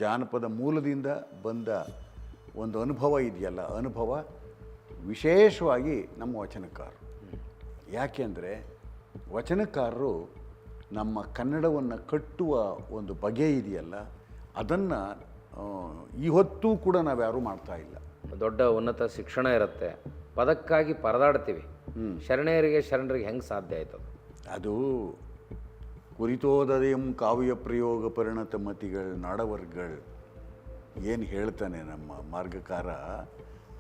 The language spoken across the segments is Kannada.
ಜಾನಪದ ಮೂಲದಿಂದ ಬಂದ ಒಂದು ಅನುಭವ ಇದೆಯಲ್ಲ, ಅನುಭವ ವಿಶೇಷವಾಗಿ ನಮ್ಮ ವಚನಕಾರರು. ಯಾಕೆಂದರೆ ವಚನಕಾರರು ನಮ್ಮ ಕನ್ನಡವನ್ನು ಕಟ್ಟುವ ಒಂದು ಬಗೆ ಇದೆಯಲ್ಲ, ಅದನ್ನು ಇವತ್ತೂ ಕೂಡ ನಾವ್ಯಾರೂ ಮಾಡ್ತಾ ಇಲ್ಲ. ದೊಡ್ಡ ಉನ್ನತ ಶಿಕ್ಷಣ ಇರುತ್ತೆ, ಪದಕ್ಕಾಗಿ ಪರದಾಡ್ತೀವಿ. ಶರಣರಿಗೆ ಹೆಂಗೆ ಸಾಧ್ಯ ಆಯ್ತು? ಅದು ಕುರಿತೋದಯಂ ಕಾವ್ಯ ಪ್ರಯೋಗ ಪರಿಣತ ಮತಿಗಳು ನಾಡವರ್ಗಳು ಏನು ಹೇಳ್ತಾನೆ ನಮ್ಮ ಮಾರ್ಗಕಾರ,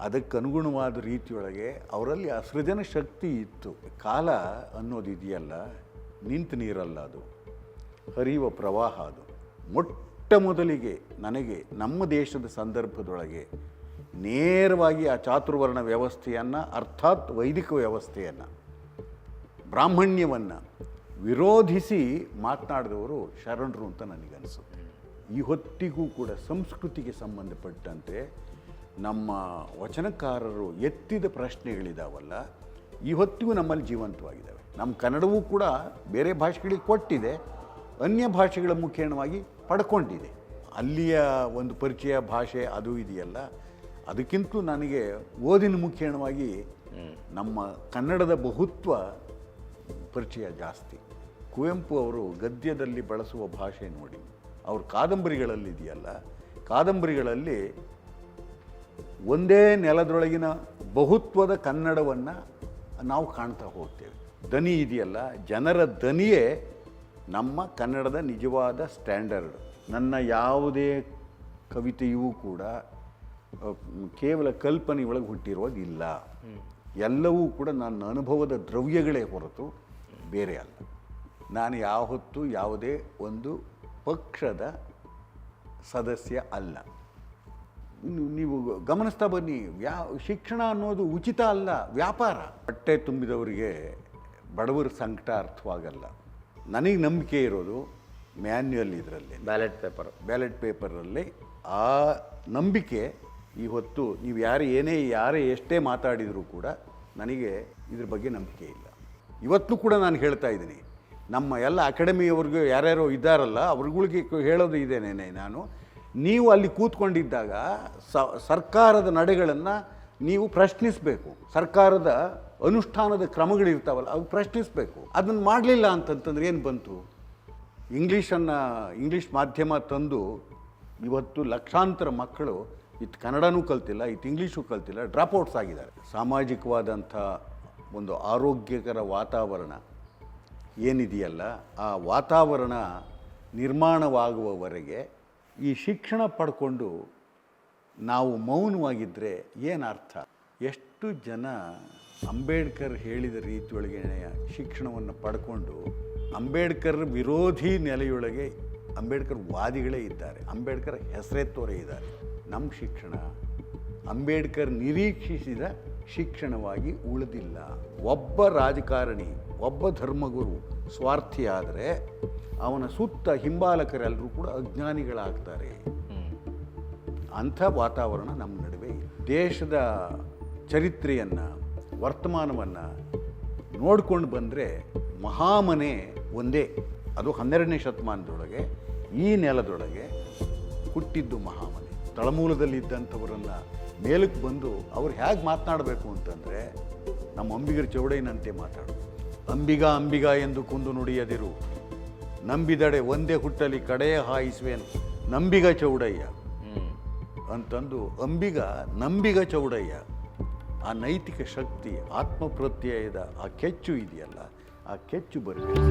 ಅದಕ್ಕನುಗುಣವಾದ ರೀತಿಯೊಳಗೆ ಅವರಲ್ಲಿ ಆ ಸೃಜನ ಶಕ್ತಿ ಇತ್ತು. ಕಾಲ ಅನ್ನೋದು ಇದೆಯಲ್ಲ, ನಿಂತ ನೀರಲ್ಲ, ಅದು ಹರಿಯುವ ಪ್ರವಾಹ. ಅದು ಮೊಟ್ಟ ಮೊದಲಿಗೆ ನನಗೆ ನಮ್ಮ ದೇಶದ ಸಂದರ್ಭದೊಳಗೆ ನೇರವಾಗಿ ಆ ಚಾತುರ್ವರ್ಣ ವ್ಯವಸ್ಥೆಯನ್ನು, ಅರ್ಥಾತ್ ವೈದಿಕ ವ್ಯವಸ್ಥೆಯನ್ನು, ಬ್ರಾಹ್ಮಣ್ಯವನ್ನು ವಿರೋಧಿಸಿ ಮಾತನಾಡಿದವರು ಶರಣರು ಅಂತ ನನಗನ್ನಿಸುತ್ತೆ. ಈ ಹೊತ್ತಿಗೂ ಕೂಡ ಸಂಸ್ಕೃತಿಗೆ ಸಂಬಂಧಪಟ್ಟಂತೆ ನಮ್ಮ ವಚನಕಾರರು ಎತ್ತಿದ ಪ್ರಶ್ನೆಗಳಿದಾವಲ್ಲ, ಈ ಹೊತ್ತಿಗೂ ನಮ್ಮಲ್ಲಿ ಜೀವಂತವಾಗಿದ್ದಾವೆ. ನಮ್ಮ ಕನ್ನಡವೂ ಕೂಡ ಬೇರೆ ಭಾಷೆಗಳಿಗೆ ಕೊಟ್ಟಿದೆ, ಅನ್ಯ ಭಾಷೆಗಳ ಮುಖೇಣವಾಗಿ ಪಡ್ಕೊಂಡಿದೆ. ಅಲ್ಲಿಯ ಒಂದು ಪರಿಚಯ ಭಾಷೆ ಅದು ಇದೆಯಲ್ಲ, ಅದಕ್ಕಿಂತಲೂ ನನಗೆ ಓದಿನ ಮುಖೇಣವಾಗಿ ನಮ್ಮ ಕನ್ನಡದ ಬಹುತ್ವ ಪರಿಚಯ ಜಾಸ್ತಿ. ಕುವೆಂಪು ಅವರು ಗದ್ಯದಲ್ಲಿ ಬಳಸುವ ಭಾಷೆ ನೋಡಿ, ಅವ್ರ ಕಾದಂಬರಿಗಳಲ್ಲಿ ಇದೆಯಲ್ಲ, ಕಾದಂಬರಿಗಳಲ್ಲಿ ಒಂದೇ ನೆಲದೊಳಗಿನ ಬಹುತ್ವದ ಕನ್ನಡವನ್ನು ನಾವು ಕಾಣ್ತಾ ಹೋಗ್ತೇವೆ. ದನಿ ಇದೆಯಲ್ಲ, ಜನರ ದನಿಯೇ ನಮ್ಮ ಕನ್ನಡದ ನಿಜವಾದ ಸ್ಟ್ಯಾಂಡರ್ಡ್. ನನ್ನ ಯಾವುದೇ ಕವಿತೆಯೂ ಕೂಡ ಕೇವಲ ಕಲ್ಪನೆಯೊಳಗೆ ಹುಟ್ಟಿರೋದಿಲ್ಲ. ಎಲ್ಲವೂ ಕೂಡ ನನ್ನ ಅನುಭವದ ದ್ರವ್ಯಗಳೇ ಹೊರತು ಬೇರೆ ಅಲ್ಲ. ನಾನು ಯಾವತ್ತೂ ಯಾವುದೇ ಒಂದು ಪಕ್ಷದ ಸದಸ್ಯ ಅಲ್ಲ. ನೀವು ಗಮನಿಸ್ತಾ ಬನ್ನಿ, ಶಿಕ್ಷಣ ಅನ್ನೋದು ಉಚಿತ ಅಲ್ಲ, ವ್ಯಾಪಾರ. ಹೊಟ್ಟೆ ತುಂಬಿದವರಿಗೆ ಬಡವರ ಸಂಕಟ ಅರ್ಥವಾಗಲ್ಲ. ನನಗೆ ನಂಬಿಕೆ ಇರೋದು ಮ್ಯಾನ್ಯುಯಲ್ ಇದರಲ್ಲಿ, ಬ್ಯಾಲೆಟ್ ಪೇಪರಲ್ಲಿ. ಆ ನಂಬಿಕೆ ಇವತ್ತು ನೀವು ಯಾರೇ ಎಷ್ಟೇ ಮಾತಾಡಿದರೂ ಕೂಡ ನನಗೆ ಇದ್ರ ಬಗ್ಗೆ ನಂಬಿಕೆ ಇಲ್ಲ. ಇವತ್ತು ಕೂಡ ನಾನು ಹೇಳ್ತಾ ಇದ್ದೀನಿ, ನಮ್ಮ ಎಲ್ಲ ಅಕಾಡೆಮಿಯವ್ರಿಗೂ ಯಾರ್ಯಾರೋ ಇದ್ದಾರಲ್ಲ ಅವ್ರಗಳಿಗೆ ಹೇಳೋದು ಇದೇನೇನೆ, ನೀವು ಅಲ್ಲಿ ಕೂತ್ಕೊಂಡಿದ್ದಾಗ ಸರ್ಕಾರದ ನಡೆಗಳನ್ನು ನೀವು ಪ್ರಶ್ನಿಸಬೇಕು. ಸರ್ಕಾರದ ಅನುಷ್ಠಾನದ ಕ್ರಮಗಳಿರ್ತಾವಲ್ಲ ಅವು ಪ್ರಶ್ನಿಸಬೇಕು. ಅದನ್ನು ಮಾಡಲಿಲ್ಲ ಅಂತಂತಂದ್ರೆ ಏನು ಬಂತು? ಇಂಗ್ಲೀಷ್ ಮಾಧ್ಯಮ ತಂದು ಇವತ್ತು ಲಕ್ಷಾಂತರ ಮಕ್ಕಳು ಕನ್ನಡನೂ ಕಲ್ತಿಲ್ಲ, ಇಂಗ್ಲೀಷು ಕಲ್ತಿಲ್ಲ, ಡ್ರಾಪ್ಔಟ್ಸ್ ಆಗಿದ್ದಾರೆ. ಸಾಮಾಜಿಕವಾದಂಥ ಒಂದು ಆರೋಗ್ಯಕರ ವಾತಾವರಣ ಏನಿದೆಯಲ್ಲ, ಆ ವಾತಾವರಣ ನಿರ್ಮಾಣವಾಗುವವರೆಗೆ ಈ ಶಿಕ್ಷಣ ಪಡ್ಕೊಂಡು ನಾವು ಮೌನವಾಗಿದ್ದರೆ ಏನರ್ಥ? ಎಷ್ಟು ಜನ ಅಂಬೇಡ್ಕರ್ ಹೇಳಿದ ರೀತಿಯೊಳಗೆ ಶಿಕ್ಷಣವನ್ನು ಪಡ್ಕೊಂಡು ಅಂಬೇಡ್ಕರ್ ವಿರೋಧಿ ನೆಲೆಯೊಳಗೆ ಅಂಬೇಡ್ಕರ್ ವಾದಿಗಳೇ ಇದ್ದಾರೆ, ಅಂಬೇಡ್ಕರ್ ಹೆಸರೆತ್ತೋರೇ ಇದ್ದಾರೆ. ನಮ್ಮ ಶಿಕ್ಷಣ ಅಂಬೇಡ್ಕರ್ ನಿರೀಕ್ಷಿಸಿದ ಶಿಕ್ಷಣವಾಗಿ ಉಳಿದಿಲ್ಲ. ಒಬ್ಬ ರಾಜಕಾರಣಿ, ಒಬ್ಬ ಧರ್ಮಗುರು ಸ್ವಾರ್ಥಿ ಆದರೆ ಅವನ ಸುತ್ತ ಹಿಂಬಾಲಕರೆಲ್ಲರೂ ಕೂಡ ಅಜ್ಞಾನಿಗಳಾಗ್ತಾರೆ. ಅಂಥ ವಾತಾವರಣ ನಮ್ಮ ನಡುವೆ ಇದೆ. ದೇಶದ ಚರಿತ್ರೆಯನ್ನು, ವರ್ತಮಾನವನ್ನು ನೋಡ್ಕೊಂಡು ಬಂದರೆ ಮಹಾಮನೆ ಒಂದೇ. ಅದು 12ನೇ ಶತಮಾನದೊಳಗೆ ಈ ನೆಲದೊಳಗೆ ಹುಟ್ಟಿದ್ದು ಮಹಾಮನೆ. ತಳಮೂಲದಲ್ಲಿದ್ದಂಥವರನ್ನು ಮೇಲಕ್ಕೆ ಬಂದು ಅವ್ರು ಹೇಗೆ ಮಾತನಾಡಬೇಕು ಅಂತಂದರೆ ನಮ್ಮ ಅಂಬಿಗರ ಚೌಡಯ್ಯನಂತೆ ಮಾತಾಡೋದು. ಅಂಬಿಗ ಎಂದು ಕುಂದು ನುಡಿಯದಿರು, ನಂಬಿದಡೆ ಒಂದೇ ಹುಟ್ಟಲಿ ಕಡೆಯ ಹಾಯಿಸುವೆನು ನಂಬಿಗ ಚೌಡಯ್ಯ ಅಂತಂದು ನಂಬಿಗ ಚೌಡಯ್ಯ. ಆ ನೈತಿಕ ಶಕ್ತಿ, ಆತ್ಮಪ್ರತ್ಯಯದ ಆ ಕೆಚ್ಚು ಇದೆಯಲ್ಲ, ಆ ಕೆಚ್ಚು ಬರಬೇಕು.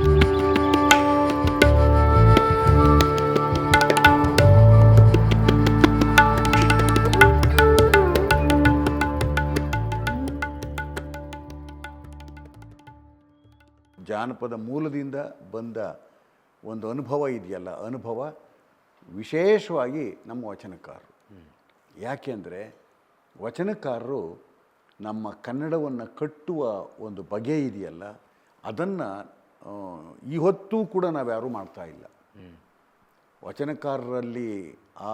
ಜಾನಪದ ಮೂಲದಿಂದ ಬಂದ ಒಂದು ಅನುಭವ ಇದೆಯಲ್ಲ, ಅನುಭವ ವಿಶೇಷವಾಗಿ ನಮ್ಮ ವಚನಕಾರರು. ಯಾಕೆಂದರೆ ವಚನಕಾರರು ನಮ್ಮ ಕನ್ನಡವನ್ನು ಕಟ್ಟುವ ಒಂದು ಬಗೆ ಇದೆಯಲ್ಲ, ಅದನ್ನು ಇವತ್ತೂ ಕೂಡ ನಾವ್ಯಾರೂ ಮಾಡ್ತಾ ಇಲ್ಲ. ವಚನಕಾರರಲ್ಲಿ ಆ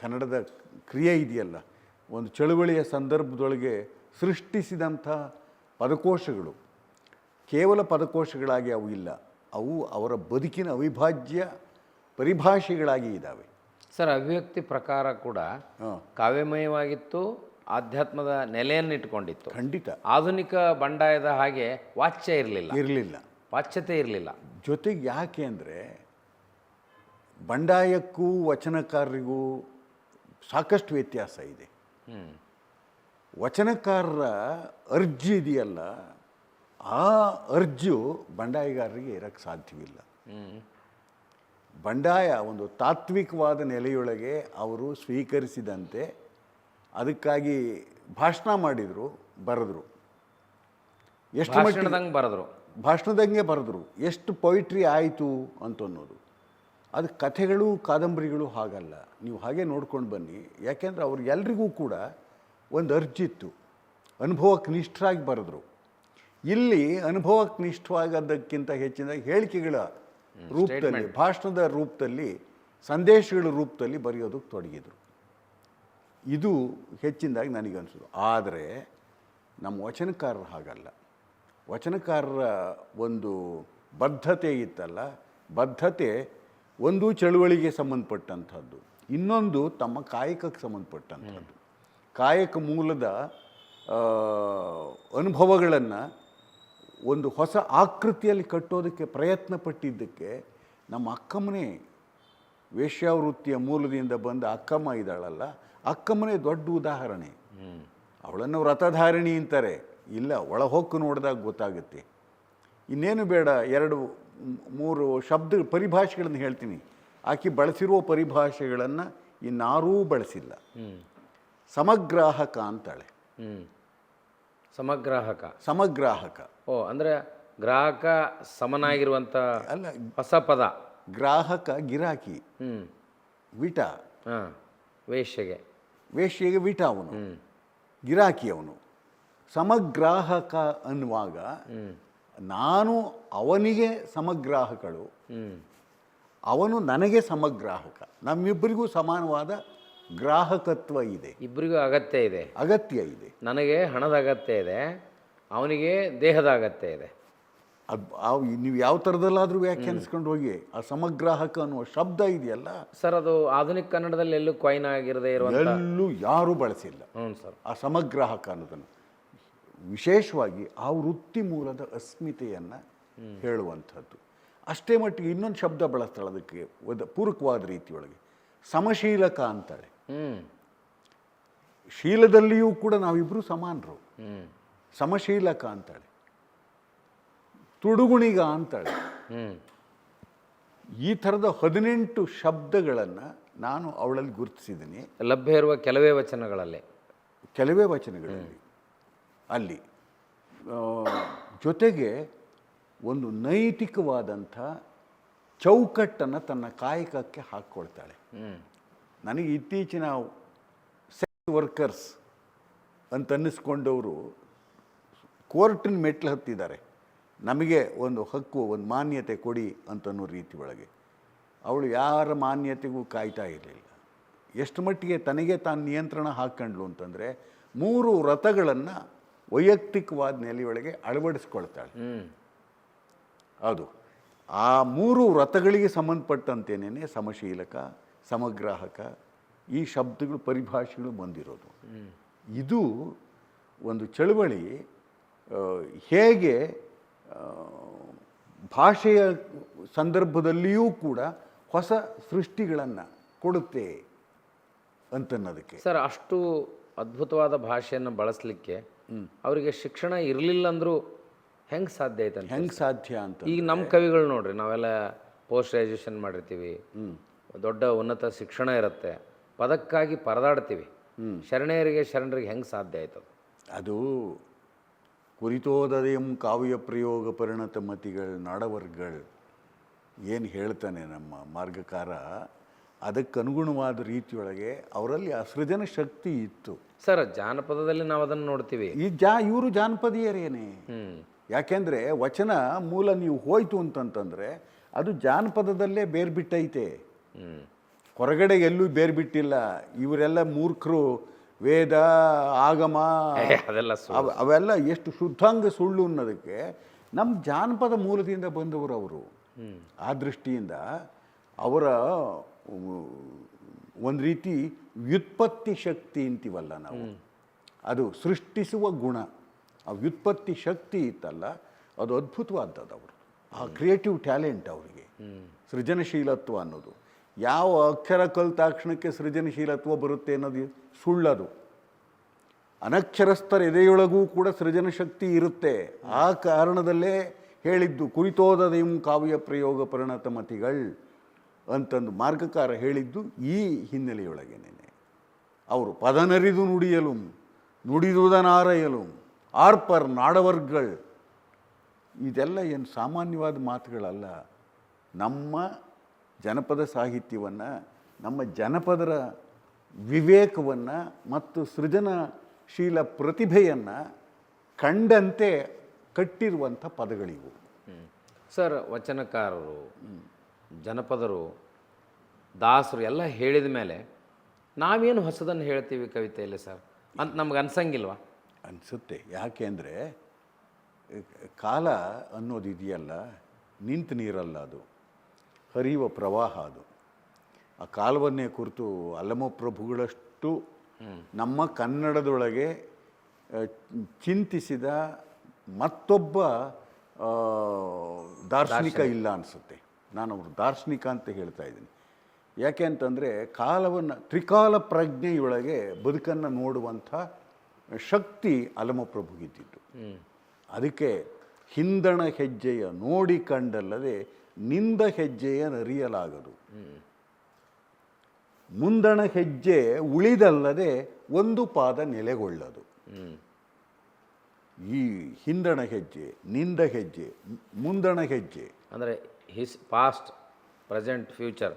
ಕನ್ನಡದ ಕ್ರಿಯೆ ಇದೆಯಲ್ಲ, ಒಂದು ಚಳುವಳಿಯ ಸಂದರ್ಭದೊಳಗೆ ಸೃಷ್ಟಿಸಿದಂಥ ಪದಕೋಶಗಳು ಕೇವಲ ಪದಕೋಶಗಳಾಗಿ ಅವು ಇಲ್ಲ, ಅವು ಅವರ ಬದುಕಿನ ಅವಿಭಾಜ್ಯ ಪರಿಭಾಷೆಗಳಾಗಿ ಇದ್ದಾವೆ. ಸರ್ ಅಭಿವ್ಯಕ್ತಿ ಪ್ರಕಾರ ಕೂಡ ಕಾವ್ಯಮಯವಾಗಿತ್ತು, ಆಧ್ಯಾತ್ಮದ ನೆಲೆಯನ್ನು ಇಟ್ಕೊಂಡಿತ್ತು. ಖಂಡಿತ ಆಧುನಿಕ ಬಂಡಾಯದ ಹಾಗೆ ವಾಚ್ಯ ಇರಲಿಲ್ಲ, ವಾಚ್ಯತೆ ಇರಲಿಲ್ಲ. ಜೊತೆಗೆ ಯಾಕೆ ಅಂದರೆ ಬಂಡಾಯಕ್ಕೂ ವಚನಕಾರರಿಗೂ ಸಾಕಷ್ಟು ವ್ಯತ್ಯಾಸ ಇದೆ. ವಚನಕಾರರ ಅರ್ಜಿ ಇದೆಯಲ್ಲ, ಆ ಅರ್ಜು ಬಂಡಾಯಗಾರರಿಗೆ ಇರೋಕ್ಕೆ ಸಾಧ್ಯವಿಲ್ಲ. ಬಂಡಾಯ ಒಂದು ತಾತ್ವಿಕವಾದ ನೆಲೆಯೊಳಗೆ ಅವರು ಸ್ವೀಕರಿಸಿದಂತೆ ಅದಕ್ಕಾಗಿ ಭಾಷಣ ಮಾಡಿದರು, ಬರೆದ್ರು, ಎಷ್ಟು ಭಾಷಣದಂಗೆ ಬರೆದ್ರು, ಭಾಷಣದಂಗೆ ಬರೆದ್ರು, ಎಷ್ಟು ಪೊಯಿಟ್ರಿ ಆಯಿತು ಅಂತ ಅನ್ನೋದು. ಅದು ಕಥೆಗಳು ಕಾದಂಬರಿಗಳು ಹಾಗಲ್ಲ. ನೀವು ಹಾಗೆ ನೋಡ್ಕೊಂಡು ಬನ್ನಿ. ಯಾಕೆಂದರೆ ಅವ್ರಿಗೆಲ್ರಿಗೂ ಕೂಡ ಒಂದು ಅರ್ಜಿತ್ತು, ಅನುಭವಕ್ಕೆ ನಿಷ್ಠರಾಗಿ ಬರೆದ್ರು. ಇಲ್ಲಿ ಅನುಭವಕ್ಕೆ ನಿಷ್ಠವಾಗದ್ದಕ್ಕಿಂತ ಹೆಚ್ಚಿನ ಹೇಳಿಕೆಗಳ ರೂಪದಲ್ಲಿ, ಭಾಷಣದ ರೂಪದಲ್ಲಿ, ಸಂದೇಶಗಳ ರೂಪದಲ್ಲಿ ಬರೆಯೋದಕ್ಕೆ ತೊಡಗಿದ್ರು. ಇದು ಹೆಚ್ಚಿನದಾಗಿ ನನಗನ್ಸೋದು. ಆದರೆ ನಮ್ಮ ವಚನಕಾರರು ಹಾಗಲ್ಲ. ವಚನಕಾರರ ಒಂದು ಬದ್ಧತೆ ಇತ್ತಲ್ಲ, ಬದ್ಧತೆ ಒಂದು ಚಳುವಳಿಗೆ ಸಂಬಂಧಪಟ್ಟಂಥದ್ದು, ಇನ್ನೊಂದು ತಮ್ಮ ಕಾಯಕಕ್ಕೆ ಸಂಬಂಧಪಟ್ಟಂಥದ್ದು. ಕಾಯಕ ಮೂಲದ ಅನುಭವಗಳನ್ನು ಒಂದು ಹೊಸ ಆಕೃತಿಯಲ್ಲಿ ಕಟ್ಟೋದಕ್ಕೆ ಪ್ರಯತ್ನ ಪಟ್ಟಿದ್ದಕ್ಕೆ ನಮ್ಮ ಅಕ್ಕಮ್ಮನೇ, ವೇಶ್ಯಾವೃತ್ತಿಯ ಮೂಲದಿಂದ ಬಂದ ಅಕ್ಕಮ್ಮ ಇದ್ದಾಳಲ್ಲ, ಅಕ್ಕಮ್ಮನೇ ದೊಡ್ಡ ಉದಾಹರಣೆ. ಅವಳನ್ನು ವ್ರತಧಾರಿಣಿ ಅಂತಾರೆ, ಇಲ್ಲ ಒಳಹೊಕ್ಕು ನೋಡಿದಾಗ ಗೊತ್ತಾಗುತ್ತೆ. ಇನ್ನೇನು ಬೇಡ, 2-3 ಶಬ್ದ ಪರಿಭಾಷೆಗಳನ್ನು ಹೇಳ್ತೀನಿ. ಆಕೆ ಬಳಸಿರುವ ಪರಿಭಾಷೆಗಳನ್ನು ಇನ್ನಾರೂ ಬಳಸಿಲ್ಲ. ಸಮಗ್ರಾಹಕ ಅಂತಾಳೆ. ಸಮಗ್ರಾಹಕ. ಓ, ಅಂದರೆ ಗ್ರಾಹಕ ಸಮನಾಗಿರುವಂಥ ಅಲ್ಲ, ಹೊಸ ಪದ. ಗ್ರಾಹಕ ಗಿರಾಕಿ, ವಿಟ ವೇಶ್ಯೆಗೆ ವಿಟ ಅವನು, ಗಿರಾಕಿ ಅವನು. ಸಮಗ್ರಾಹಕ ಅನ್ನುವಾಗ ನಾನು ಅವನಿಗೆ ಸಮಗ್ರಾಹಕಳು, ಅವನು ನನಗೆ ಸಮಗ್ರಾಹಕ. ನಮ್ಮಿಬ್ಬರಿಗೂ ಸಮಾನವಾದ ಗ್ರಾಹಕತ್ವ ಇದೆ, ಇಬ್ಬರಿಗೂ ಅಗತ್ಯ ಇದೆ. ನನಗೆ ಹಣದ ಅಗತ್ಯ ಇದೆ, ಅವನಿಗೆ ದೇಹದ ಅಗತ್ಯ ಇದೆ. ನೀವು ಯಾವ ಥರದಲ್ಲಾದರೂ ವ್ಯಾಖ್ಯಾನಿಸ್ಕೊಂಡು ಹೋಗಿ, ಆ ಸಮಗ್ರಾಹಕ ಅನ್ನುವ ಶಬ್ದ ಇದೆಯಲ್ಲ ಸರ್, ಅದು ಆಧುನಿಕ ಕನ್ನಡದಲ್ಲಿ ಎಲ್ಲೂ ಕಾಯಿನ್ ಆಗಿರದೇ ಇರುವಂಥ, ಎಲ್ಲೂ ಯಾರೂ ಬಳಸಿಲ್ಲ. ಸರ್, ಆ ಸಮಗ್ರಾಹಕ ಅನ್ನೋದನ್ನು ವಿಶೇಷವಾಗಿ ಆ ವೃತ್ತಿ ಮೂಲದ ಅಸ್ಮಿತೆಯನ್ನು ಹೇಳುವಂಥದ್ದು. ಅಷ್ಟೇ ಮಟ್ಟಿಗೆ ಇನ್ನೊಂದು ಶಬ್ದ ಬಳಸ್ತಾಳೆ ಅದಕ್ಕೆ ಪೂರಕವಾದ ರೀತಿಯೊಳಗೆ, ಸಮಶೀಲಕ ಅಂತಾಳೆ. ಶೀಲದಲ್ಲಿಯೂ ಕೂಡ ನಾವಿಬ್ಬರು ಸಮಾನರು. ಸಮಶೀಲಕ ಅಂತಾಳೆ, ತುಡುಗುಣಿಗ ಅಂತಾಳೆ. ಈ ಥರದ 18 ಶಬ್ದಗಳನ್ನು ನಾನು ಅವಳಲ್ಲಿ ಗುರುತಿಸಿದ್ದೀನಿ. ಲಭ್ಯ ಇರುವ ಕೆಲವೇ ವಚನಗಳಲ್ಲಿ ಅಲ್ಲಿ ಜೊತೆಗೆ ಒಂದು ನೈತಿಕವಾದಂಥ ಚೌಕಟ್ಟನ್ನು ತನ್ನ ಕಾಯಕಕ್ಕೆ ಹಾಕ್ಕೊಳ್ತಾಳೆ. ನನಗೆ ಇತ್ತೀಚಿನ ಸೆಕ್ಸ್ ವರ್ಕರ್ಸ್ ಅಂತ ಅನ್ನಿಸ್ಕೊಂಡವರು ಕೋರ್ಟಿನ ಮೆಟ್ಲು ಹತ್ತಿದ್ದಾರೆ, ನಮಗೆ ಒಂದು ಹಕ್ಕು, ಒಂದು ಮಾನ್ಯತೆ ಕೊಡಿ ಅಂತನ್ನೋ ರೀತಿ ಒಳಗೆ. ಅವಳು ಯಾರ ಮಾನ್ಯತೆಗೂ ಕಾಯ್ತಾ ಇರಲಿಲ್ಲ. ಎಷ್ಟು ಮಟ್ಟಿಗೆ ತನಗೆ ತಾನು ನಿಯಂತ್ರಣ ಹಾಕ್ಕೊಂಡ್ಲು ಅಂತಂದರೆ 3 ವ್ರತಗಳನ್ನು ವೈಯಕ್ತಿಕವಾದ ನೆಲೆಯೊಳಗೆ ಅಳವಡಿಸ್ಕೊಳ್ತಾಳೆ. ಅದು ಆ 3 ವ್ರತಗಳಿಗೆ ಸಂಬಂಧಪಟ್ಟಂತೇನೆ ಸಮಶೀಲಕ, ಸಮಗ್ರಾಹಕ ಈ ಶಬ್ದಗಳು, ಪರಿಭಾಷೆಗಳು ಬಂದಿರೋದು. ಇದು ಒಂದು ಚಳುವಳಿ ಹೇಗೆ ಭಾಷೆಯ ಸಂದರ್ಭದಲ್ಲಿಯೂ ಕೂಡ ಹೊಸ ಸೃಷ್ಟಿಗಳನ್ನು ಕೊಡುತ್ತೆ ಅಂತನ್ನೋದಕ್ಕೆ. ಸರ್, ಅಷ್ಟು ಅದ್ಭುತವಾದ ಭಾಷೆಯನ್ನು ಬಳಸಲಿಕ್ಕೆ ಅವರಿಗೆ ಶಿಕ್ಷಣ ಇರಲಿಲ್ಲ ಅಂದರೂ ಹೆಂಗೆ ಸಾಧ್ಯ ಆಯ್ತು? ಹೆಂಗೆ ಸಾಧ್ಯ ಅಂತ ಈಗ ನಮ್ಮ ಕವಿಗಳು ನೋಡ್ರಿ, ನಾವೆಲ್ಲ ಪೋಸ್ಟ್ ಗ್ರ್ಯಾಜುಯೇಷನ್ ಮಾಡಿರ್ತೀವಿ, ದೊಡ್ಡ ಉನ್ನತ ಶಿಕ್ಷಣ ಇರುತ್ತೆ, ಪದಕ್ಕಾಗಿ ಪರದಾಡ್ತೀವಿ. ಶರಣರಿಗೆ ಹೆಂಗೆ ಸಾಧ್ಯ ಆಯ್ತು? ಅದು ಕುರಿತೋದಯಂ ಕಾವ್ಯ ಪ್ರಯೋಗ ಪರಿಣತ ಮತಿಗಳು ನಾಡವರ್ಗಳು ಏನು ಹೇಳ್ತಾನೆ ನಮ್ಮ ಮಾರ್ಗಕಾರ, ಅದಕ್ಕನುಗುಣವಾದ ರೀತಿಯೊಳಗೆ ಅವರಲ್ಲಿ ಆ ಸೃಜನ ಶಕ್ತಿ ಇತ್ತು. ಸರ್, ಜಾನಪದದಲ್ಲಿ ನಾವು ಅದನ್ನು ನೋಡ್ತೀವಿ. ಇವರು ಜಾನಪದೀಯರೇನೆ. ಯಾಕೆಂದರೆ ವಚನ ಮೂಲ ನೀವು ಹೋಯ್ತು ಅಂತಂತಂದರೆ ಅದು ಜಾನಪದದಲ್ಲೇ ಬೇರ್ಬಿಟ್ಟೈತೆ, ಹೊರಗಡೆ ಎಲ್ಲೂ ಬೇರ್ಬಿಟ್ಟಿಲ್ಲ. ಇವರೆಲ್ಲ ಮೂರ್ಖರು, ವೇದ ಆಗಮ ಅವೆಲ್ಲ ಎಷ್ಟು ಶುದ್ಧಾಂಗ ಸುಳ್ಳು ಅನ್ನೋದಕ್ಕೆ ನಮ್ಮ ಜಾನಪದ ಮೂಲದಿಂದ ಬಂದವರು ಅವರು. ಆ ದೃಷ್ಟಿಯಿಂದ ಅವರ ಒಂದು ರೀತಿ ವ್ಯುತ್ಪತ್ತಿ ಶಕ್ತಿ ಅಂತೀವಲ್ಲ ನಾವು, ಅದು ಸೃಷ್ಟಿಸುವ ಗುಣ, ಆ ವ್ಯುತ್ಪತ್ತಿ ಶಕ್ತಿ ಇತ್ತಲ್ಲ, ಅದು ಅದ್ಭುತವಾದದ್ದು ಅವರು. ಆ ಕ್ರಿಯೇಟಿವ್ ಟ್ಯಾಲೆಂಟ್ ಅವರಿಗೆ, ಸೃಜನಶೀಲತ್ವ ಅನ್ನೋದು. ಯಾವ ಅಕ್ಷರ ಕಲಿತಾಕ್ಷಣಕ್ಕೆ ಸೃಜನಶೀಲತ್ವ ಬರುತ್ತೆ ಅನ್ನೋದು ಸುಳ್ಳದು. ಅನಕ್ಷರಸ್ಥರ ಎದೆಯೊಳಗೂ ಕೂಡ ಸೃಜನ ಶಕ್ತಿ ಇರುತ್ತೆ. ಆ ಕಾರಣದಲ್ಲೇ ಹೇಳಿದ್ದು ಕುರಿತೋದದೆಂ ಕಾವ್ಯ ಪ್ರಯೋಗ ಪರಿಣತ ಮತಿಗಳು ಅಂತಂದು ಮಾರ್ಗಕಾರ ಹೇಳಿದ್ದು ಈ ಹಿನ್ನೆಲೆಯೊಳಗೇನೆ. ಅವರು ಪದನರಿದು ನುಡಿಯಲು ನುಡಿದುದನಾರಯಲು ಆರ್ಪರ್ ನಾಡವರ್ಗಳು, ಇದೆಲ್ಲ ಏನು ಸಾಮಾನ್ಯವಾದ ಮಾತುಗಳಲ್ಲ. ನಮ್ಮ ಜನಪದ ಸಾಹಿತ್ಯವನ್ನು, ನಮ್ಮ ಜನಪದರ ವಿವೇಕವನ್ನು ಮತ್ತು ಸೃಜನಶೀಲ ಪ್ರತಿಭೆಯನ್ನು ಕಂಡಂತೆ ಕಟ್ಟಿರುವಂಥ ಪದಗಳಿವು. ಸರ್, ವಚನಕಾರರು, ಜನಪದರು, ದಾಸರು ಎಲ್ಲ ಹೇಳಿದ ಮೇಲೆ ನಾವೇನು ಹೊಸದನ್ನು ಹೇಳ್ತೀವಿ ಕವಿತೆಯಲ್ಲಿ ಸರ್ ಅಂತ ನಮ್ಗೆ ಅನ್ಸಂಗಿಲ್ವಾ? ಅನಿಸುತ್ತೆ. ಯಾಕೆ ಅಂದರೆ ಕಾಲ ಅನ್ನೋದು ಇದೆಯಲ್ಲ, ನಿಂತ ನೀರಲ್ಲ, ಅದು ಹರಿಯುವ ಪ್ರವಾಹ. ಅದು ಆ ಕಾಲವನ್ನೇ ಕುರಿತು ಅಲ್ಲಮಪ್ರಭುಗಳಷ್ಟು ನಮ್ಮ ಕನ್ನಡದೊಳಗೆ ಚಿಂತಿಸಿದ ಮತ್ತೊಬ್ಬ ದಾರ್ಶನಿಕ ಇಲ್ಲ ಅನಿಸುತ್ತೆ. ನಾನು ಅವರು ದಾರ್ಶನಿಕ ಅಂತ ಹೇಳ್ತಾ ಇದ್ದೀನಿ. ಯಾಕೆ ಅಂತಂದರೆ ಕಾಲವನ್ನು, ತ್ರಿಕಾಲ ಪ್ರಜ್ಞೆಯೊಳಗೆ ಬದುಕನ್ನು ನೋಡುವಂಥ ಶಕ್ತಿ ಅಲ್ಲಮಪ್ರಭುಗಿದ್ದಿತ್ತು. ಅದಕ್ಕೆ ಹಿಂದಣ ಹೆಜ್ಜೆಯ ನೋಡಿ ಕಂಡಲ್ಲದೆ ನಿಂದ ಹೆಜ್ಜೆಯ ನರಿಯಲಾಗದು, ಮುಂದಣ ಹೆಜ್ಜೆ ಉಳಿದಲ್ಲದೆ ಒಂದು ಪಾದ ನೆಲೆಗೊಳ್ಳದು. ಈ ಹಿಂದಣ ಹೆಜ್ಜೆ, ನಿಂದ ಹೆಜ್ಜೆ, ಮುಂದಣ ಹೆಜ್ಜೆ ಅಂದರೆ past, present, future.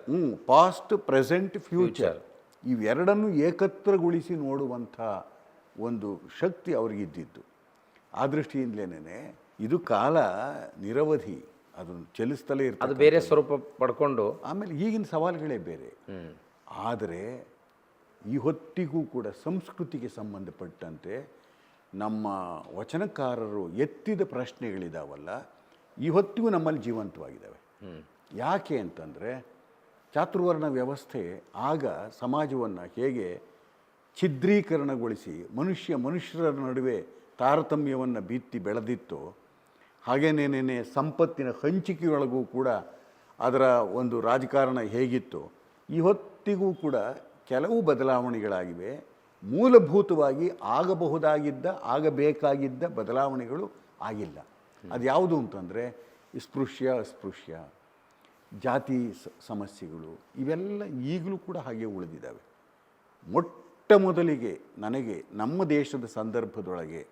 Past, present, future ಇವೆರಡನ್ನು ಏಕತ್ರಗೊಳಿಸಿ ನೋಡುವಂಥ ಒಂದು ಶಕ್ತಿ ಅವ್ರಿಗಿದ್ದಿತ್ತು. ಆ ದೃಷ್ಟಿಯಿಂದಲೇ ಇದು ಕಾಲ ನಿರವಧಿ, ಅದು ಚಲಿಸ್ತಲೇ ಇರ್ತದೆ, ಅದು ಬೇರೆ ಸ್ವರೂಪ ಪಡ್ಕೊಂಡು. ಆಮೇಲೆ ಈಗಿನ ಸವಾಲುಗಳೇ ಬೇರೆ. ಆದರೆ ಈ ಹೊತ್ತಿಗೂ ಕೂಡ ಸಂಸ್ಕೃತಿಗೆ ಸಂಬಂಧಪಟ್ಟಂತೆ ನಮ್ಮ ವಚನಕಾರರು ಎತ್ತಿದ ಪ್ರಶ್ನೆಗಳಿದಾವಲ್ಲ, ಈ ಹೊತ್ತಿಗೂ ನಮ್ಮಲ್ಲಿ ಜೀವಂತವಾಗಿದ್ದಾವೆ. ಯಾಕೆ ಅಂತಂದರೆ ಚಾತುರ್ವರ್ಣ ವ್ಯವಸ್ಥೆ ಆಗ ಸಮಾಜವನ್ನು ಹೇಗೆ ಛಿದ್ರೀಕರಣಗೊಳಿಸಿ ಮನುಷ್ಯರ ನಡುವೆ ತಾರತಮ್ಯವನ್ನು ಬಿತ್ತಿ ಬೆಳೆದಿತ್ತು, ಹಾಗೇನೇನೇ ಸಂಪತ್ತಿನ ಹಂಚಿಕೆಯೊಳಗೂ ಕೂಡ ಅದರ ಒಂದು ರಾಜಕಾರಣ ಹೇಗಿತ್ತು, ಈ ಹೊತ್ತಿಗೂ ಕೂಡ ಕೆಲವು ಬದಲಾವಣೆಗಳಾಗಿವೆ. ಮೂಲಭೂತವಾಗಿ ಆಗಬೇಕಾಗಿದ್ದ ಬದಲಾವಣೆಗಳು ಆಗಿಲ್ಲ. ಅದು ಯಾವುದು ಅಂತಂದರೆ ಸ್ಪೃಶ್ಯ, ಅಸ್ಪೃಶ್ಯ, ಜಾತಿ ಸಮಸ್ಯೆಗಳು, ಇವೆಲ್ಲ ಈಗಲೂ ಕೂಡ ಹಾಗೆ ಉಳಿದಿದ್ದಾವೆ. ಮೊಟ್ಟ ಮೊದಲಿಗೆ ನನಗೆ ನಮ್ಮ ದೇಶದ ಸಂದರ್ಭದೊಳಗೆ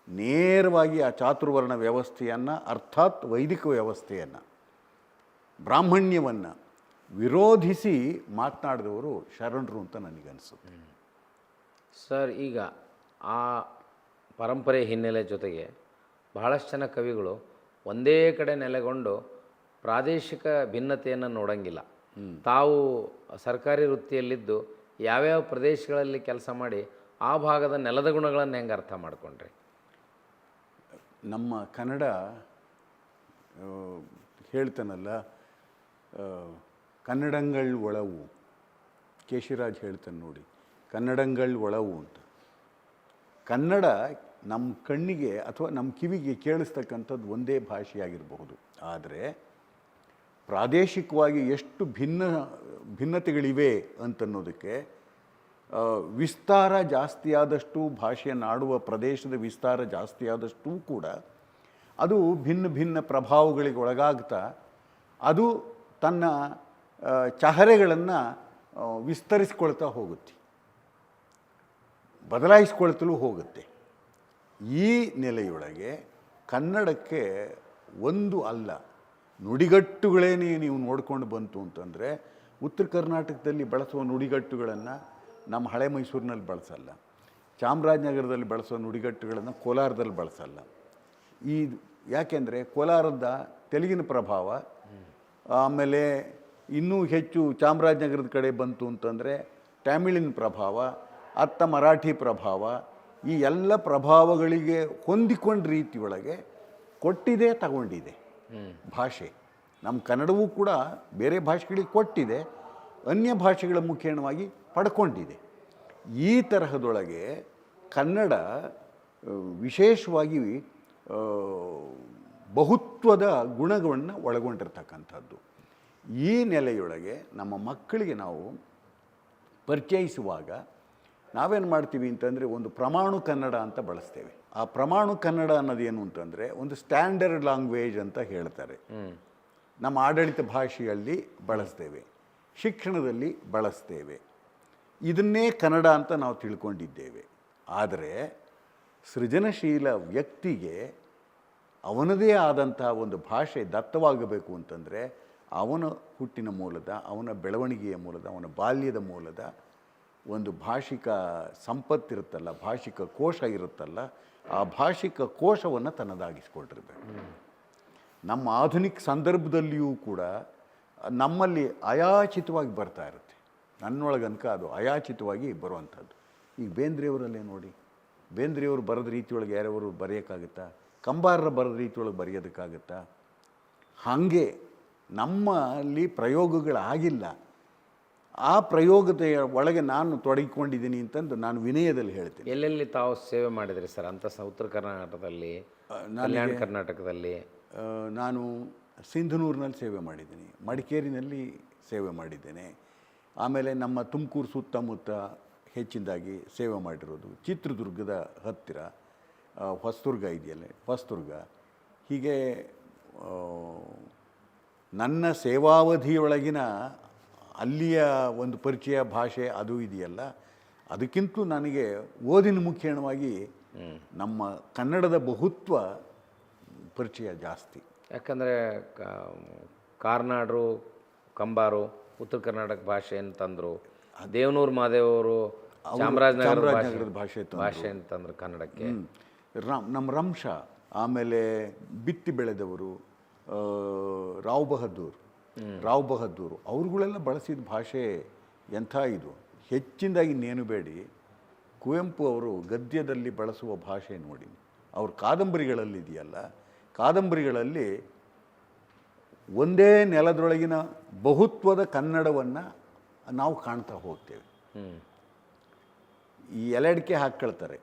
ನೇರವಾಗಿ ಆ ಚಾತುರ್ವರ್ಣ ವ್ಯವಸ್ಥೆಯನ್ನು, ಅರ್ಥಾತ್ ವೈದಿಕ ವ್ಯವಸ್ಥೆಯನ್ನು, ಬ್ರಾಹ್ಮಣ್ಯವನ್ನು ವಿರೋಧಿಸಿ ಮಾತನಾಡಿದವರು ಶರಣರು ಅಂತ ನನಗನ್ಸುತ್ತೆ. ಸರ್, ಈಗ ಆ ಪರಂಪರೆ ಹಿನ್ನೆಲೆ ಜೊತೆಗೆ ಬಹಳಷ್ಟು ಜನ ಕವಿಗಳು ಒಂದೇ ಕಡೆ ನೆಲೆಗೊಂಡು ಪ್ರಾದೇಶಿಕ ಭಿನ್ನತೆಯನ್ನು ನೋಡೋಂಗಿಲ್ಲ. ತಾವು ಸರ್ಕಾರಿ ವೃತ್ತಿಯಲ್ಲಿದ್ದು ಯಾವ್ಯಾವ ಪ್ರದೇಶಗಳಲ್ಲಿ ಕೆಲಸ ಮಾಡಿ ಆ ಭಾಗದ ನೆಲದ ಗುಣಗಳನ್ನು ಹೆಂಗೆ ಅರ್ಥ ಮಾಡಿಕೊಂಡ್ರಿ? ನಮ್ಮ ಕನ್ನಡ ಹೇಳ್ತಾನಲ್ಲ, ಕನ್ನಡಂಗಳ್ ಒಳವು, ಕೇಶಿರಾಜ್ ಹೇಳ್ತಾನೆ ನೋಡಿ, ಕನ್ನಡಂಗಳ್ ಒಳವು ಅಂತ. ಕನ್ನಡ ನಮ್ಮ ಕಣ್ಣಿಗೆ ಅಥವಾ ನಮ್ಮ ಕಿವಿಗೆ ಕೇಳಿಸ್ತಕ್ಕಂಥದ್ದು ಒಂದೇ ಭಾಷೆಯಾಗಿರಬಹುದು, ಆದರೆ ಪ್ರಾದೇಶಿಕವಾಗಿ ಎಷ್ಟು ಭಿನ್ನತೆಗಳಿವೆ ಅಂತನ್ನೋದಕ್ಕೆ ವಿಸ್ತಾರ ಜಾಸ್ತಿಯಾದಷ್ಟು, ಭಾಷೆಯನ್ನು ಆಡುವ ಪ್ರದೇಶದ ವಿಸ್ತಾರ ಜಾಸ್ತಿಯಾದಷ್ಟೂ ಕೂಡ ಅದು ಭಿನ್ನ ಪ್ರಭಾವಗಳಿಗೆ ಒಳಗಾಗ್ತಾ ಅದು ತನ್ನ ಚಹರೆಗಳನ್ನು ವಿಸ್ತರಿಸ್ಕೊಳ್ತಾ ಹೋಗುತ್ತೆ, ಬದಲಾಯಿಸ್ಕೊಳ್ತಲೂ ಹೋಗುತ್ತೆ. ಈ ನೆಲೆಯೊಳಗೆ ಕನ್ನಡಕ್ಕೆ ಒಂದು ಅಲ್ಲ, ನುಡಿಗಟ್ಟುಗಳೇನೇ ನೀವು ನೋಡ್ಕೊಂಡು ಬಂತು ಅಂತಂದರೆ, ಉತ್ತರ ಕರ್ನಾಟಕದಲ್ಲಿ ಬಳಸುವ ನುಡಿಗಟ್ಟುಗಳನ್ನು ನಮ್ಮ ಹಳೆ ಮೈಸೂರಿನಲ್ಲಿ ಬಳಸಲ್ಲ, ಚಾಮರಾಜನಗರದಲ್ಲಿ ಬಳಸೋ ನುಡಿಗಟ್ಟುಗಳನ್ನು ಕೋಲಾರದಲ್ಲಿ ಬಳಸಲ್ಲ. ಯಾಕೆಂದರೆ ಕೋಲಾರದ ತೆಲುಗಿನ ಪ್ರಭಾವ, ಆಮೇಲೆ ಇನ್ನೂ ಹೆಚ್ಚು ಚಾಮರಾಜನಗರದ ಕಡೆ ಬಂತು ಅಂತಂದರೆ ತಮಿಳಿನ ಪ್ರಭಾವ, ಅತ್ತ ಮರಾಠಿ ಪ್ರಭಾವ, ಈ ಎಲ್ಲ ಪ್ರಭಾವಗಳಿಗೆ ಹೊಂದಿಕೊಂಡ ರೀತಿಯೊಳಗೆ ಕೊಟ್ಟಿದೆ, ತಗೊಂಡಿದೆ ಭಾಷೆ. ನಮ್ಮ ಕನ್ನಡವೂ ಕೂಡ ಬೇರೆ ಭಾಷೆಗಳಿಗೆ ಕೊಟ್ಟಿದೆ, ಅನ್ಯ ಭಾಷೆಗಳ ಮುಖೇಣವಾಗಿ ಪಡ್ಕೊಂಡಿದೆ. ಈ ತರಹದೊಳಗೆ ಕನ್ನಡ ವಿಶೇಷವಾಗಿ ಬಹುತ್ವದ ಗುಣಗಳನ್ನು ಒಳಗೊಂಡಿರ್ತಕ್ಕಂಥದ್ದು. ಈ ನೆಲೆಯೊಳಗೆ ನಮ್ಮ ಮಕ್ಕಳಿಗೆ ನಾವು ಪರಿಚಯಿಸುವಾಗ ನಾವೇನು ಮಾಡ್ತೀವಿ ಅಂತಂದರೆ ಒಂದು ಪ್ರಮಾಣು ಕನ್ನಡ ಅಂತ ಬಳಸ್ತೇವೆ. ಆ ಪ್ರಮಾಣು ಕನ್ನಡ ಅನ್ನೋದೇನು ಅಂತಂದರೆ ಒಂದು ಸ್ಟ್ಯಾಂಡರ್ಡ್ ಲ್ಯಾಂಗ್ವೇಜ್ ಅಂತ ಹೇಳ್ತಾರೆ. ನಮ್ಮ ಆಡಳಿತ ಭಾಷೆಯಲ್ಲಿ ಬಳಸ್ತೇವೆ, ಶಿಕ್ಷಣದಲ್ಲಿ ಬಳಸ್ತೇವೆ. ಇದನ್ನೇ ಕನ್ನಡ ಅಂತ ನಾವು ತಿಳ್ಕೊಂಡಿದ್ದೇವೆ. ಆದರೆ ಸೃಜನಶೀಲ ವ್ಯಕ್ತಿಗೆ ಅವನದೇ ಆದಂಥ ಒಂದು ಭಾಷೆ ದತ್ತವಾಗಬೇಕು ಅಂತಂದರೆ ಅವನ ಹುಟ್ಟಿನ ಮೂಲದ, ಅವನ ಬೆಳವಣಿಗೆಯ ಮೂಲದ, ಅವನ ಬಾಲ್ಯದ ಮೂಲದ ಒಂದು ಭಾಷಿಕ ಸಂಪತ್ತಿರುತ್ತಲ್ಲ, ಭಾಷಿಕ ಕೋಶ ಇರುತ್ತಲ್ಲ, ಆ ಭಾಷಿಕ ಕೋಶವನ್ನು ತನ್ನದಾಗಿಸ್ಕೊಂಡಿರ್ಬೇಕು. ನಮ್ಮ ಆಧುನಿಕ ಸಂದರ್ಭದಲ್ಲಿಯೂ ಕೂಡ ನಮ್ಮಲ್ಲಿ ಅಯಾಚಿತವಾಗಿ ಬರ್ತಾ ಇರುತ್ತೆ. ನನ್ನೊಳಗನಕ ಅದು ಅಯಾಚಿತವಾಗಿ ಬರುವಂಥದ್ದು. ಈಗ ಬೇಂದ್ರೆಯವರಲ್ಲೇ ನೋಡಿ, ಬೇಂದ್ರೆಯವರು ಬರೆದ ರೀತಿಯೊಳಗೆ ಯಾರ್ಯಾವರು ಬರೆಯೋಕ್ಕಾಗುತ್ತಾ? ಕಂಬಾರರ ಬರೆದ ರೀತಿಯೊಳಗೆ ಬರೆಯೋದಕ್ಕಾಗುತ್ತಾ? ಹಾಗೆ ನಮ್ಮಲ್ಲಿ ಪ್ರಯೋಗಗಳಾಗಿಲ್ಲ. ಆ ಪ್ರಯೋಗದ ಒಳಗೆ ನಾನು ತೊಡಗಿಕೊಂಡಿದ್ದೀನಿ ಅಂತಂದು ನಾನು ವಿನಯದಲ್ಲಿ ಹೇಳ್ತೀನಿ. ಎಲ್ಲೆಲ್ಲಿ ತಾವು ಸೇವೆ ಮಾಡಿದ್ರಿ ಸರ್ ಅಂತ ಉತ್ತರ ಕರ್ನಾಟಕದಲ್ಲಿ, ಕಲ್ಯಾಣ ಕರ್ನಾಟಕದಲ್ಲಿ? ನಾನು ಸಿಂಧನೂರಿನಲ್ಲಿ ಸೇವೆ ಮಾಡಿದ್ದೀನಿ, ಮಡಿಕೇರಿನಲ್ಲಿ ಸೇವೆ ಮಾಡಿದ್ದೇನೆ, ಆಮೇಲೆ ನಮ್ಮ ತುಮಕೂರು ಸುತ್ತಮುತ್ತ ಹೆಚ್ಚಿನದಾಗಿ ಸೇವೆ ಮಾಡಿರೋದು, ಚಿತ್ರದುರ್ಗದ ಹತ್ತಿರ ಹೊಸದುರ್ಗ ಇದೆಯಲ್ಲ, ಹೊಸದುರ್ಗ. ಹೀಗೆ ನನ್ನ ಸೇವಾವಧಿಯೊಳಗಿನ ಅಲ್ಲಿಯ ಒಂದು ಪರಿಚಯ ಭಾಷೆ ಅದು ಇದೆಯಲ್ಲ, ಅದಕ್ಕಿಂತಲೂ ನನಗೆ ಓದಿನ ಮುಖೇಣವಾಗಿ ನಮ್ಮ ಕನ್ನಡದ ಬಹುತ್ವ ಪರಿಚಯ ಜಾಸ್ತಿ. ಯಾಕಂದರೆ ಕಾರ್ನಾಡರು, ಕಂಬಾರು ಉತ್ತರ ಕರ್ನಾಟಕ ಭಾಷೆ ಅಂತಂದರು, ದೇವನೂರು ಮಾದೇವರು ಚಾಮರಾಜನಗರದ ಭಾಷೆ ಅಂತಂದ್ರು ಕನ್ನಡಕ್ಕೆ. ನಮ್ಮ ರಂಶ, ಆಮೇಲೆ ಬಿತ್ತಿ ಬೆಳೆದವರು ರಾವ್ ಬಹದ್ದೂರು ಅವ್ರುಗಳೆಲ್ಲ ಬಳಸಿದ ಭಾಷೆ ಎಂಥ ಇದು. ಹೆಚ್ಚಿನದಾಗಿ ನೇನು ಬೇಡಿ ಕುವೆಂಪು ಅವರು ಗದ್ಯದಲ್ಲಿ ಬಳಸುವ ಭಾಷೆ ನೋಡಿ. ಅವ್ರ ಕಾದಂಬರಿಗಳಲ್ಲಿ ಇದೆಯಲ್ಲ, ಕಾದಂಬರಿಗಳಲ್ಲಿ ಒಂದೇ ನೆಲದೊಳಗಿನ ಬಹುತ್ವದ ಕನ್ನಡವನ್ನು ನಾವು ಕಾಣ್ತಾ ಹೋಗ್ತೇವೆ. ಈ ಎಲೆಡಿಕೆ ಹಾಕ್ಕೊಳ್ತಾರೆ,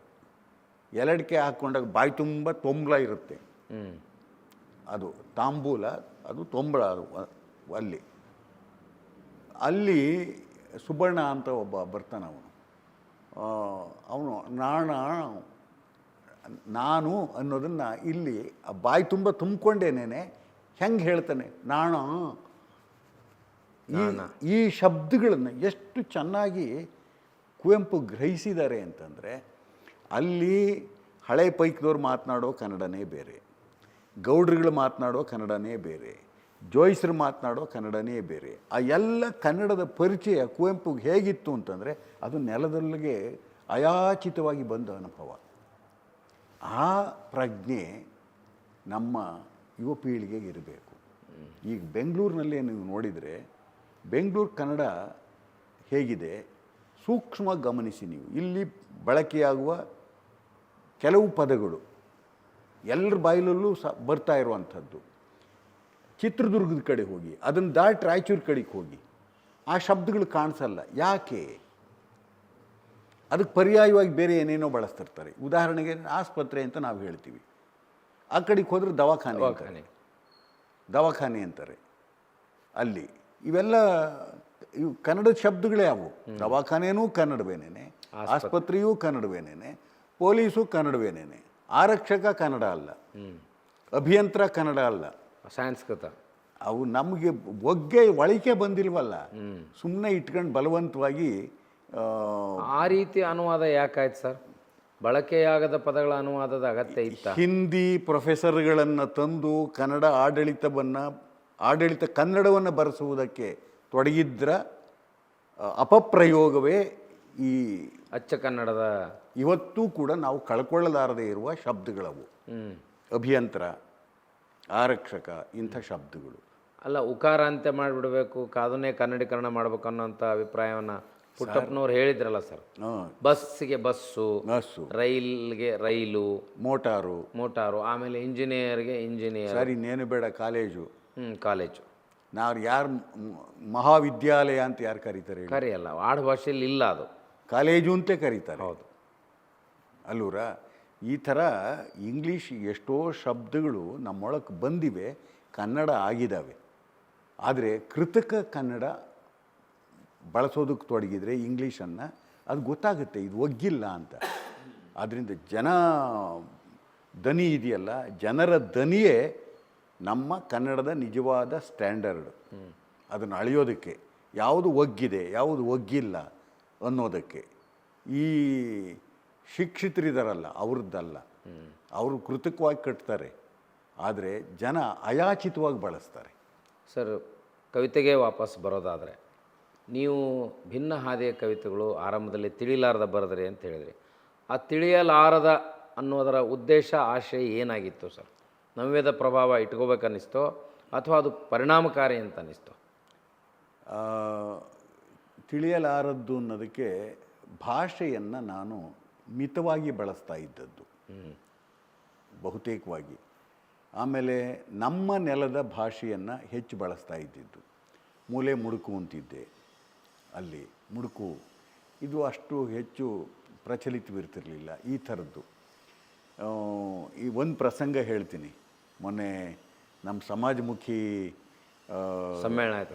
ಎಲೆಡಿಕೆ ಹಾಕ್ಕೊಂಡಾಗ ಬಾಯಿ ತುಂಬ ತೊಂಬಲ ಇರುತ್ತೆ, ಅದು ತಾಂಬೂಲ, ಅದು ತೊಂಬಳ. ಅದು ಅಲ್ಲಿ ಸುಬ್ಬಣ್ಣ ಅಂತ ಒಬ್ಬ ಬರ್ತಾನೆ. ಅವನು ನಾನು ಅನ್ನೋದನ್ನು ಇಲ್ಲಿ ಆ ಬಾಯಿ ತುಂಬ ತುಂಬಿಕೊಂಡೇನೇನೆ ಹೆಂಗೆ ಹೇಳ್ತಾನೆ, ನಾಣ. ಈ ಶಬ್ದಗಳನ್ನು ಎಷ್ಟು ಚೆನ್ನಾಗಿ ಕುವೆಂಪು ಗ್ರಹಿಸಿದ್ದಾರೆ ಅಂತಂದರೆ, ಅಲ್ಲಿ ಹಳೆ ಪೈಕದವ್ರು ಮಾತನಾಡೋ ಕನ್ನಡನೇ ಬೇರೆ, ಗೌಡ್ರುಗಳು ಮಾತನಾಡೋ ಕನ್ನಡನೇ ಬೇರೆ, ಜೋಯಿಸರು ಮಾತನಾಡೋ ಕನ್ನಡನೇ ಬೇರೆ. ಆ ಎಲ್ಲ ಕನ್ನಡದ ಪರಿಚಯ ಕುವೆಂಪುಗೆ ಹೇಗಿತ್ತು ಅಂತಂದರೆ, ಅದು ನೆಲದಲ್ಲಿಗೆ ಅಯಾಚಿತವಾಗಿ ಬಂದ ಅನುಭವ. ಆ ಪ್ರಜ್ಞೆ ನಮ್ಮ ಯುವ ಪೀಳಿಗೆಗೆ ಇರಬೇಕು. ಈಗ ಬೆಂಗಳೂರಿನಲ್ಲೇ ನೀವು ನೋಡಿದರೆ, ಬೆಂಗಳೂರು ಕನ್ನಡ ಹೇಗಿದೆ ಸೂಕ್ಷ್ಮವಾಗಿ ಗಮನಿಸಿ ನೀವು. ಇಲ್ಲಿ ಬಳಕೆಯಾಗುವ ಕೆಲವು ಪದಗಳು ಎಲ್ಲರ ಬಾಯಿಲಲ್ಲೂ ಬರ್ತಾ ಇರುವಂಥದ್ದು. ಚಿತ್ರದುರ್ಗದ ಕಡೆ ಹೋಗಿ, ಅದನ್ನು ದಾಟಿ ರಾಯಚೂರು ಕಡೆಗೆ ಹೋಗಿ, ಆ ಶಬ್ದಗಳು ಕಾಣಿಸಲ್ಲ. ಯಾಕೆ? ಅದಕ್ಕೆ ಪರ್ಯಾಯವಾಗಿ ಬೇರೆ ಏನೇನೋ ಬಳಸ್ತಿರ್ತಾರೆ. ಉದಾಹರಣೆಗೆ ಆಸ್ಪತ್ರೆ ಅಂತ ನಾವು ಹೇಳ್ತೀವಿ, ಆ ಕಡೆಗೆ ಹೋದ್ರೆ ದವಾಖಾನೆ ಅಂತಾರೆ. ಅಲ್ಲಿ ಇವೆಲ್ಲ ಇವು ಕನ್ನಡದ ಶಬ್ದಗಳೇ ಅವು. ದವಾಖಾನೆಯೂ ಕನ್ನಡವೇನೇನೆ, ಆಸ್ಪತ್ರೆಯೂ ಕನ್ನಡವೇನೇನೆ, ಪೊಲೀಸು ಕನ್ನಡವೇನೇನೆ, ಆರಕ್ಷಕ ಕನ್ನಡ ಅಲ್ಲ, ಅಭಿಯಂತರ ಕನ್ನಡ ಅಲ್ಲ, ಸಂಸ್ಕೃತ. ಅವು ನಮಗೆ ಒಳಿಕೆ ಬಂದಿಲ್ವಲ್ಲ, ಸುಮ್ಮನೆ ಇಟ್ಕೊಂಡು ಬಲವಂತವಾಗಿ. ಆ ರೀತಿ ಅನುವಾದ ಯಾಕಾಯ್ತು ಸರ್? ಬಳಕೆಯಾಗದ ಪದಗಳ ಅನುವಾದದ ಅಗತ್ಯ ಇತ್ತ? ಹಿಂದಿ ಪ್ರೊಫೆಸರ್ಗಳನ್ನು ತಂದು ಆಡಳಿತ ಕನ್ನಡವನ್ನು ಬರೆಸುವುದಕ್ಕೆ ತೊಡಗಿದ್ರ ಅಪಪ್ರಯೋಗವೇ ಈ ಅಚ್ಚ ಕನ್ನಡದ ಇವತ್ತೂ ಕೂಡ ನಾವು ಕಳ್ಕೊಳ್ಳಲಾರದೇ ಇರುವ ಶಬ್ದಗಳವು. ಅಭಿಯಂತರ, ಆರಕ್ಷಕ, ಇಂಥ ಶಬ್ದಗಳು. ಅಲ್ಲ, ಉಕಾರ ಅಂತೆ ಮಾಡಿಬಿಡಬೇಕು, ಅದನ್ನೇ ಕನ್ನಡೀಕರಣ ಮಾಡ್ಬೇಕು ಅನ್ನೋಂಥ ಅಭಿಪ್ರಾಯವನ್ನು ಪುಟ್ಟಪ್ಪನವ್ರು ಹೇಳಿದ್ರಲ್ಲ ಸರ್. ಬಸ್ಸಿಗೆ ಬಸ್ಸು, ರೈಲ್ಗೆ ರೈಲು, ಮೋಟಾರು, ಆಮೇಲೆ ಇಂಜಿನಿಯರ್ಗೆ ಇಂಜಿನಿಯರ್. ಸರಿ, ಇನ್ನೇನು ಬೇಡ, ಕಾಲೇಜು. ಕಾಲೇಜು. ನಾವು ಯಾರು ಮಹಾವಿದ್ಯಾಲಯ ಅಂತ ಯಾರು ಕರೀತಾರೆ ಹೇಳಿ? ಕರೆಯಲ್ಲ, ಆಡುಭಾಷೆಯಲ್ಲಿ ಇಲ್ಲ ಅದು. ಕಾಲೇಜು ಅಂತ ಕರೀತಾರೆ. ಹೌದು. ಅಲ್ಲೂರ ಈ ಥರ ಇಂಗ್ಲೀಷ್ ಎಷ್ಟೋ ಶಬ್ದಗಳು ನಮ್ಮೊಳಕ್ಕೆ ಬಂದಿವೆ, ಕನ್ನಡ ಆಗಿದ್ದಾವೆ. ಆದರೆ ಕೃತಕ ಕನ್ನಡ ಬಳಸೋದಕ್ಕೆ ತೊಡಗಿದರೆ ಇಂಗ್ಲೀಷನ್ನು ಅದು ಗೊತ್ತಾಗುತ್ತೆ ಇದು ಒಗ್ಗಿಲ್ಲ ಅಂತ. ಆದ್ದರಿಂದ ಜನ ದನಿ ಇದೆಯಲ್ಲ, ಜನರ ದನಿಯೇ ನಮ್ಮ ಕನ್ನಡದ ನಿಜವಾದ ಸ್ಟ್ಯಾಂಡರ್ಡ್. ಅದನ್ನು ಅಳೆಯೋದಕ್ಕೆ ಯಾವುದು ಒಗ್ಗಿದೆ ಯಾವುದು ಒಗ್ಗಿಲ್ಲ ಅನ್ನೋದಕ್ಕೆ ಈ ಶಿಕ್ಷಿತರಿದಾರಲ್ಲ ಅವ್ರದ್ದಲ್ಲ. ಅವರು ಕೃತಕವಾಗಿ ಕಟ್ತಾರೆ, ಆದರೆ ಜನ ಅಯಾಚಿತವಾಗಿ ಬಳಸ್ತಾರೆ. ಸರ್, ಕವಿತೆಗೆ ವಾಪಸ್ ಬರೋದಾದರೆ, ನೀವು ಭಿನ್ನ ಹಾದಿಯ ಕವಿತೆಗಳು ಆರಂಭದಲ್ಲಿ ತಿಳಿಲಾರದ ಬರೆದ್ರಿ ಅಂತ ಹೇಳಿದ್ರಿ. ಆ ತಿಳಿಯಲಾರದ ಅನ್ನೋದರ ಉದ್ದೇಶ ಆಶಯ ಏನಾಗಿತ್ತು ಸರ್? ನವ್ಯದ ಪ್ರಭಾವ ಇಟ್ಕೋಬೇಕನ್ನಿಸ್ತೋ ಅಥವಾ ಅದು ಪರಿಣಾಮಕಾರಿ ಅಂತ ಅನ್ನಿಸ್ತೋ? ತಿಳಿಯಲಾರದ್ದು ಅನ್ನೋದಕ್ಕೆ ಭಾಷೆಯನ್ನು ನಾನು ಮಿತವಾಗಿ ಬಳಸ್ತಾ ಇದ್ದದ್ದು ಬಹುತೇಕವಾಗಿ. ಆಮೇಲೆ ನಮ್ಮ ನೆಲದ ಭಾಷೆಯನ್ನು ಹೆಚ್ಚು ಬಳಸ್ತಾ ಇದ್ದಿದ್ದು. ಮೂಲೆ ಮುಡುಕು ಅಂತಿದ್ದೆ, ಅಲ್ಲಿ ಮುಡುಕು ಇದು ಅಷ್ಟು ಹೆಚ್ಚು ಪ್ರಚಲಿತವಿರ್ತಿರಲಿಲ್ಲ ಈ ಥರದ್ದು. ಈ ಒಂದು ಪ್ರಸಂಗ ಹೇಳ್ತೀನಿ. ಮೊನ್ನೆ ನಮ್ಮ ಸಮಾಜಮುಖಿ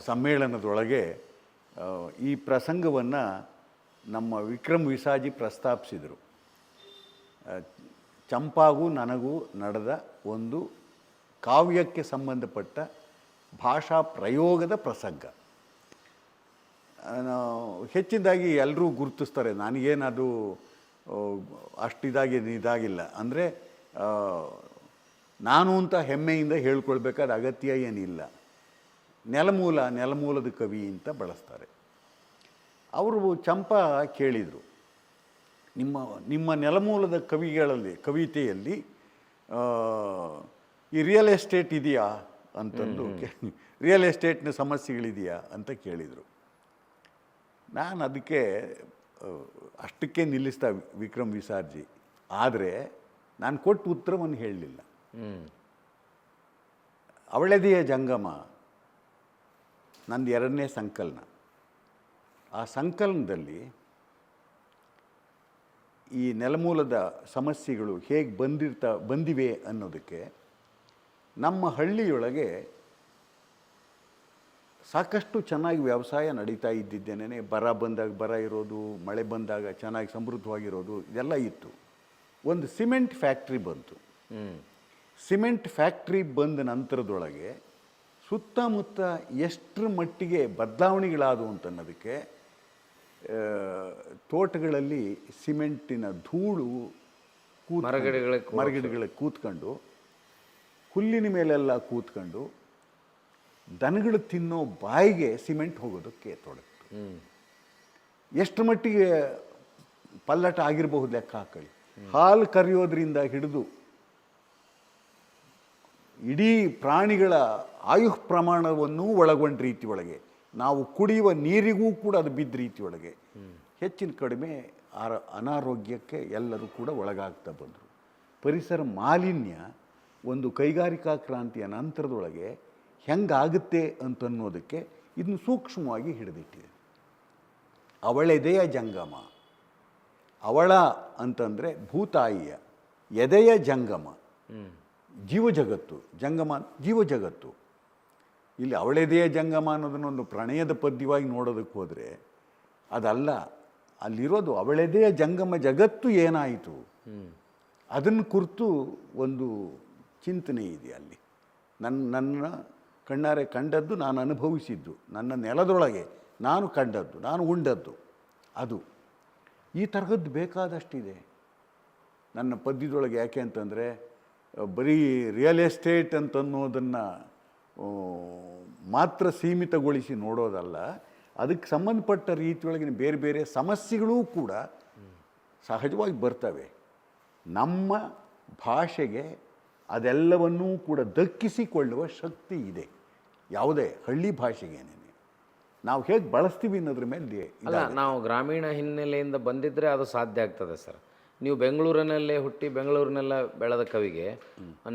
ಸಮ್ಮೇಳನದೊಳಗೆ ಈ ಪ್ರಸಂಗವನ್ನು ನಮ್ಮ ವಿಕ್ರಮ್ ವಿಸಾಜಿ ಪ್ರಸ್ತಾಪಿಸಿದರು. ಚಂಪಾಗೂ ನನಗೂ ನಡೆದ ಒಂದು ಕಾವ್ಯಕ್ಕೆ ಸಂಬಂಧಪಟ್ಟ ಭಾಷಾ ಪ್ರಯೋಗದ ಪ್ರಸಂಗ. ಹೆಚ್ಚಿನದಾಗಿ ಎಲ್ಲರೂ ಗುರುತಿಸ್ತಾರೆ, ನನಗೇನದು ಇದಾಗಿಲ್ಲ. ಅಂದರೆ ನಾನು ಅಂತ ಹೆಮ್ಮೆಯಿಂದ ಹೇಳ್ಕೊಳ್ಬೇಕಾದ ಅಗತ್ಯ ಏನಿಲ್ಲ. ನೆಲಮೂಲದ ಕವಿ ಅಂತ ಬಳಸ್ತಾರೆ. ಅವರು ಚಂಪಾ ಕೇಳಿದರು, ನಿಮ್ಮ ನೆಲಮೂಲದ ಕವಿತೆಯಲ್ಲಿ ಈ ರಿಯಲ್ ಎಸ್ಟೇಟ್ ಇದೆಯಾ ಅಂತಂದು ರಿಯಲ್ ಎಸ್ಟೇಟ್ನ ಸಮಸ್ಯೆಗಳಿದೆಯಾ ಅಂತ ಕೇಳಿದರು. ನಾನು ಅದಕ್ಕೆ ಅಷ್ಟಕ್ಕೆ ನಿಲ್ಲಿಸ್ತಾ ವಿಕ್ರಮ್ ವಿಸಾರ್ಜಿ. ಆದರೆ ನಾನು ಕೊಟ್ಟ ಉತ್ತರವನ್ನು ಹೇಳಲಿಲ್ಲ. ಅವಳೆದೆಯ ಜಂಗಮ ನಂದು 2ನೇ ಸಂಕಲನ. ಆ ಸಂಕಲನದಲ್ಲಿ ಈ ನೆಲಮೂಲದ ಸಮಸ್ಯೆಗಳು ಹೇಗೆ ಬಂದಿವೆ ಅನ್ನೋದಕ್ಕೆ ನಮ್ಮ ಹಳ್ಳಿಯೊಳಗೆ ಸಾಕಷ್ಟು ಚೆನ್ನಾಗಿ ವ್ಯವಸಾಯ ನಡೀತಾ ಇದ್ದಿದ್ದೇನೆ. ಬರ ಬಂದಾಗ ಬರ ಇರೋದು, ಮಳೆ ಬಂದಾಗ ಚೆನ್ನಾಗಿ ಸಮೃದ್ಧವಾಗಿರೋದು ಇದೆಲ್ಲ ಇತ್ತು. ಒಂದು ಸಿಮೆಂಟ್ ಫ್ಯಾಕ್ಟ್ರಿ ಬಂತು. ಸಿಮೆಂಟ್ ಫ್ಯಾಕ್ಟ್ರಿ ಬಂದ ನಂತರದೊಳಗೆ ಸುತ್ತಮುತ್ತ ಎಷ್ಟರ ಮಟ್ಟಿಗೆ ಬದಲಾವಣೆಗಳಾದವು ಅಂತನ್ನೋದಕ್ಕೆ ತೋಟಗಳಲ್ಲಿ ಸಿಮೆಂಟಿನ ಧೂಳು ಮರಗಿಡಗಳಿಗೆ ಕೂತ್ಕೊಂಡು, ಹುಲ್ಲಿನ ಮೇಲೆಲ್ಲ ಕೂತ್ಕೊಂಡು ದನಗಳು ತಿನ್ನೋ ಬಾಯಿಗೆ ಸಿಮೆಂಟ್ ಹೋಗೋದಕ್ಕೆ ತೊಡಗಿತು. ಎಷ್ಟು ಮಟ್ಟಿಗೆ ಪಲ್ಲಟ ಆಗಿರಬಹುದು ಲೆಕ್ಕ ಹಾಕೊಳ್ಳಿ. ಹಾಲು ಕರೆಯೋದ್ರಿಂದ ಹಿಡಿದು ಇಡೀ ಪ್ರಾಣಿಗಳ ಆಯು ಪ್ರಮಾಣವನ್ನು ಒಳಗೊಂಡ ರೀತಿ ಒಳಗೆ, ನಾವು ಕುಡಿಯುವ ನೀರಿಗೂ ಕೂಡ ಅದು ಬಿದ್ದ ರೀತಿ ಒಳಗೆ ಹೆಚ್ಚಿನ ಕಡಿಮೆ ಅನಾರೋಗ್ಯಕ್ಕೆ ಎಲ್ಲರೂ ಕೂಡ ಒಳಗಾಗ್ತಾ ಬಂದರು. ಪರಿಸರ ಮಾಲಿನ್ಯ ಒಂದು ಕೈಗಾರಿಕಾ ಕ್ರಾಂತಿಯ ನಂತರದೊಳಗೆ ಹೆಂಗಾಗುತ್ತೆ ಅಂತನ್ನೋದಕ್ಕೆ ಇದನ್ನು ಸೂಕ್ಷ್ಮವಾಗಿ ಹಿಡಿದಿಟ್ಟಿದೆ. ಅವಳೆದೆಯ ಜಂಗಮ, ಅವಳ ಅಂತಂದರೆ ಭೂತಾಯಿಯ, ಎದೆಯ ಜಂಗಮ ಜೀವಜಗತ್ತು, ಜಂಗಮ ಜೀವಜಗತ್ತು. ಇಲ್ಲಿ ಅವಳೆದೆಯ ಜಂಗಮ ಅನ್ನೋದನ್ನೊಂದು ಪ್ರಣಯದ ಪದ್ಯವಾಗಿ ನೋಡೋದಕ್ಕೆ ಹೋದರೆ ಅದಲ್ಲ. ಅಲ್ಲಿರೋದು ಅವಳೆದೆಯ ಜಂಗಮ ಜಗತ್ತು ಏನಾಯಿತು ಅದನ್ನು ಕುರಿತು ಒಂದು ಚಿಂತನೆ ಇದೆ ಅಲ್ಲಿ. ನನ್ನ ಕಣ್ಣಾರೆ ಕಂಡದ್ದು, ನಾನು ಅನುಭವಿಸಿದ್ದು, ನನ್ನ ನೆಲದೊಳಗೆ ನಾನು ಕಂಡದ್ದು, ನಾನು ಉಂಡದ್ದು ಅದು. ಈ ಥರದ್ದು ಬೇಕಾದಷ್ಟಿದೆ ನನ್ನ ಪದ್ಯದೊಳಗೆ. ಯಾಕೆ ಅಂತಂದರೆ ಬರೀ ರಿಯಲ್ ಎಸ್ಟೇಟ್ ಅಂತನ್ನೋದನ್ನು ಮಾತ್ರ ಸೀಮಿತಗೊಳಿಸಿ ನೋಡೋದಲ್ಲ, ಅದಕ್ಕೆ ಸಂಬಂಧಪಟ್ಟ ರೀತಿಯೊಳಗಿನ ಬೇರೆ ಬೇರೆ ಸಮಸ್ಯೆಗಳೂ ಕೂಡ ಸಹಜವಾಗಿ ಬರ್ತವೆ. ನಮ್ಮ ಭಾಷೆಗೆ ಅದೆಲ್ಲವನ್ನೂ ಕೂಡ ದಕ್ಕಿಸಿಕೊಳ್ಳುವ ಶಕ್ತಿ ಇದೆ. ಯಾವುದೇ ಹಳ್ಳಿ ಭಾಷೆಗೇನೆ ನಾವು ಹೇಗೆ ಬಳಸ್ತೀವಿ ಅನ್ನೋದ್ರ ಮೇಲೆ ಅಲ್ಲ, ನಾವು ಗ್ರಾಮೀಣ ಹಿನ್ನೆಲೆಯಿಂದ ಬಂದಿದ್ದರೆ ಅದು ಸಾಧ್ಯ ಆಗ್ತದೆ ಸರ್. ನೀವು ಬೆಂಗಳೂರಿನಲ್ಲೇ ಹುಟ್ಟಿ ಬೆಂಗಳೂರಿನೆಲ್ಲ ಬೆಳೆದ ಕವಿಗೆ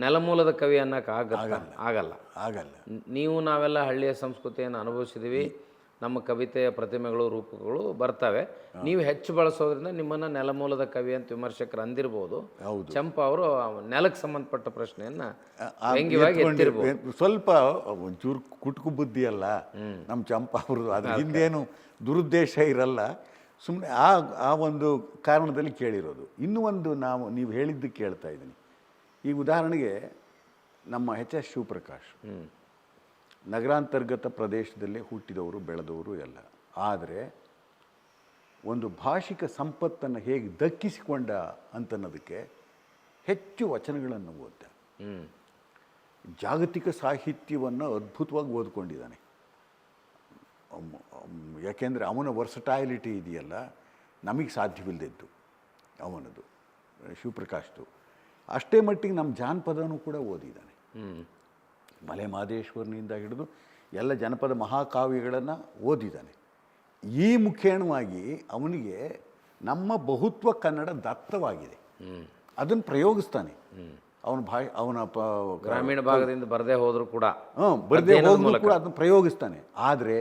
ನೆಲಮೂಲದ ಕವಿ ಅನ್ನೋಕೆ ಆಗಲ್ಲ. ಆಗಲ್ಲ. ನೀವು ನಾವೆಲ್ಲ ಹಳ್ಳಿಯ ಸಂಸ್ಕೃತಿಯನ್ನು ಅನುಭವಿಸಿದ್ದೀವಿ. ನಮ್ಮ ಕವಿತೆಯ ಪ್ರತಿಮೆಗಳು ರೂಪಗಳು ಬರ್ತವೆ. ನೀವು ಹೆಚ್ಚು ಬಳಸೋದ್ರಿಂದ ನಿಮ್ಮನ್ನು ನೆಲಮೂಲದ ಕವಿ ಅಂತ ವಿಮರ್ಶಕರು ಅಂದಿರ್ಬೋದು. ಚಂಪಾ ಅವರು ನೆಲಕ್ಕೆ ಸಂಬಂಧಪಟ್ಟ ಪ್ರಶ್ನೆಯನ್ನು ವ್ಯಂಗ್ಯವಾಗಿ ಎತ್ತಿರ್ಬೋದು. ಸ್ವಲ್ಪ ಒಂಚೂರು ಕುಟುಕು ಬುದ್ಧಿ ಅಲ್ಲ ನಮ್ಮ ಚಂಪಾ ಅವ್ರದ್ದು. ಅದ್ರ ಹಿಂದೇನು ದುರುದ್ದೇಶ ಇರಲ್ಲ, ಸುಮ್ಮನೆ ಆ ಒಂದು ಕಾರಣದಲ್ಲಿ ಕೇಳಿರೋದು. ಇನ್ನೂ ಒಂದು ನೀವು ಹೇಳಿದ್ದಕ್ಕೆ ಕೇಳ್ತಾ ಇದ್ದೀನಿ. ಈಗ ಉದಾಹರಣೆಗೆ ನಮ್ಮ ಎಚ್.ಎಸ್. ಶಿವಪ್ರಕಾಶ್ ನಗರಾಂತರ್ಗತ ಪ್ರದೇಶದಲ್ಲೇ ಹುಟ್ಟಿದವರು ಬೆಳೆದವರು ಎಲ್ಲ. ಆದರೆ ಒಂದು ಭಾಷಿಕ ಸಂಪತ್ತನ್ನು ಹೇಗೆ ದಕ್ಕಿಸಿಕೊಂಡ ಅಂತನ್ನೋದಕ್ಕೆ ಹೆಚ್ಚು ವಚನಗಳನ್ನು ಓದ್ದ. ಜಾಗತಿಕ ಸಾಹಿತ್ಯವನ್ನು ಅದ್ಭುತವಾಗಿ ಓದ್ಕೊಂಡಿದ್ದಾನೆ. ಯಾಕೆಂದರೆ ಅವನ ವರ್ಸಟೈಲಿಟಿ ಇದೆಯಲ್ಲ, ನಮಗೆ ಸಾಧ್ಯವಿಲ್ಲದಿದ್ದು ಅವನದು, ಶಿವಪ್ರಕಾಶ್ದು. ಅಷ್ಟೇ ಮಟ್ಟಿಗೆ ನಮ್ಮ ಜಾನಪದನೂ ಕೂಡ ಓದಿದ್ದಾನೆ. ಮಲೆ ಮಹದೇಶ್ವರನಿಂದ ಹಿಡಿದು ಎಲ್ಲ ಜನಪದ ಮಹಾಕಾವ್ಯಗಳನ್ನು ಓದಿದ್ದಾನೆ. ಈ ಮುಖೇಣವಾಗಿ ಅವನಿಗೆ ನಮ್ಮ ಬಹುತ್ವ ಕನ್ನಡ ದತ್ತವಾಗಿದೆ, ಅದನ್ನು ಪ್ರಯೋಗಿಸ್ತಾನೆ. ಅವನ ಗ್ರಾಮೀಣ ಭಾಗದಿಂದ ಬರದೇ ಹೋದರೂ ಕೂಡ ಬರದೇ ಹೋದರೂ ಕೂಡ ಅದನ್ನು ಪ್ರಯೋಗಿಸ್ತಾನೆ. ಆದರೆ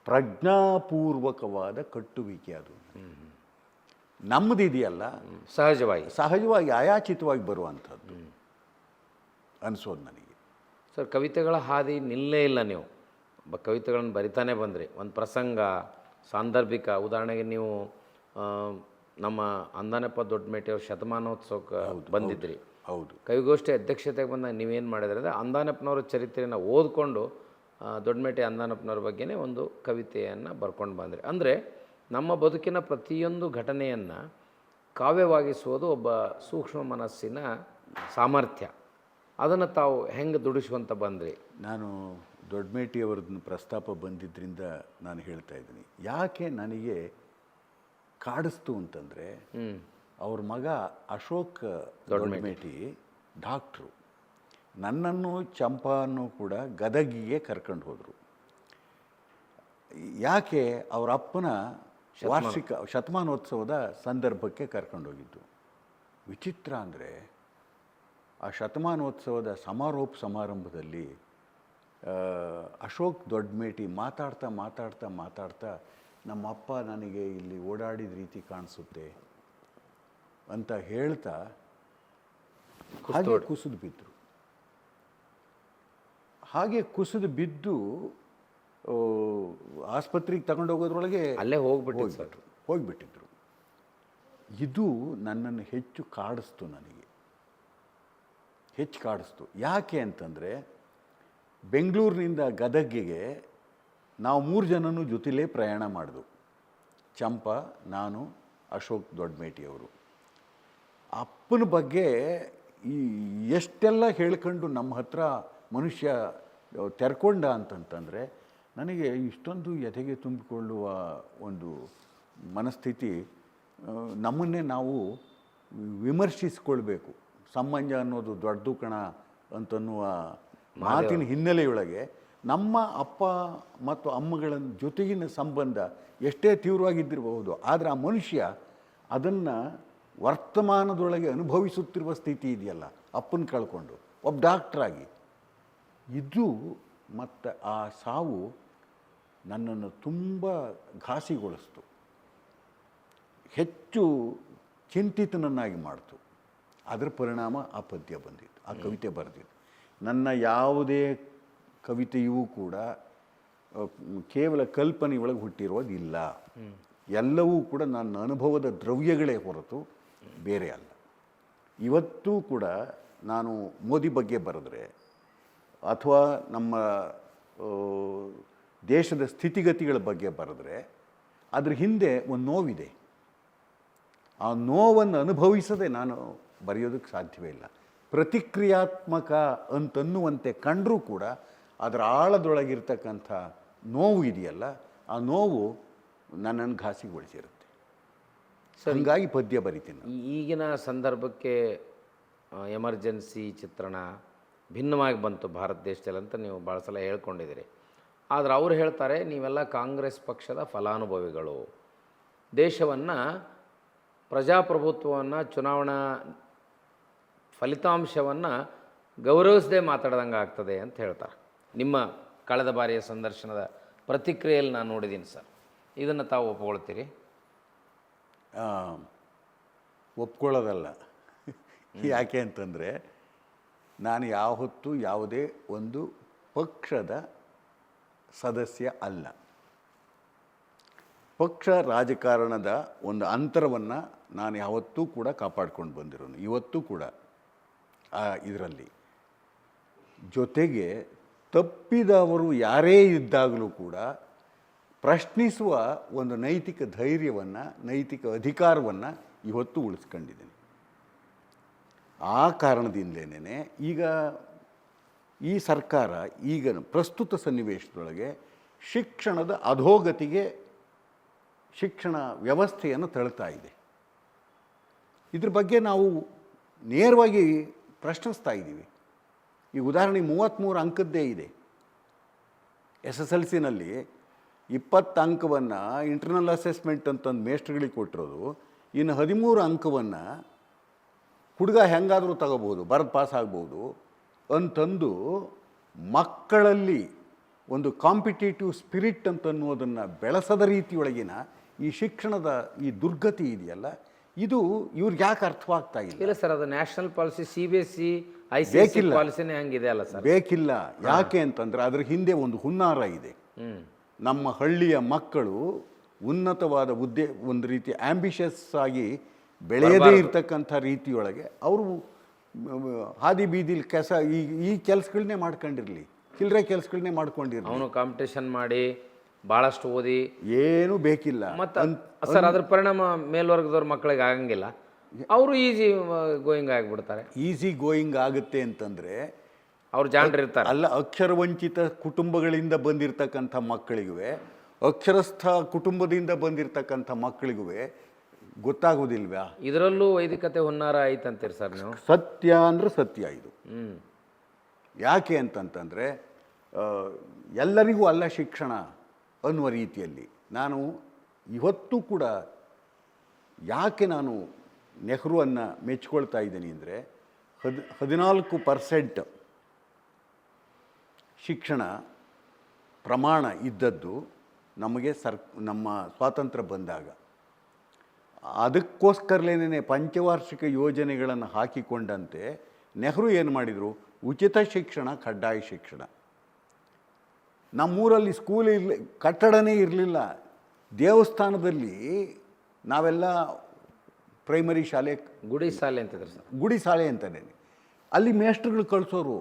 ಪ್ರಜ್ಞಾಪೂರ್ವಕವಾದ ಕಟ್ಟುವಿಕೆ ಅದು ನಮ್ಮದಿದೆಯಲ್ಲ, ಸಹಜವಾಗಿ ಅಯಾಚಿತವಾಗಿ ಬರುವಂಥದ್ದು ಅನಿಸೋದು ನನಗೆ. ಸರ್, ಕವಿತೆಗಳ ಹಾದಿ ನಿಲ್ಲೇ ಇಲ್ಲ. ನೀವು ಕವಿತೆಗಳನ್ನು ಬರಿತಾನೆ ಬಂದ್ರಿ. ಒಂದು ಪ್ರಸಂಗ, ಸಾಂದರ್ಭಿಕ, ಉದಾಹರಣೆಗೆ ನೀವು ನಮ್ಮ ಅಂದಾನಪ್ಪ ದೊಡ್ಡಮೇಟೆಯವ್ರ ಶತಮಾನೋತ್ಸವಕ್ಕೆ ಬಂದಿದ್ರಿ. ಹೌದು. ಕವಿಗೋಷ್ಠಿ ಅಧ್ಯಕ್ಷತೆಗೆ ಬಂದಾಗ ನೀವೇನು ಮಾಡಿದ್ರಿ ಅಂದರೆ ಅಂದಾನಪ್ಪನವರ ಚರಿತ್ರೆಯನ್ನು ಓದ್ಕೊಂಡು ದೊಡ್ಡಮೇಟೆ ಅಂದಾನಪ್ಪನವ್ರ ಬಗ್ಗೆನೇ ಒಂದು ಕವಿತೆಯನ್ನು ಬರ್ಕೊಂಡು ಬಂದ್ರಿ. ಅಂದರೆ ನಮ್ಮ ಬದುಕಿನ ಪ್ರತಿಯೊಂದು ಘಟನೆಯನ್ನು ಕಾವ್ಯವಾಗಿಸುವುದು ಒಬ್ಬ ಸೂಕ್ಷ್ಮ ಮನಸ್ಸಿನ ಸಾಮರ್ಥ್ಯ. ಅದನ್ನು ತಾವು ಹೆಂಗೆ ದುಡಿಸುವಂತ ಬಂದ್ರಿ? ನಾನು ದೊಡ್ಡಮೇಟಿಯವ್ರದ್ದು ಪ್ರಸ್ತಾಪ ಬಂದಿದ್ದರಿಂದ ನಾನು ಹೇಳ್ತಾ ಇದ್ದೀನಿ. ಯಾಕೆ ನನಗೆ ಕಾಡಿಸ್ತು ಅಂತಂದರೆ, ಅವ್ರ ಮಗ ಅಶೋಕ್ ದೊಡ್ಡಮೇಟಿ ಡಾಕ್ಟ್ರು. ನನ್ನನ್ನು ಚಂಪಾನ್ನು ಕೂಡ ಗದಗಿಗೆ ಕರ್ಕೊಂಡು ಹೋದರು. ಯಾಕೆ? ಅವರ ಅಪ್ಪನ ವಾರ್ಷಿಕ ಶತಮಾನೋತ್ಸವದ ಸಂದರ್ಭಕ್ಕೆ ಕರ್ಕೊಂಡೋಗಿದ್ದು. ವಿಚಿತ್ರ ಅಂದರೆ, ಆ ಶತಮಾನೋತ್ಸವದ ಸಮಾರೋಪ ಸಮಾರಂಭದಲ್ಲಿ ಅಶೋಕ್ ದೊಡ್ಡಮೇಟಿ ಮಾತಾಡ್ತಾ ನಮ್ಮಪ್ಪ ನನಗೆ ಇಲ್ಲಿ ಓಡಾಡಿದ ರೀತಿ ಕಾಣಿಸುತ್ತೆ ಅಂತ ಹೇಳ್ತಾ ಹಾಗೆ ಕುಸಿದು ಬಿದ್ದರು. ಹಾಗೆ ಕುಸಿದು ಬಿದ್ದು ಆಸ್ಪತ್ರೆಗೆ ತಗೊಂಡೋಗೋದ್ರೊಳಗೆ ಅಲ್ಲೇ ಹೋಗಿಬಿಟ್ಟಿದ್ರು. ಇದು ನನ್ನನ್ನು ಹೆಚ್ಚು ಕಾಡಿಸ್ತು. ಯಾಕೆ ಅಂತಂದರೆ, ಬೆಂಗಳೂರಿನಿಂದ ಗದಗಿಗೆ ನಾವು 3 ಜನನೂ ಜೊತೆಲೇ ಪ್ರಯಾಣ ಮಾಡಿದ್ವು. ಚಂಪಾ, ನಾನು, ಅಶೋಕ್ ದೊಡ್ಡಮೇಟಿಯವರು. ಅಪ್ಪನ ಬಗ್ಗೆ ಎಷ್ಟೆಲ್ಲ ಹೇಳ್ಕೊಂಡು ನಮ್ಮ ಹತ್ರ ಮನುಷ್ಯ ತೆರ್ಕೊಂಡ ಅಂತಂತಂದರೆ, ನನಗೆ ಇಷ್ಟೊಂದು ಎದೆಗೆ ತುಂಬಿಕೊಳ್ಳುವ ಒಂದು ಮನಸ್ಥಿತಿ. ನಮ್ಮನ್ನೇ ನಾವು ವಿಮರ್ಶಿಸ್ಕೊಳ್ಬೇಕು. ಸಂಬಂಧ ಅನ್ನೋದು ದೊಡ್ಡದು ಕಣ ಅಂತನ್ನುವ ಮಾತಿನ ಹಿನ್ನೆಲೆಯೊಳಗೆ ನಮ್ಮ ಅಪ್ಪ ಮತ್ತು ಅಮ್ಮಗಳ ಜೊತೆಗಿನ ಸಂಬಂಧ ಎಷ್ಟೇ ತೀವ್ರವಾಗಿದ್ದಿರಬಹುದು, ಆದರೆ ಆ ಮನುಷ್ಯ ಅದನ್ನು ವರ್ತಮಾನದೊಳಗೆ ಅನುಭವಿಸುತ್ತಿರುವ ಸ್ಥಿತಿ ಇದೆಯಲ್ಲ, ಅಪ್ಪನ ಕಳ್ಕೊಂಡು ಒಬ್ಬ ಡಾಕ್ಟ್ರಾಗಿ. ಇದು ಮತ್ತು ಆ ಸಾವು ನನ್ನನ್ನು ತುಂಬ ಘಾಸಿಗೊಳಿಸ್ತು, ಹೆಚ್ಚು ಚಿಂತಿತನನ್ನಾಗಿ ಮಾಡ್ತು. ಅದರ ಪರಿಣಾಮ ಆ ಪದ್ಯ ಬಂದಿತ್ತು, ಆ ಕವಿತೆ ಬರೆದಿತ್ತು. ನನ್ನ ಯಾವುದೇ ಕವಿತೆಯೂ ಕೂಡ ಕೇವಲ ಕಲ್ಪನೆಯೊಳಗೆ ಹುಟ್ಟಿರೋದಿಲ್ಲ. ಎಲ್ಲವೂ ಕೂಡ ನನ್ನ ಅನುಭವದ ದ್ರವ್ಯಗಳೇ ಹೊರತು ಬೇರೆ ಅಲ್ಲ. ಇವತ್ತೂ ಕೂಡ ನಾನು ಮೋದಿ ಬಗ್ಗೆ ಬರೆದ್ರೆ ಅಥವಾ ನಮ್ಮ ದೇಶದ ಸ್ಥಿತಿಗತಿಗಳ ಬಗ್ಗೆ ಬರೆದ್ರೆ ಅದ್ರ ಹಿಂದೆ ಒಂದು ನೋವಿದೆ. ಆ ನೋವನ್ನು ಅನುಭವಿಸದೆ ನಾನು ಬರೆಯೋದಕ್ಕೆ ಸಾಧ್ಯವೇ ಇಲ್ಲ. ಪ್ರತಿಕ್ರಿಯಾತ್ಮಕ ಅಂತನ್ನುವಂತೆ ಕಂಡರೂ ಕೂಡ ಅದರ ಆಳದೊಳಗಿರ್ತಕ್ಕಂಥ ನೋವು ಇದೆಯಲ್ಲ, ಆ ನೋವು ನನ್ನನ್ನು ಘಾಸಿಗೊಳಿಸಿರುತ್ತೆ. ಹಂಗಾಗಿ ಪದ್ಯ ಬರಿತೀನಿ. ಈಗಿನ ಸಂದರ್ಭಕ್ಕೆ ಎಮರ್ಜೆನ್ಸಿ ಚಿತ್ರಣ ಭಿನ್ನವಾಗಿ ಬಂತು ಭಾರತ ದೇಶದಲ್ಲಿ ಅಂತ ನೀವು ಭಾಳ ಸಲ ಹೇಳ್ಕೊಂಡಿದ್ದೀರಿ. ಆದರೆ ಅವ್ರು ಹೇಳ್ತಾರೆ, ನೀವೆಲ್ಲ ಕಾಂಗ್ರೆಸ್ ಪಕ್ಷದ ಫಲಾನುಭವಿಗಳು, ದೇಶವನ್ನು ಪ್ರಜಾಪ್ರಭುತ್ವವನ್ನು, ಚುನಾವಣಾ ಫಲಿತಾಂಶವನ್ನು ಗೌರವಿಸದೆ ಮಾತಾಡ್ದಂಗೆ ಆಗ್ತದೆ ಅಂತ ಹೇಳ್ತಾರೆ. ನಿಮ್ಮ ಕಳೆದ ಬಾರಿಯ ಸಂದರ್ಶನದ ಪ್ರತಿಕ್ರಿಯೆಯಲ್ಲಿ ನಾನು ನೋಡಿದ್ದೀನಿ ಸರ್. ಇದನ್ನು ತಾವು ಒಪ್ಕೊಳ್ತೀರಿ? ಒಪ್ಕೊಳ್ಳೋದಲ್ಲ. ಯಾಕೆ ಅಂತಂದರೆ ನಾನು ಯಾವತ್ತೂ ಯಾವುದೇ ಒಂದು ಪಕ್ಷದ ಸದಸ್ಯ ಅಲ್ಲ. ಪಕ್ಷ ರಾಜಕಾರಣದ ಒಂದು ಅಂತರವನ್ನು ನಾನು ಯಾವತ್ತೂ ಕೂಡ ಕಾಪಾಡ್ಕೊಂಡು ಬಂದಿರೋನು, ಇವತ್ತೂ ಕೂಡ ಇದರಲ್ಲಿ. ಜೊತೆಗೆ ತಪ್ಪಿದವರು ಯಾರೇ ಇದ್ದಾಗಲೂ ಕೂಡ ಪ್ರಶ್ನಿಸುವ ಒಂದು ನೈತಿಕ ಧೈರ್ಯವನ್ನು, ನೈತಿಕ ಅಧಿಕಾರವನ್ನು ಇವತ್ತು ಉಳಿಸ್ಕೊಂಡಿದ್ದೀನಿ. ಆ ಕಾರಣದಿಂದಲೇ ಈಗ ಈ ಸರ್ಕಾರ ಈಗ ಪ್ರಸ್ತುತ ಸನ್ನಿವೇಶದೊಳಗೆ ಶಿಕ್ಷಣದ ಅಧೋಗತಿಗೆ ಶಿಕ್ಷಣ ವ್ಯವಸ್ಥೆಯನ್ನು ತಳ್ತಾ ಇದೆ. ಇದ್ರ ಬಗ್ಗೆ ನಾವು ನೇರವಾಗಿ ಪ್ರಶ್ನಿಸ್ತಾ ಇದ್ದೀವಿ. ಈ ಉದಾಹರಣೆ 33 ಅಂಕದ್ದೇ ಇದೆ. SSLCನಲ್ಲಿ 20 ಅಂಕವನ್ನು ಇಂಟರ್ನಲ್ ಅಸೆಸ್ಮೆಂಟ್ ಅಂತಂದು ಮೇಸ್ಟ್ರುಗಳಿಗೆ ಕೊಟ್ಟಿರೋದು, ಇನ್ನು 13 ಅಂಕವನ್ನು ಹುಡುಗ ಹೆಂಗಾದರೂ ತಗೋಬೋದು, ಬರೆದು ಪಾಸ್ ಆಗ್ಬೋದು ಅಂತಂದು ಮಕ್ಕಳಲ್ಲಿ ಒಂದು ಕಾಂಪಿಟೇಟಿವ್ ಸ್ಪಿರಿಟ್ ಅಂತನ್ನೋದನ್ನು ಬೆಳೆಸದ ರೀತಿಯೊಳಗಿನ ಈ ಶಿಕ್ಷಣದ ಈ ದುರ್ಗತಿ ಇದೆಯಲ್ಲ, ಇದು ಇವ್ರಿಗೆ ಯಾಕೆ ಅರ್ಥವಾಗ್ತಾ ಇಲ್ಲ? ಇಲ್ಲ ಸರ್, ಅದು ನ್ಯಾಷನಲ್ ಪಾಲಿಸಿ, CBSE ICSE ಪಾಲಿಸಿನೇ ಹಂಗಿದೆ ಅಲ್ಲ ಸರ್? ಬೇಕಿಲ್ಲ. ಯಾಕೆ ಅಂತಂದರೆ ಅದ್ರ ಹಿಂದೆ ಒಂದು ಹುನ್ನಾರ ಇದೆ. ನಮ್ಮ ಹಳ್ಳಿಯ ಮಕ್ಕಳು ಉನ್ನತವಾದ ಹುದ್ದೆ, ಒಂದು ರೀತಿ ಆಂಬಿಷಸ್ ಆಗಿ ಬೆಳೆಯದೇ ಇರ್ತಕ್ಕಂಥ ರೀತಿಯೊಳಗೆ ಅವರು ಹಾದಿ ಬೀದಿಲಿ ಈ ಕೆಲಸಗಳನ್ನೇ ಮಾಡ್ಕೊಂಡಿರಲಿ, ಚಿಲ್ಲರೆ ಕೆಲಸಗಳನ್ನೇ ಮಾಡ್ಕೊಂಡಿರಲಿ. ಅವನು ಕಾಂಪಿಟೇಷನ್ ಮಾಡಿ ಭಾಳಷ್ಟು ಓದಿ ಏನೂ ಬೇಕಿಲ್ಲ. ಮತ್ತು ಸರ್ ಅದ್ರ ಪರಿಣಾಮ ಮೇಲ್ವರ್ಗದವ್ರ ಮಕ್ಕಳಿಗೆ ಆಗಂಗಿಲ್ಲ, ಅವರು ಈಸಿ ಗೋಯಿಂಗ್ ಆಗಿಬಿಡ್ತಾರೆ. ಈಸಿ ಗೋಯಿಂಗ್ ಆಗುತ್ತೆ ಅಂತಂದರೆ ಅವ್ರು ಜಾಣರಿರ್ತಾರೆ. ಅಲ್ಲ, ಅಕ್ಷರವಂಚಿತ ಕುಟುಂಬಗಳಿಂದ ಬಂದಿರತಕ್ಕಂಥ ಮಕ್ಕಳಿಗೂ, ಅಕ್ಷರಸ್ಥ ಕುಟುಂಬದಿಂದ ಬಂದಿರತಕ್ಕಂಥ ಮಕ್ಕಳಿಗೂ ಗೊತ್ತಾಗೋದಿಲ್ವಾ? ಇದರಲ್ಲೂ ವೈದಿಕತೆ ಹುನ್ನಾರ ಐತಂತೀರಿ ಸರ್ ನೀವು? ಸತ್ಯ ಅಂದರೆ ಸತ್ಯ ಇದು. ಯಾಕೆ ಅಂತಂತಂದರೆ ಎಲ್ಲರಿಗೂ ಅಲ್ಲ ಶಿಕ್ಷಣ ಅನ್ನುವ ರೀತಿಯಲ್ಲಿ ನಾನು ಇವತ್ತೂ ಕೂಡ ಯಾಕೆ ನಾನು ನೆಹರುವನ್ನು ಮೆಚ್ಕೊಳ್ತಾ ಇದ್ದೀನಿ ಅಂದರೆ 14% ಶಿಕ್ಷಣ ಪ್ರಮಾಣ ಇದ್ದದ್ದು ನಮಗೆ ನಮ್ಮ ಸ್ವಾತಂತ್ರ್ಯ ಬಂದಾಗ. ಅದಕ್ಕೋಸ್ಕರಲೇನೇ ಪಂಚವಾರ್ಷಿಕ ಯೋಜನೆಗಳನ್ನು ಹಾಕಿಕೊಂಡಂತೆ ನೆಹರು ಏನು ಮಾಡಿದರು? ಉಚಿತ ಶಿಕ್ಷಣ, ಕಡ್ಡಾಯ ಶಿಕ್ಷಣ. ನಮ್ಮೂರಲ್ಲಿ ಸ್ಕೂಲ್ ಕಟ್ಟಡನೇ ಇರಲಿಲ್ಲ. ದೇವಸ್ಥಾನದಲ್ಲಿ ನಾವೆಲ್ಲ ಪ್ರೈಮರಿ ಶಾಲೆ, ಗುಡಿ ಶಾಲೆ ಅಂತಿದ್ರು ಸರ್. ಗುಡಿ ಶಾಲೆ ಅಂತಲೇ ಅಲ್ಲಿ ಮೇಸ್ಟ್ರುಗಳು ಕಳಿಸೋರು.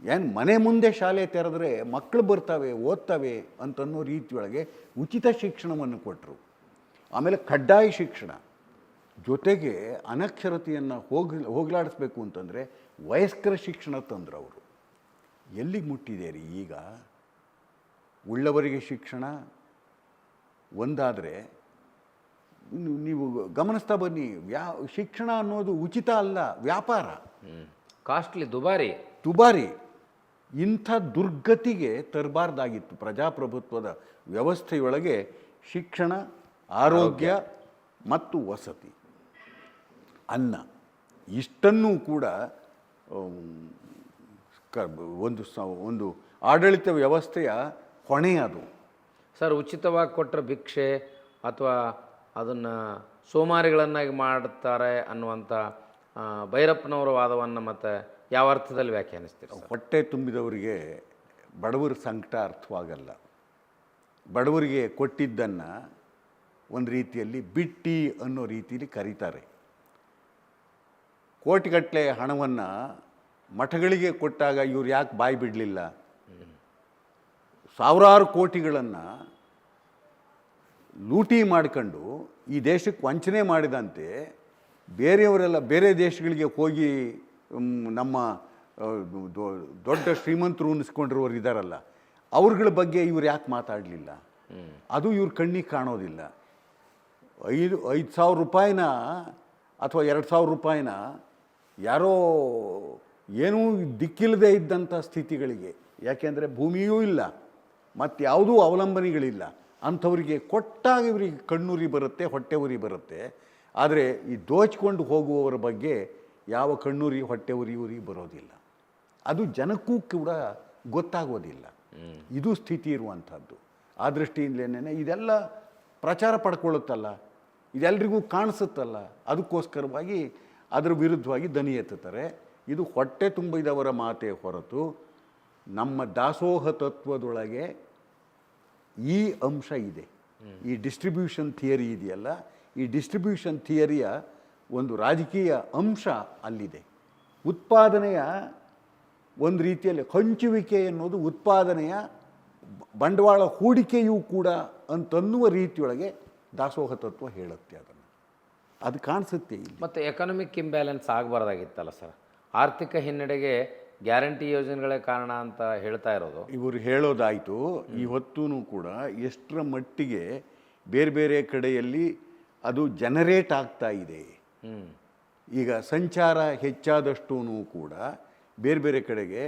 ಏನು ಮನೆ ಮುಂದೆ ಶಾಲೆ ತೆರೆದ್ರೆ ಮಕ್ಕಳು ಬರ್ತವೆ, ಓದ್ತವೆ ಅಂತನ್ನೋ ರೀತಿಯೊಳಗೆ ಉಚಿತ ಶಿಕ್ಷಣವನ್ನು ಕೊಟ್ಟರು. ಆಮೇಲೆ ಕಡ್ಡಾಯ ಶಿಕ್ಷಣ, ಜೊತೆಗೆ ಅನಕ್ಷರತೆಯನ್ನು ಹೋಗಲಾಡಿಸ್ಬೇಕು ಅಂತಂದರೆ ವಯಸ್ಕರ ಶಿಕ್ಷಣ ತಂದ್ರು ಅವರು. ಎಲ್ಲಿಗೆ ಮುಟ್ಟಿದೆ ರೀ ಈಗ? ಉಳ್ಳವರಿಗೆ ಶಿಕ್ಷಣ ಒಂದಾದರೆ ನೀವು ಗಮನಿಸ್ತಾ ಬನ್ನಿ, ಶಿಕ್ಷಣ ಅನ್ನೋದು ಉಚಿತ ಅಲ್ಲ, ವ್ಯಾಪಾರ, ಕಾಸ್ಟ್ಲಿ, ದುಬಾರಿ. ಇಂಥ ದುರ್ಗತಿಗೆ ತರಬಾರ್ದಾಗಿತ್ತು. ಪ್ರಜಾಪ್ರಭುತ್ವದ ವ್ಯವಸ್ಥೆಯೊಳಗೆ ಶಿಕ್ಷಣ, ಆರೋಗ್ಯ ಮತ್ತು ವಸತಿ, ಅನ್ನ, ಇಷ್ಟನ್ನೂ ಕೂಡ ಒಂದು ಆಡಳಿತ ವ್ಯವಸ್ಥೆಯ ಹೊಣೆ ಅದು. ಸರ್, ಉಚಿತವಾಗಿ ಕೊಟ್ಟರೆ ಭಿಕ್ಷೆ ಅಥವಾ ಅದನ್ನು ಸೋಮಾರಿಗಳನ್ನಾಗಿ ಮಾಡ್ತಾರೆ ಅನ್ನುವಂಥ ಭೈರಪ್ಪನವರ ವಾದವನ್ನು ಮತ್ತು ಯಾವ ಅರ್ಥದಲ್ಲಿ ವ್ಯಾಖ್ಯಾನಿಸ್ತೀರಿ? ಹೊಟ್ಟೆ ತುಂಬಿದವರಿಗೆ ಬಡವರ ಸಂಕಟ ಅರ್ಥವಾಗಲ್ಲ. ಬಡವರಿಗೆ ಕೊಟ್ಟಿದ್ದನ್ನು ಒಂದು ರೀತಿಯಲ್ಲಿ ಬಿಟ್ಟಿ ಅನ್ನೋ ರೀತಿಯಲ್ಲಿ ಕರೀತಾರೆ. ಕೋಟಿಗಟ್ಟಲೆ ಹಣವನ್ನು ಮಠಗಳಿಗೆ ಕೊಟ್ಟಾಗ ಇವ್ರು ಯಾಕೆ ಬಾಯಿ ಬಿಡಲಿಲ್ಲ? ಸಾವಿರಾರು ಕೋಟಿಗಳನ್ನು ಲೂಟಿ ಮಾಡ್ಕೊಂಡು ಈ ದೇಶಕ್ಕೆ ವಂಚನೆ ಮಾಡಿದಂತೆ ಬೇರೆಯವರೆಲ್ಲ ಬೇರೆ ದೇಶಗಳಿಗೆ ಹೋಗಿ ನಮ್ಮ ದೊಡ್ಡ ಶ್ರೀಮಂತರು ಉಣಿಸ್ಕೊಂಡಿರೋರು ಇದ್ದಾರಲ್ಲ, ಅವ್ರಗಳ ಬಗ್ಗೆ ಇವ್ರು ಯಾಕೆ ಮಾತಾಡಲಿಲ್ಲ? ಅದು ಇವ್ರ ಕಣ್ಣಿಗೆ ಕಾಣೋದಿಲ್ಲ. 5,000 ರೂಪಾಯಿನ ಅಥವಾ 2,000 ರೂಪಾಯಿನ ಯಾರೋ ಏನೂ ದಿಕ್ಕಿಲ್ಲದೆ ಇದ್ದಂಥ ಸ್ಥಿತಿಗಳಿಗೆ, ಯಾಕೆಂದರೆ ಭೂಮಿಯೂ ಇಲ್ಲ ಮತ್ತು ಯಾವುದೂ ಅವಲಂಬನೆಗಳಿಲ್ಲ, ಅಂಥವರಿಗೆ ಕೊಟ್ಟಾಗ ಇವರಿಗೆ ಕಣ್ಣುರಿ ಬರುತ್ತೆ, ಹೊಟ್ಟೆ ಉರಿ ಬರುತ್ತೆ. ಆದರೆ ಈ ದೋಚಿಕೊಂಡು ಹೋಗುವವರ ಬಗ್ಗೆ ಯಾವ ಕಣ್ಣುರಿ ಹೊಟ್ಟೆ ಉರಿ ಬರೋದಿಲ್ಲ. ಅದು ಜನಕ್ಕೂ ಕೂಡ ಗೊತ್ತಾಗೋದಿಲ್ಲ. ಇದು ಸ್ಥಿತಿ ಇರುವಂಥದ್ದು. ಆ ದೃಷ್ಟಿಯಿಂದಲೇ ಇದೆಲ್ಲ ಪ್ರಚಾರ ಪಡ್ಕೊಳ್ಳುತ್ತಲ್ಲ, ಇದೆಲ್ಲರಿಗೂ ಕಾಣಿಸುತ್ತಲ್ಲ, ಅದಕ್ಕೋಸ್ಕರವಾಗಿ ಅದರ ವಿರುದ್ಧವಾಗಿ ದನಿ ಎತ್ತುತ್ತಾರೆ. ಇದು ಹೊಟ್ಟೆ ತುಂಬಿದವರ ಮಾತೇ ಹೊರತು ನಮ್ಮ ದಾಸೋಹ ತತ್ವದೊಳಗೆ ಈ ಅಂಶ ಇದೆ. ಈ ಡಿಸ್ಟ್ರಿಬ್ಯೂಷನ್ ಥಿಯರಿ ಇದೆಯಲ್ಲ, ಈ ಡಿಸ್ಟ್ರಿಬ್ಯೂಷನ್ ಥಿಯರಿಯ ಒಂದು ರಾಜಕೀಯ ಅಂಶ ಅಲ್ಲಿದೆ. ಉತ್ಪಾದನೆಯ ಒಂದು ರೀತಿಯಲ್ಲಿ ಹಂಚುವಿಕೆ ಎನ್ನುವುದು ಉತ್ಪಾದನೆಯ ಬಂಡವಾಳ ಹೂಡಿಕೆಯೂ ಕೂಡ ಅಂತನ್ನುವ ರೀತಿಯೊಳಗೆ ದಾಸೋಹ ತತ್ವ ಹೇಳುತ್ತೆ. ಅದು ಕಾಣಿಸುತ್ತೆ ಇಲ್ಲಿ. ಮತ್ತು ಎಕನಾಮಿಕ್ ಇಂಬ್ಯಾಲೆನ್ಸ್ ಆಗಬಾರ್ದಾಗಿತ್ತಲ್ಲ ಸರ್. ಆರ್ಥಿಕ ಹಿನ್ನಡೆಗೆ ಗ್ಯಾರಂಟಿ ಯೋಜನೆಗಳೇ ಕಾರಣ ಅಂತ ಹೇಳ್ತಾ ಇರೋದು. ಇವರು ಹೇಳೋದಾಯಿತು. ಇವತ್ತೂ ಕೂಡ ಎಷ್ಟರ ಮಟ್ಟಿಗೆ ಬೇರೆ ಬೇರೆ ಕಡೆಯಲ್ಲಿ ಅದು ಜನರೇಟ್ ಆಗ್ತಾ ಇದೆ. ಈಗ ಸಂಚಾರ ಹೆಚ್ಚಾದಷ್ಟೂ ಕೂಡ ಬೇರೆ ಬೇರೆ ಕಡೆಗೆ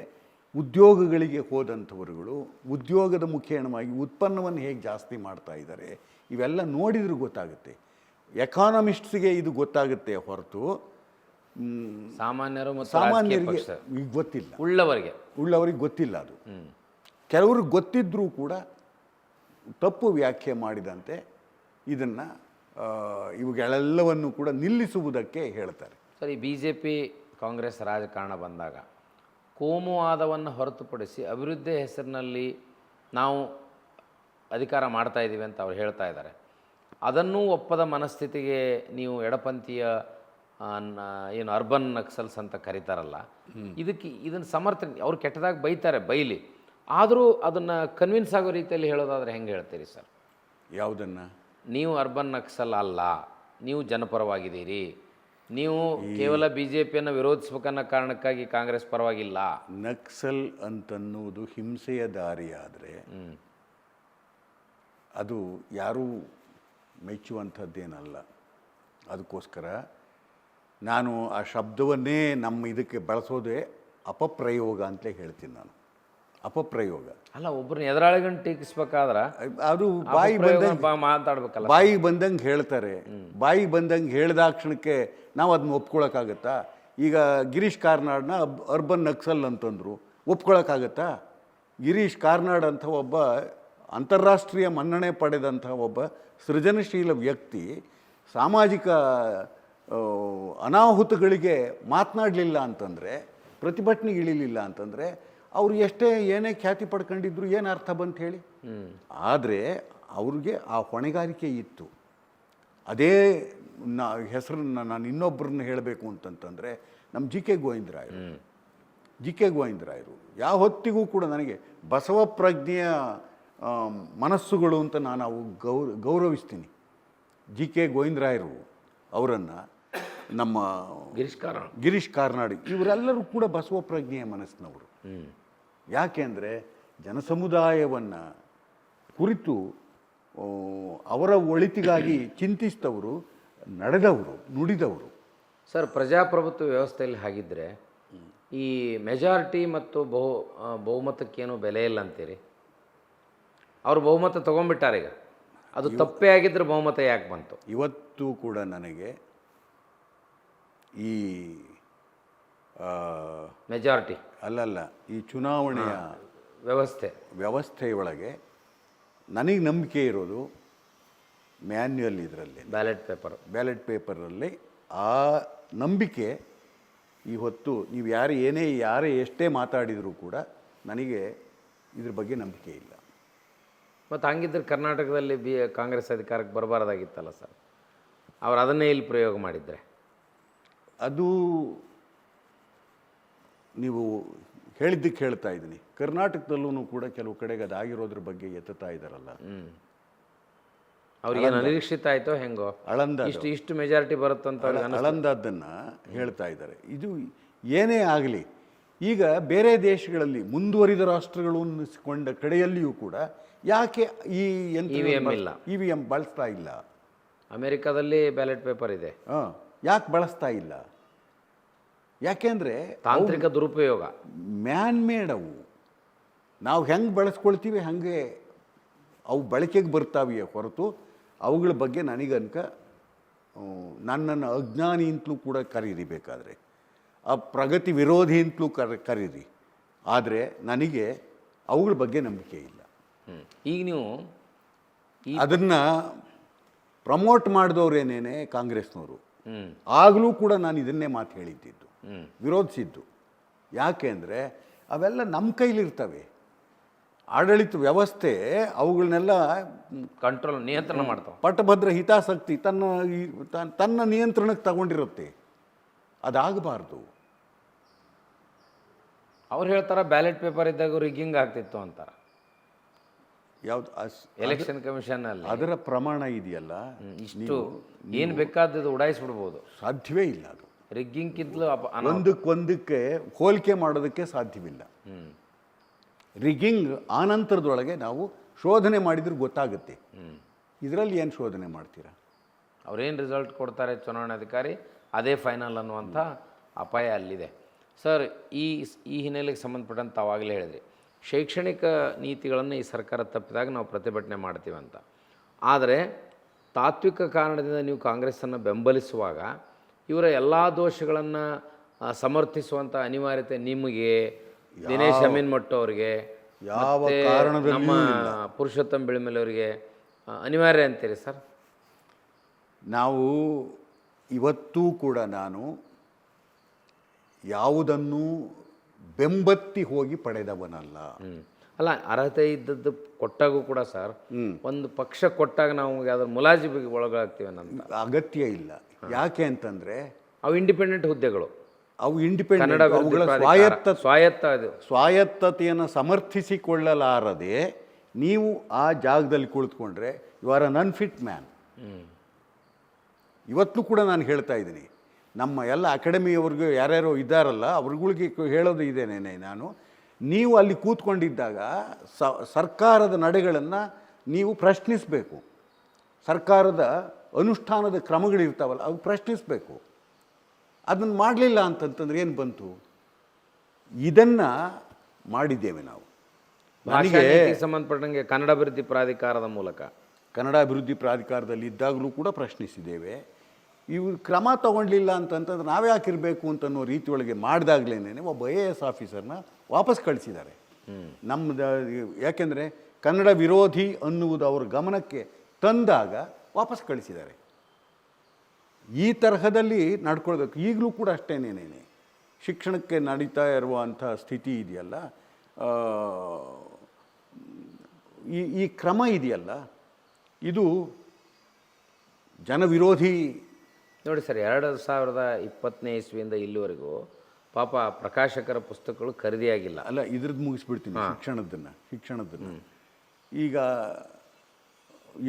ಉದ್ಯೋಗಗಳಿಗೆ ಹೋದಂಥವರುಗಳು ಉದ್ಯೋಗದ ಮುಖೇಣವಾಗಿ ಉತ್ಪನ್ನವನ್ನು ಹೇಗೆ ಜಾಸ್ತಿ ಮಾಡ್ತಾ ಇದ್ದಾರೆ ಇವೆಲ್ಲ ನೋಡಿದರೂ ಗೊತ್ತಾಗುತ್ತೆ. ಎಕಾನಮಿಸ್ಟ್ಸ್ಗೆ ಇದು ಗೊತ್ತಾಗುತ್ತೆ ಹೊರತು ಸಾಮಾನ್ಯರು ಮತ್ತು ಸಾಮಾನ್ಯರಿಗೆ ಈಗ ಗೊತ್ತಿಲ್ಲ. ಉಳ್ಳವರಿಗೆ ಗೊತ್ತಿಲ್ಲ. ಅದು ಕೆಲವ್ರಿಗೆ ಗೊತ್ತಿದ್ದರೂ ಕೂಡ ತಪ್ಪು ವ್ಯಾಖ್ಯೆ ಮಾಡಿದಂತೆ ಇದನ್ನು ಇವುಗಳೆಲ್ಲವನ್ನು ಕೂಡ ನಿಲ್ಲಿಸುವುದಕ್ಕೆ ಹೇಳ್ತಾರೆ. ಸರ್, ಈ BJP ಕಾಂಗ್ರೆಸ್ ರಾಜಕಾರಣ ಬಂದಾಗ ಕೋಮುವಾದವನ್ನು ಹೊರತುಪಡಿಸಿ ಅಭಿವೃದ್ಧಿ ಹೆಸರಿನಲ್ಲಿ ನಾವು ಅಧಿಕಾರ ಮಾಡ್ತಾ ಇದ್ದೀವಿ ಅಂತ ಅವ್ರು ಹೇಳ್ತಾ ಇದ್ದಾರೆ. ಅದನ್ನೂ ಒಪ್ಪದ ಮನಸ್ಥಿತಿಗೆ ನೀವು ಎಡಪಂಥೀಯ ಏನು ಅರ್ಬನ್ ನಕ್ಸಲ್ಸ್ ಅಂತ ಕರೀತಾರಲ್ಲ, ಇದನ್ನು ಸಮರ್ಥನೆ ಅವ್ರು ಕೆಟ್ಟದಾಗಿ ಬೈತಾರೆ, ಬೈಲಿ, ಆದರೂ ಅದನ್ನು ಕನ್ವಿನ್ಸ್ ಆಗೋ ರೀತಿಯಲ್ಲಿ ಹೇಳೋದಾದರೆ ಹೆಂಗೆ ಹೇಳ್ತೀರಿ ಸರ್? ಯಾವುದನ್ನು? ನೀವು ಅರ್ಬನ್ ನಕ್ಸಲ್ ಅಲ್ಲ, ನೀವು ಜನಪರವಾಗಿದ್ದೀರಿ, ನೀವು ಕೇವಲ BJPಯನ್ನು ವಿರೋಧಿಸ್ಬೇಕನ್ನೋ ಕಾರಣಕ್ಕಾಗಿ ಕಾಂಗ್ರೆಸ್ ಪರವಾಗಿಲ್ಲ. ನಕ್ಸಲ್ ಅಂತನ್ನುವುದು ಹಿಂಸೆಯ ದಾರಿಯಾದರೆ ಅದು ಯಾರೂ ಮೆಚ್ಚುವಂಥದ್ದೇನಲ್ಲ. ಅದಕ್ಕೋಸ್ಕರ ನಾನು ಆ ಶಬ್ದವನ್ನೇ ನಮ್ಮ ಇದಕ್ಕೆ ಬಳಸೋದೇ ಅಪಪ್ರಯೋಗ ಅಂತಲೇ ಹೇಳ್ತೀನಿ. ನಾನು ಅಪಪ್ರಯೋಗ ಅಲ್ಲ, ಒಬ್ಬರನ್ನ ಎದುರಾಳಿಗಂಡು ಟೀಕಿಸ್ಬೇಕಾದ್ರೆ ಅದು ಬಾಯಿಗೆ ಮಾತಾಡ್ಬೇಕಲ್ಲ, ಬಾಯಿಗೆ ಬಂದಂಗೆ ಹೇಳ್ತಾರೆ. ಬಾಯಿಗೆ ಬಂದಂಗೆ ಹೇಳಿದಾಕ್ಷಣಕ್ಕೆ ನಾವು ಅದನ್ನ ಒಪ್ಕೊಳಕ್ಕಾಗತ್ತಾ? ಈಗ ಗಿರೀಶ್ ಕಾರ್ನಾಡ್ನ ಅರ್ಬನ್ ನಕ್ಸಲ್ ಅಂತಂದರು, ಒಪ್ಕೊಳಕ್ಕಾಗತ್ತಾ? ಗಿರೀಶ್ ಕಾರ್ನಾಡ್ ಅಂತ ಒಬ್ಬ ಅಂತಾರಾಷ್ಟ್ರೀಯ ಮನ್ನಣೆ ಪಡೆದಂಥ ಒಬ್ಬ ಸೃಜನಶೀಲ ವ್ಯಕ್ತಿ ಸಾಮಾಜಿಕ ಅನಾಹುತಗಳಿಗೆ ಮಾತನಾಡಲಿಲ್ಲ ಅಂತಂದರೆ, ಪ್ರತಿಭಟನೆಗೆ ಇಳಿಲಿಲ್ಲ ಅಂತಂದರೆ ಅವರು ಎಷ್ಟೇ ಏನೇ ಖ್ಯಾತಿ ಪಡ್ಕೊಂಡಿದ್ರು ಏನು ಅರ್ಥ ಬಂತು ಹೇಳಿ? ಆದರೆ ಅವ್ರಿಗೆ ಆ ಹೊಣೆಗಾರಿಕೆ ಇತ್ತು. ಅದೇ ಹೆಸರನ್ನು ನಾನು ಇನ್ನೊಬ್ಬರನ್ನ ಹೇಳಬೇಕು ಅಂತಂತಂದರೆ ನಮ್ಮ JK ಗೋವಿಂದರಾಯರು ಯಾವ ಹೊತ್ತಿಗೂ ಕೂಡ ನನಗೆ ಬಸವ ಪ್ರಜ್ಞೆಯ ಮನಸ್ಸುಗಳು ಅಂತ ನಾನು ಅವು ಗೌರವಿಸ್ತೀನಿ. JK ಗೋವಿಂದರಾಯರು ಅವರನ್ನು, ನಮ್ಮ ಗಿರೀಶ್ ಕಾರ್ನಾಡ್ ಇವರೆಲ್ಲರೂ ಕೂಡ ಬಸವ ಪ್ರಜ್ಞೆಯ ಮನಸ್ಸಿನವರು. ಯಾಕೆ ಅಂದರೆ ಜನಸಮುದಾಯವನ್ನು ಕುರಿತು ಅವರ ಒಳಿತಿಗಾಗಿ ಚಿಂತಿಸಿದವರು, ನಡೆದವರು, ನುಡಿದವರು. ಸರ್, ಪ್ರಜಾಪ್ರಭುತ್ವ ವ್ಯವಸ್ಥೆಯಲ್ಲಿ ಹಾಗಿದ್ದರೆ ಈ ಮೆಜಾರಿಟಿ ಮತ್ತು ಬಹುಮತಕ್ಕೇನು ಬೆಲೆ ಇಲ್ಲ ಅಂತೀರಿ? ಅವರು ಬಹುಮತ ತೊಗೊಂಡ್ಬಿಟ್ಟಾರೆ. ಈಗ ಅದು ತಪ್ಪೇ ಆಗಿದ್ದರೆ ಬಹುಮತ ಯಾಕೆ ಬಂತು? ಇವತ್ತು ಕೂಡ ನನಗೆ ಈ ಮೆಜಾರಿಟಿ ಅಲ್ಲಲ್ಲ, ಈ ಚುನಾವಣೆಯ ವ್ಯವಸ್ಥೆಯೊಳಗೆ ನನಗೆ ನಂಬಿಕೆ ಇರೋದು ಮ್ಯಾನ್ಯುಯಲ್ ಇದರಲ್ಲಿ, ಬ್ಯಾಲೆಟ್ ಪೇಪರಲ್ಲಿ ಆ ನಂಬಿಕೆ ಇವತ್ತು ನೀವು ಯಾರೇ ಎಷ್ಟೇ ಮಾತಾಡಿದರೂ ಕೂಡ ನನಗೆ ಇದ್ರ ಬಗ್ಗೆ ನಂಬಿಕೆ ಇಲ್ಲ. ಮತ್ತು ಹಂಗಿದ್ರೆ ಕರ್ನಾಟಕದಲ್ಲಿ ಕಾಂಗ್ರೆಸ್ ಅಧಿಕಾರಕ್ಕೆ ಬರಬಾರ್ದಾಗಿತ್ತಲ್ಲ ಸರ್, ಅವ್ರು ಅದನ್ನೇ ಇಲ್ಲಿ ಪ್ರಯೋಗ ಮಾಡಿದರೆ? ಅದು ನೀವು ಹೇಳಿದ್ದಕ್ಕೆ ಹೇಳ್ತಾ ಇದ್ದೀನಿ. ಕರ್ನಾಟಕದಲ್ಲೂ ಕೂಡ ಕೆಲವು ಕಡೆಗೆ ಅದಾಗಿರೋದ್ರ ಬಗ್ಗೆ ಎತ್ತುತ್ತಾ ಇದ್ದಾರಲ್ಲ. ಅವ್ರಿಗೆ ನಿರೀಕ್ಷಿತ ಆಯಿತೋ ಹೆಂಗೋ ಇಷ್ಟು ಮೆಜಾರಿಟಿ ಬರುತ್ತಂತ ಅಳಂದದ್ದನ್ನು ಹೇಳ್ತಾ ಇದ್ದಾರೆ. ಇದು ಏನೇ ಆಗಲಿ, ಈಗ ಬೇರೆ ದೇಶಗಳಲ್ಲಿ ಮುಂದುವರಿದ ರಾಷ್ಟ್ರಗಳು ಅನ್ನಿಸಿಕೊಂಡ ಕಡೆಯಲ್ಲಿಯೂ ಕೂಡ ಯಾಕೆ ಈ EVM ಬಳಸ್ತಾ ಇಲ್ಲ? ಅಮೆರಿಕಾದಲ್ಲಿ ಬ್ಯಾಲೆಟ್ ಪೇಪರ್ ಇದೆ, ಯಾಕೆ ಬಳಸ್ತಾ ಇಲ್ಲ? ಯಾಕೆಂದರೆ ತಾಂತ್ರಿಕ ದುರುಪಯೋಗ, ಮ್ಯಾನ್ ಮೇಡ್. ಅವು ನಾವು ಹೆಂಗೆ ಬಳಸ್ಕೊಳ್ತೀವಿ ಹಾಗೆ ಅವು ಬಳಕೆಗೆ ಬರ್ತಾವೆಯೇ ಹೊರತು ಅವುಗಳ ಬಗ್ಗೆ ನನಗನ್ಕ ನನ್ನನ್ನು ಅಜ್ಞಾನಿ ಅಂತಲೂ ಕೂಡ ಕರೀರಿ, ಬೇಕಾದರೆ ಆ ಪ್ರಗತಿ ವಿರೋಧಿ ಅಂತಲೂ ಕರೀರಿ, ಆದರೆ ನನಗೆ ಅವುಗಳ ಬಗ್ಗೆ ನಂಬಿಕೆ ಇಲ್ಲ. ಈಗ ನೀವು ಅದನ್ನು ಪ್ರಮೋಟ್ ಮಾಡಿದವ್ರೇನೇನೆ ಕಾಂಗ್ರೆಸ್ನವರು. ಆಗಲೂ ಕೂಡ ನಾನು ಇದನ್ನೇ ಮಾತು ಹೇಳಿದ್ದಿದ್ದು, ವಿರೋಧಿಸಿದ್ದು. ಯಾಕೆ ಅಂದರೆ ಅವೆಲ್ಲ ನಮ್ಮ ಕೈಲಿರ್ತವೆ. ಆಡಳಿತ ವ್ಯವಸ್ಥೆ ಅವುಗಳನ್ನೆಲ್ಲ ಕಂಟ್ರೋಲ್, ನಿಯಂತ್ರಣ ಮಾಡ್ತಾವೆ. ಪಟ್ಟಭದ್ರ ಹಿತಾಸಕ್ತಿ ತನ್ನ ನಿಯಂತ್ರಣಕ್ಕೆ ತಗೊಂಡಿರುತ್ತೆ. ಅದಾಗಬಾರ್ದು. ಅವ್ರು ಹೇಳ್ತಾರೆ ಬ್ಯಾಲೆಟ್ ಪೇಪರ್ ಇದ್ದಾಗ ರಿಗ್ಗಿಂಗ್ ಆಗ್ತಿತ್ತು ಅಂತಾರೆ. ಯಾವ್ದು ಎಲೆಕ್ಷನ್ ಕಮಿಷನ್ ಅಲ್ಲಿ ಅದರ ಪ್ರಮಾಣ ಇದೆಯಲ್ಲ, ಇಷ್ಟು ಏನು ಬೇಕಾದದ್ದು ಉಡಾಯಿಸ್ಬಿಡ್ಬೋದು. ಸಾಧ್ಯವೇ ಇಲ್ಲ. ಅದು ರಿಗ್ಗಿಂಗ್ಕಿಂತಲೂ ಒಂದಕ್ಕೆ ಹೋಲಿಕೆ ಮಾಡೋದಕ್ಕೆ ಸಾಧ್ಯವಿಲ್ಲ. ರಿಗ್ಗಿಂಗ್ ಆನಂತರದೊಳಗೆ ನಾವು ಶೋಧನೆ ಮಾಡಿದ್ರೆ ಗೊತ್ತಾಗುತ್ತೆ. ಇದರಲ್ಲಿ ಏನು ಶೋಧನೆ ಮಾಡ್ತೀರಾ? ಅವ್ರೇನು ರಿಸಲ್ಟ್ ಕೊಡ್ತಾರೆ ಚುನಾವಣಾಧಿಕಾರಿ, ಅದೇ ಫೈನಲ್ ಅನ್ನುವಂಥ ಅಪಾಯ ಅಲ್ಲಿದೆ. ಸರ್, ಈ ಹಿನ್ನೆಲೆಗೆ ಸಂಬಂಧಪಟ್ಟಂತೆ ತಾವಾಗಲೇ ಹೇಳಿದ್ರಿ, ಶೈಕ್ಷಣಿಕ ನೀತಿಗಳನ್ನು ಈ ಸರ್ಕಾರ ತಪ್ಪಿದಾಗ ನಾವು ಪ್ರತಿಭಟನೆ ಮಾಡ್ತೀವಂತ. ಆದರೆ ತಾತ್ವಿಕ ಕಾರಣದಿಂದ ನೀವು ಕಾಂಗ್ರೆಸ್ಸನ್ನು ಬೆಂಬಲಿಸುವಾಗ ಇವರ ಎಲ್ಲ ದೋಷಗಳನ್ನು ಸಮರ್ಥಿಸುವಂಥ ಅನಿವಾರ್ಯತೆ ನಿಮಗೆ, ದಿನೇಶ್ ಅಮೀನ್ಮಠ್ ಅವರಿಗೆ, ಯಾವ ಕಾರಣದಲ್ಲೂ ನಮ್ಮ ಪುರುಷೋತ್ತಮ್ ಬಿಳಿಮಲೆ ಅವರಿಗೆ ಅನಿವಾರ್ಯ ಅಂತೀರಿ ಸರ್? ನಾವು ಇವತ್ತೂ ಕೂಡ ನಾನು ಯಾವುದನ್ನು ಬೆಂಬತ್ತಿ ಹೋಗಿ ಪಡೆದವನಲ್ಲ. ಅಲ್ಲ, ಅರ್ಹತೆ ಇದ್ದದ್ದು ಕೊಟ್ಟಾಗೂ ಕೂಡ ಸರ್, ಒಂದು ಪಕ್ಷ ಕೊಟ್ಟಾಗ ನಾವು ಯಾವುದಾದ್ರು ಮುಲಾಜಿಬಿಗೆ ಒಳಗಾಗ್ತೀವಿ ಅನ್ನೋದು ಅಗತ್ಯ ಇಲ್ಲ. ಯಾಕೆ ಅಂತಂದರೆ ಅವು ಇಂಡಿಪೆಂಡೆಂಟ್ ಹುದ್ದೆಗಳು, ಅವು ಇಂಡಿಪೆಂಡೆಂಟ್, ಅವುಗಳ ಸ್ವಾಯತ್ತತೆಯನ್ನು ಸಮರ್ಥಿಸಿಕೊಳ್ಳಲಾರದೆ ನೀವು ಆ ಜಾಗದಲ್ಲಿ ಕುಳಿತುಕೊಂಡ್ರೆ you are un unfit man. ಇವತ್ತು ಕೂಡ ನಾನು ಹೇಳ್ತಾ ಇದ್ದೀನಿ, ನಮ್ಮ ಎಲ್ಲ ಅಕಾಡೆಮಿಯವ್ರಿಗೂ ಯಾರ್ಯಾರೋ ಇದ್ದಾರಲ್ಲ ಅವ್ರಗಳಿಗೆ ಹೇಳೋದು ಇದೇನೇನೆ ನಾನು, ನೀವು ಅಲ್ಲಿ ಕೂತ್ಕೊಂಡಿದ್ದಾಗ ಸರ್ಕಾರದ ನಡೆಗಳನ್ನು ನೀವು ಪ್ರಶ್ನಿಸಬೇಕು. ಸರ್ಕಾರದ ಅನುಷ್ಠಾನದ ಕ್ರಮಗಳಿರ್ತಾವಲ್ಲ ಅವು ಪ್ರಶ್ನಿಸಬೇಕು. ಅದನ್ನು ಮಾಡಲಿಲ್ಲ ಅಂತಂತಂದ್ರೆ ಏನು ಬಂತು? ಇದನ್ನು ಮಾಡಿದ್ದೇವೆ ನಾವು. ನನಗೆ ಸಂಬಂಧಪಟ್ಟಂಗೆ ಕನ್ನಡ ಅಭಿವೃದ್ಧಿ ಪ್ರಾಧಿಕಾರದ ಮೂಲಕ, ಕನ್ನಡ ಅಭಿವೃದ್ಧಿ ಪ್ರಾಧಿಕಾರದಲ್ಲಿ ಇದ್ದಾಗಲೂ ಕೂಡ ಪ್ರಶ್ನಿಸಿದ್ದೇವೆ. ಇವರು ಕ್ರಮ ತಗೊಳ್ಳಿಲ್ಲ ಅಂತಂತಂದ್ರೆ ನಾವೇ ಹಾಕಿರಬೇಕು ಅಂತನ್ನೋ ರೀತಿಯೊಳಗೆ ಮಾಡಿದಾಗಲೇ ಒಬ್ಬ IAS ಆಫೀಸರ್ನ ವಾಪಸ್ ಕಳಿಸಿದ್ದಾರೆ ನಮ್ಮದು. ಯಾಕೆಂದರೆ ಕನ್ನಡ ವಿರೋಧಿ ಅನ್ನುವುದು ಅವ್ರ ಗಮನಕ್ಕೆ ತಂದಾಗ ವಾಪಸ್ ಕಳಿಸಿದ್ದಾರೆ. ಈ ತರಹದಲ್ಲಿ ನಡ್ಕೊಳ್ಬೇಕು. ಈಗಲೂ ಕೂಡ ಅಷ್ಟೇನೇನೆ ಶಿಕ್ಷಣಕ್ಕೆ ನಡೀತಾ ಇರುವಂಥ ಸ್ಥಿತಿ ಇದೆಯಲ್ಲ, ಈ ಕ್ರಮ ಇದೆಯಲ್ಲ, ಇದು ಜನವಿರೋಧಿ. ನೋಡಿ ಸರ್, 2020ನೇ ಇಸ್ವಿಯಿಂದ ಇಲ್ಲಿವರೆಗೂ ಪಾಪ ಪ್ರಕಾಶಕರ ಪುಸ್ತಕಗಳು ಖರೀದಿಯಾಗಿಲ್ಲ. ಅಲ್ಲ, ಇದ್ರದ್ದು ಮುಗಿಸ್ಬಿಡ್ತೀನಿ ಶಿಕ್ಷಣದನ್ನು. ಈಗ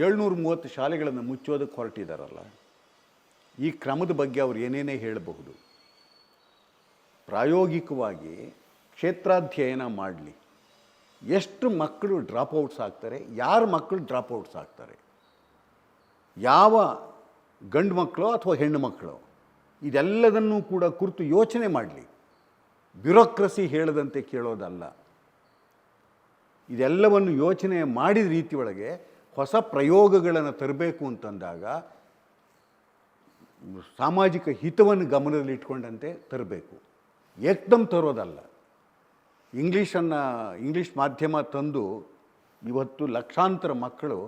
730 ಶಾಲೆಗಳನ್ನು ಮುಚ್ಚೋದಕ್ಕೆ ಹೊರಟಿದ್ದಾರಲ್ಲ, ಈ ಕ್ರಮದ ಬಗ್ಗೆ ಅವ್ರು ಏನೇನೇ ಹೇಳಬಹುದು. ಪ್ರಾಯೋಗಿಕವಾಗಿ ಕ್ಷೇತ್ರಾಧ್ಯಯನ ಮಾಡಲಿ. ಎಷ್ಟು ಮಕ್ಕಳು ಡ್ರಾಪ್ಔಟ್ಸ್ ಆಗ್ತಾರೆ, ಯಾರ ಮಕ್ಕಳು ಡ್ರಾಪ್ಔಟ್ಸ್ ಆಗ್ತಾರೆ, ಯಾವ ಗಂಡು ಮಕ್ಕಳು ಅಥವಾ ಹೆಣ್ಣು ಮಕ್ಕಳು, ಇದೆಲ್ಲದನ್ನೂ ಕೂಡ ಕುರಿತು ಯೋಚನೆ ಮಾಡಲಿ. ಬ್ಯೂರೋಕ್ರಸಿ ಹೇಳದಂತೆ ಕೇಳೋದಲ್ಲ. ಇದೆಲ್ಲವನ್ನು ಯೋಚನೆ ಮಾಡಿದ ರೀತಿಯೊಳಗೆ ಹೊಸ ಪ್ರಯೋಗಗಳನ್ನು ತರಬೇಕು ಅಂತಂದಾಗ ಸಾಮಾಜಿಕ ಹಿತವನ್ನು ಗಮನದಲ್ಲಿಟ್ಕೊಂಡಂತೆ ತರಬೇಕು. ಏಕ್ದಮ್ ತರೋದಲ್ಲ. ಇಂಗ್ಲೀಷ್ ಮಾಧ್ಯಮ ತಂದು ಇವತ್ತು ಲಕ್ಷಾಂತರ ಮಕ್ಕಳು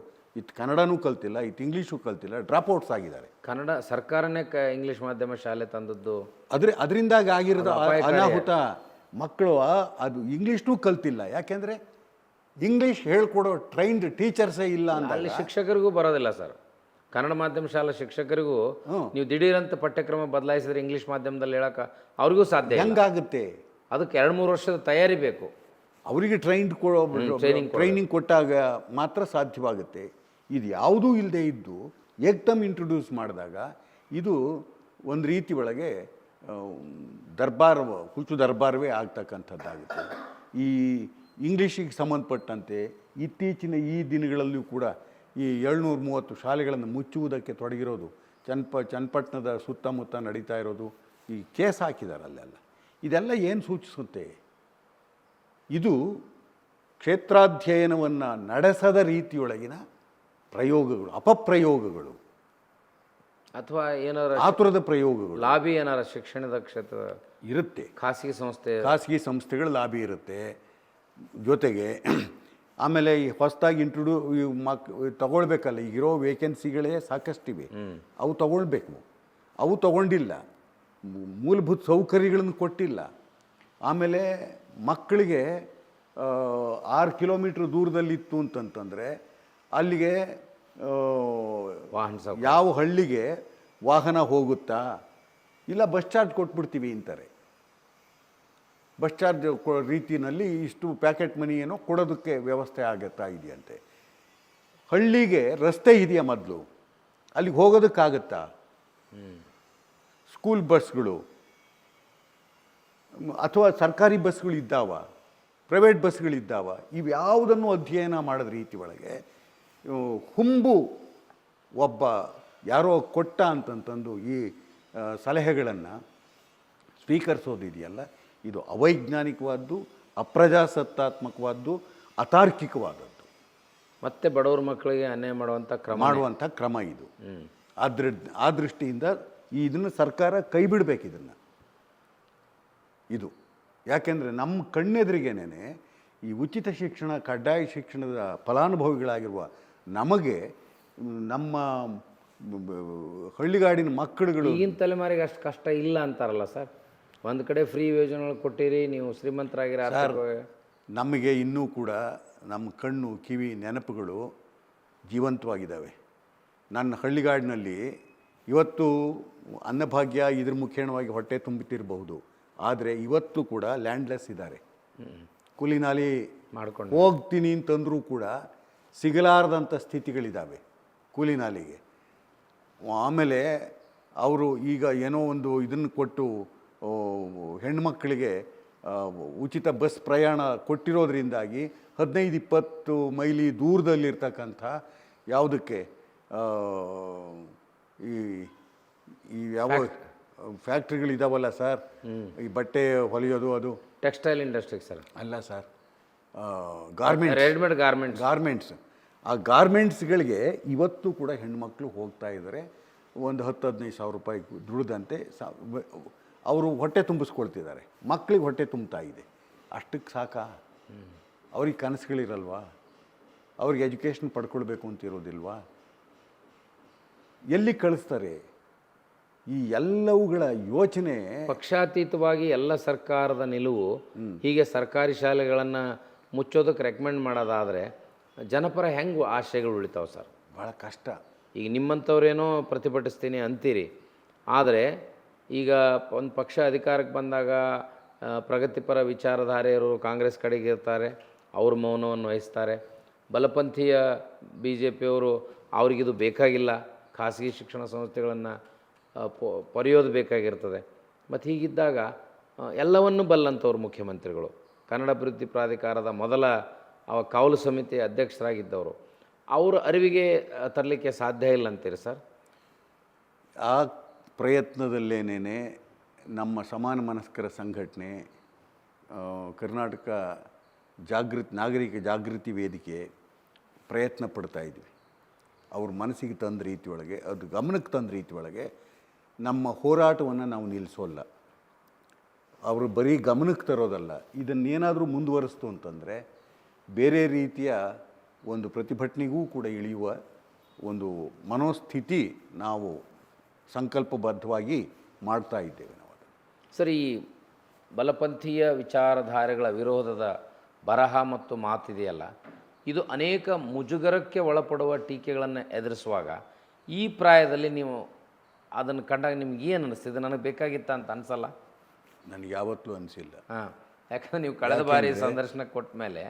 ಕನ್ನಡನೂ ಕಲ್ತಿಲ್ಲ, ಇಂಗ್ಲೀಷು ಕಲ್ತಿಲ್ಲ, ಡ್ರಾಪ್ಔಟ್ಸ್ ಆಗಿದ್ದಾರೆ. ಕನ್ನಡ ಸರ್ಕಾರನೇ ಇಂಗ್ಲೀಷ್ ಮಾಧ್ಯಮ ಶಾಲೆ ತಂದದ್ದು ಅದರಿಂದಾಗಿ ಆಗಿರೋದು ಅನಾಹುತ. ಮಕ್ಕಳು ಅದು ಇಂಗ್ಲೀಷ್ನೂ ಕಲ್ತಿಲ್ಲ. ಯಾಕೆಂದರೆ ಇಂಗ್ಲೀಷ್ ಹೇಳ್ಕೊಡೋ ಟ್ರೈನ್ಡ್ ಟೀಚರ್ಸೇ ಇಲ್ಲ ಅಂತ. ಅಲ್ಲಿ ಶಿಕ್ಷಕರಿಗೂ ಬರೋದಿಲ್ಲ ಸರ್. ಕನ್ನಡ ಮಾಧ್ಯಮ ಶಾಲಾ ಶಿಕ್ಷಕರಿಗೂ ನೀವು ದಿಢೀರಂತ ಪಠ್ಯಕ್ರಮ ಬದಲಾಯಿಸಿದ್ರೆ ಇಂಗ್ಲೀಷ್ ಮಾಧ್ಯಮದಲ್ಲಿ ಹೇಳಕ್ಕೆ ಅವ್ರಿಗೂ ಸಾಧ್ಯ ಹೆಂಗಾಗುತ್ತೆ? ಅದಕ್ಕೆ 2-3 ವರ್ಷದ ತಯಾರಿ ಬೇಕು. ಅವರಿಗೆ ಟ್ರೈನಿಂಗ್ ಕೊಟ್ಟಾಗ ಮಾತ್ರ ಸಾಧ್ಯವಾಗುತ್ತೆ. ಇದು ಯಾವುದೂ ಇಲ್ಲದೆ ಇದ್ದು ಏಕ್ದಮ್ ಇಂಟ್ರೊಡ್ಯೂಸ್ ಮಾಡಿದಾಗ ಇದು ಒಂದು ರೀತಿ ಒಳಗೆ ಹುಚ್ಚು ದರ್ಬಾರವೇ ಆಗ್ತಕ್ಕಂಥದ್ದಾಗುತ್ತೆ. ಈ ಇಂಗ್ಲೀಷಿಗೆ ಸಂಬಂಧಪಟ್ಟಂತೆ ಇತ್ತೀಚಿನ ಈ ದಿನಗಳಲ್ಲೂ ಕೂಡ ಈ 730 ಶಾಲೆಗಳನ್ನು ಮುಚ್ಚುವುದಕ್ಕೆ ತೊಡಗಿರೋದು, ಚನ್ನಪಟ್ಟಣದ ಸುತ್ತಮುತ್ತ ನಡೀತಾ ಇರೋದು, ಈ ಕೇಸ್ ಹಾಕಿದ್ದಾರೆ ಅಲ್ಲೆಲ್ಲ. ಇದೆಲ್ಲ ಏನು ಸೂಚಿಸುತ್ತೆ? ಇದು ಕ್ಷೇತ್ರಾಧ್ಯಯನವನ್ನು ನಡೆಸದ ರೀತಿಯೊಳಗಿನ ಪ್ರಯೋಗಗಳು, ಅಪಪ್ರಯೋಗಗಳು, ಅಥವಾ ಏನಾರ ಆತುರದ ಪ್ರಯೋಗಗಳು ಲಾಬಿ ಏನಾರ ಶಿಕ್ಷಣದ ಕ್ಷೇತ್ರ ಇರುತ್ತೆ. ಖಾಸಗಿ ಸಂಸ್ಥೆಗಳ ಲಾಬಿ ಇರುತ್ತೆ. ಜೊತೆಗೆ ಆಮೇಲೆ ಈ ಹೊಸದಾಗಿ ತಗೊಳ್ಬೇಕಲ್ಲ, ಈಗಿರೋ ವೇಕೆನ್ಸಿಗಳೇ ಸಾಕಷ್ಟಿವೆ, ಅವು ತಗೊಳ್ಬೇಕು. ಅವು ತಗೊಂಡಿಲ್ಲ, ಮೂಲಭೂತ ಸೌಕರ್ಯಗಳನ್ನು ಕೊಟ್ಟಿಲ್ಲ. ಆಮೇಲೆ ಮಕ್ಕಳಿಗೆ 6 ಕಿಲೋಮೀಟ್ರ್ ದೂರದಲ್ಲಿತ್ತು ಅಂತಂತಂದರೆ ಅಲ್ಲಿಗೆ ಯಾವ ಹಳ್ಳಿಗೆ ವಾಹನ ಹೋಗುತ್ತಾ, ಇಲ್ಲ ಬಸ್ ಚಾರ್ಜ್ ಕೊಟ್ಬಿಡ್ತೀವಿ ಅಂತಾರೆ. ಬಸ್ ಚಾರ್ಜ್ ರೀತಿಯಲ್ಲಿ ಇಷ್ಟು ಪ್ಯಾಕೆಟ್ ಮನಿ ಏನೋ ಕೊಡೋದಕ್ಕೆ ವ್ಯವಸ್ಥೆ ಆಗುತ್ತಾ ಇದೆಯಂತೆ. ಹಳ್ಳಿಗೆ ರಸ್ತೆ ಇದೆಯಾ ಮೊದಲು, ಅಲ್ಲಿಗೆ ಹೋಗೋದಕ್ಕಾಗತ್ತಾ? ಸ್ಕೂಲ್ ಬಸ್ಗಳು ಅಥವಾ ಸರ್ಕಾರಿ ಬಸ್ಗಳು ಇದ್ದಾವ, ಪ್ರೈವೇಟ್ ಬಸ್ಗಳಿದ್ದಾವ, ಇವ್ಯಾವುದನ್ನು ಅಧ್ಯಯನ ಮಾಡೋದ ರೀತಿ ಒಳಗೆ ಹುಂಬು ಒಬ್ಬ ಯಾರೋ ಕೊಟ್ಟ ಅಂತಂತಂದು ಈ ಸಲಹೆಗಳನ್ನು ಸ್ವೀಕರಿಸೋದಿದೆಯಲ್ಲ, ಇದು ಅವೈಜ್ಞಾನಿಕವಾದ್ದು, ಅಪ್ರಜಾಸತ್ತಾತ್ಮಕವಾದ್ದು, ಅತಾರ್ಕಿಕವಾದದ್ದು. ಮತ್ತೆ ಬಡವ್ರ ಮಕ್ಕಳಿಗೆ ಅನ್ಯಾಯ ಮಾಡುವಂಥ ಕ್ರಮ ಇದು. ಆ ದೃಷ್ಟಿಯಿಂದ ಇದನ್ನು ಸರ್ಕಾರ ಕೈ ಬಿಡಬೇಕು ಇದು. ಯಾಕೆಂದರೆ ನಮ್ಮ ಕಣ್ಣೆದುರಿಗೇನೆ ಈ ಉಚಿತ ಶಿಕ್ಷಣ, ಕಡ್ಡಾಯ ಶಿಕ್ಷಣದ ಫಲಾನುಭವಿಗಳಾಗಿರುವ ನಮಗೆ, ನಮ್ಮ ಹಳ್ಳಿಗಾಡಿನ ಮಕ್ಕಳುಗಳು, ಈಗಿನ ತಲೆಮಾರಿಗೆ ಅಷ್ಟು ಕಷ್ಟ ಇಲ್ಲ ಅಂತಾರಲ್ಲ ಸರ್. ಒಂದು ಕಡೆ ಫ್ರೀ ಯೋಜನೆಗಳು ಕೊಟ್ಟಿರಿ, ನೀವು ಶ್ರೀಮಂತರಾಗಿರ. ನಮಗೆ ಇನ್ನೂ ಕೂಡ ನಮ್ಮ ಕಣ್ಣು, ಕಿವಿ, ನೆನಪುಗಳು ಜೀವಂತವಾಗಿದ್ದಾವೆ. ನನ್ನ ಹಳ್ಳಿಗಾಡಿನಲ್ಲಿ ಇವತ್ತು ಅನ್ನಭಾಗ್ಯ ಇದ್ರ ಮುಖೇಣವಾಗಿ ಹೊಟ್ಟೆ ತುಂಬುತ್ತಿರಬಹುದು, ಆದರೆ ಇವತ್ತು ಕೂಡ ಲ್ಯಾಂಡ್ಲೆಸ್ ಇದ್ದಾರೆ. ಕೂಲಿನಾಲಿ ಮಾಡ್ಕೊಂಡು ಹೋಗ್ತೀನಿ ಅಂತಂದರೂ ಕೂಡ ಸಿಗಲಾರದಂಥ ಸ್ಥಿತಿಗಳಿದ್ದಾವೆ ಕೂಲಿನಾಲಿಗೆ. ಆಮೇಲೆ ಅವರು ಈಗ ಏನೋ ಒಂದು ಇದನ್ನು ಕೊಟ್ಟು ಹೆಣ್ಮಕ್ಕಳಿಗೆ ಉಚಿತ ಬಸ್ ಪ್ರಯಾಣ ಕೊಟ್ಟಿರೋದ್ರಿಂದಾಗಿ 15-20 ಮೈಲಿ ದೂರದಲ್ಲಿರ್ತಕ್ಕಂಥ ಯಾವುದಕ್ಕೆ ಈ ಯಾವ ಫ್ಯಾಕ್ಟ್ರಿಗಳಿದಾವಲ್ಲ ಸರ್, ಈ ಬಟ್ಟೆ ಹೊಲಿಯೋದು, ಅದು ಟೆಕ್ಸ್ಟೈಲ್ ಇಂಡಸ್ಟ್ರಿ ಸರ್. ಅಲ್ಲ ಸರ್, ರೆಡಿಮೇಡ್ ಗಾರ್ಮೆಂಟ್ಸ್. ಆ ಗಾರ್ಮೆಂಟ್ಸ್ಗಳಿಗೆ ಇವತ್ತು ಕೂಡ ಹೆಣ್ಮಕ್ಳು ಹೋಗ್ತಾ ಇದ್ದಾರೆ. ಒಂದು 10-15 ಸಾವಿರ ರೂಪಾಯಿ ದುಡಿದಂತೆ ಅವರು ಹೊಟ್ಟೆ ತುಂಬಿಸ್ಕೊಳ್ತಿದ್ದಾರೆ. ಮಕ್ಕಳಿಗೆ ಹೊಟ್ಟೆ ತುಂಬ್ತಾ ಇದೆ. ಅಷ್ಟಕ್ಕೆ ಸಾಕಾ? ಅವ್ರಿಗೆ ಕನಸುಗಳಿರಲ್ವಾ? ಅವ್ರಿಗೆ ಎಜುಕೇಷನ್ ಪಡ್ಕೊಳ್ಬೇಕು ಅಂತಿರೋದಿಲ್ವಾ? ಎಲ್ಲಿ ಕಳಿಸ್ತಾರೆ? ಈ ಎಲ್ಲವುಗಳ ಯೋಚನೆ ಪಕ್ಷಾತೀತವಾಗಿ ಎಲ್ಲ ಸರ್ಕಾರದ ನಿಲುವು ಹೀಗೆ ಸರ್ಕಾರಿ ಶಾಲೆಗಳನ್ನು ಮುಚ್ಚೋದಕ್ಕೆ ರೆಕಮೆಂಡ್ ಮಾಡೋದಾದರೆ ಜನಪರ ಹೆಂಗೆ ಆಶಯಗಳು ಉಳಿತಾವೆ ಸರ್? ಭಾಳ ಕಷ್ಟ. ಈಗ ನಿಮ್ಮಂಥವ್ರೇನೋ ಪ್ರತಿಭಟಿಸ್ತೀನಿ ಅಂತೀರಿ, ಆದರೆ ಈಗ ಒಂದು ಪಕ್ಷ ಅಧಿಕಾರಕ್ಕೆ ಬಂದಾಗ ಪ್ರಗತಿಪರ ವಿಚಾರಧಾರೆಯರು ಕಾಂಗ್ರೆಸ್ ಕಡೆಗೆ ಇರ್ತಾರೆ, ಅವ್ರ ಮೌನವನ್ನು ವಹಿಸ್ತಾರೆ. ಬಲಪಂಥೀಯ BJPಯವರು ಅವ್ರಿಗಿದು ಬೇಕಾಗಿಲ್ಲ, ಖಾಸಗಿ ಶಿಕ್ಷಣ ಸಂಸ್ಥೆಗಳನ್ನು ಪೊರೆಯೋದು ಬೇಕಾಗಿರ್ತದೆ. ಮತ್ತು ಹೀಗಿದ್ದಾಗ ಎಲ್ಲವನ್ನೂ ಬಲ್ಲಂಥವ್ರು ಮುಖ್ಯಮಂತ್ರಿಗಳು, ಕನ್ನಡ ಅಭಿವೃದ್ಧಿ ಪ್ರಾಧಿಕಾರದ ಮೊದಲ ಕಾವಲು ಸಮಿತಿ ಅಧ್ಯಕ್ಷರಾಗಿದ್ದವರು, ಅವರ ಅರಿವಿಗೆ ತರಲಿಕ್ಕೆ ಸಾಧ್ಯ ಇಲ್ಲ ಅಂತೀರಿ ಸರ್? ಆ ಪ್ರಯತ್ನದಲ್ಲೇನೇ ನಮ್ಮ ಸಮಾನ ಮನಸ್ಕರ ಸಂಘಟನೆ, ಕರ್ನಾಟಕ ನಾಗರಿಕ ಜಾಗೃತಿ ವೇದಿಕೆ ಪ್ರಯತ್ನ ಪಡ್ತಾ ಇದ್ವಿ. ಅವ್ರ ಮನಸ್ಸಿಗೆ ತಂದ ರೀತಿಯೊಳಗೆ, ಅದು ಗಮನಕ್ಕೆ ತಂದ ರೀತಿಯೊಳಗೆ ನಮ್ಮ ಹೋರಾಟವನ್ನು ನಾವು ನಿಲ್ಲಿಸೋಲ್ಲ. ಅವರು ಬರೀ ಗಮನಕ್ಕೆ ತರೋದಲ್ಲ, ಇದನ್ನೇನಾದರೂ ಮುಂದುವರಿಸ್ತು ಅಂತಂದರೆ ಬೇರೆ ರೀತಿಯ ಒಂದು ಪ್ರತಿಭಟನೆಗೂ ಕೂಡ ಇಳಿಯುವ ಒಂದು ಮನೋಸ್ಥಿತಿ ನಾವು ಸಂಕಲ್ಪಬದ್ಧವಾಗಿ ಮಾಡ್ತಾ ಇದ್ದೇವೆ ನಾವು. ಸರ್, ಈ ಬಲಪಂಥೀಯ ವಿಚಾರಧಾರೆಗಳ ವಿರೋಧದ ಬರಹ ಮತ್ತು ಮಾತಿದೆಯಲ್ಲ, ಇದು ಅನೇಕ ಮುಜುಗರಕ್ಕೆ ಒಳಪಡುವ ಟೀಕೆಗಳನ್ನು ಎದುರಿಸುವಾಗ ಈ ಪ್ರಾಯದಲ್ಲಿ ನೀವು ಅದನ್ನು ಕಂಡಾಗ ನಿಮ್ಗೆ ಏನು ಅನ್ನಿಸ್ತಿದೆ? ನನಗೆ ಬೇಕಾಗಿತ್ತ ಅಂತ ಅನಿಸಲ್ಲ? ನನಗೆ ಯಾವತ್ತೂ ಅನಿಸಿಲ್ಲ. ಯಾಕಂದರೆ ನೀವು ಕಳೆದ ಬಾರಿ ಸಂದರ್ಶನ ಕೊಟ್ಟ ಮೇಲೆ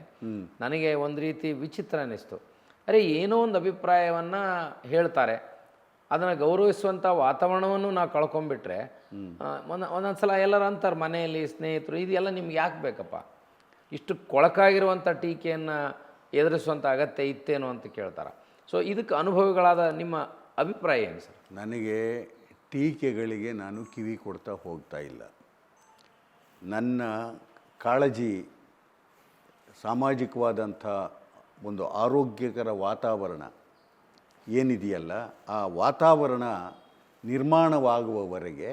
ನನಗೆ ಒಂದು ರೀತಿ ವಿಚಿತ್ರ ಅನ್ನಿಸ್ತು. ಅರೆ, ಏನೋ ಒಂದು ಅಭಿಪ್ರಾಯವನ್ನು ಹೇಳ್ತಾರೆ, ಅದನ್ನು ಗೌರವಿಸುವಂಥ ವಾತಾವರಣವನ್ನು ನಾವು ಕಳ್ಕೊಂಡ್ಬಿಟ್ರೆ ಒಂದೊಂದು ಸಲ ಎಲ್ಲರೂ ಅಂತಾರೆ ಮನೆಯಲ್ಲಿ, ಸ್ನೇಹಿತರು, ಇದೆಲ್ಲ ನಿಮ್ಗೆ ಯಾಕೆ ಬೇಕಪ್ಪ? ಇಷ್ಟು ಕೊಳಕಾಗಿರುವಂಥ ಟೀಕೆಯನ್ನು ಎದುರಿಸುವಂಥ ಅಗತ್ಯ ಇತ್ತೇನೋ ಅಂತ ಕೇಳ್ತಾರೆ. ಸೊ ಇದಕ್ಕೆ ಅನುಭವಿಗಳಾದ ನಿಮ್ಮ ಅಭಿಪ್ರಾಯ ಏನು ಸರ್? ನನಗೆ ಟೀಕೆಗಳಿಗೆ ನಾನು ಕಿವಿ ಕೊಡ್ತಾ ಹೋಗ್ತಾ ಇಲ್ಲ. ನನ್ನ ಕಾಳಜಿ ಸಾಮಾಜಿಕವಾದಂಥ ಒಂದು ಆರೋಗ್ಯಕರ ವಾತಾವರಣ ಏನಿದೆಯಲ್ಲ, ಆ ವಾತಾವರಣ ನಿರ್ಮಾಣವಾಗುವವರೆಗೆ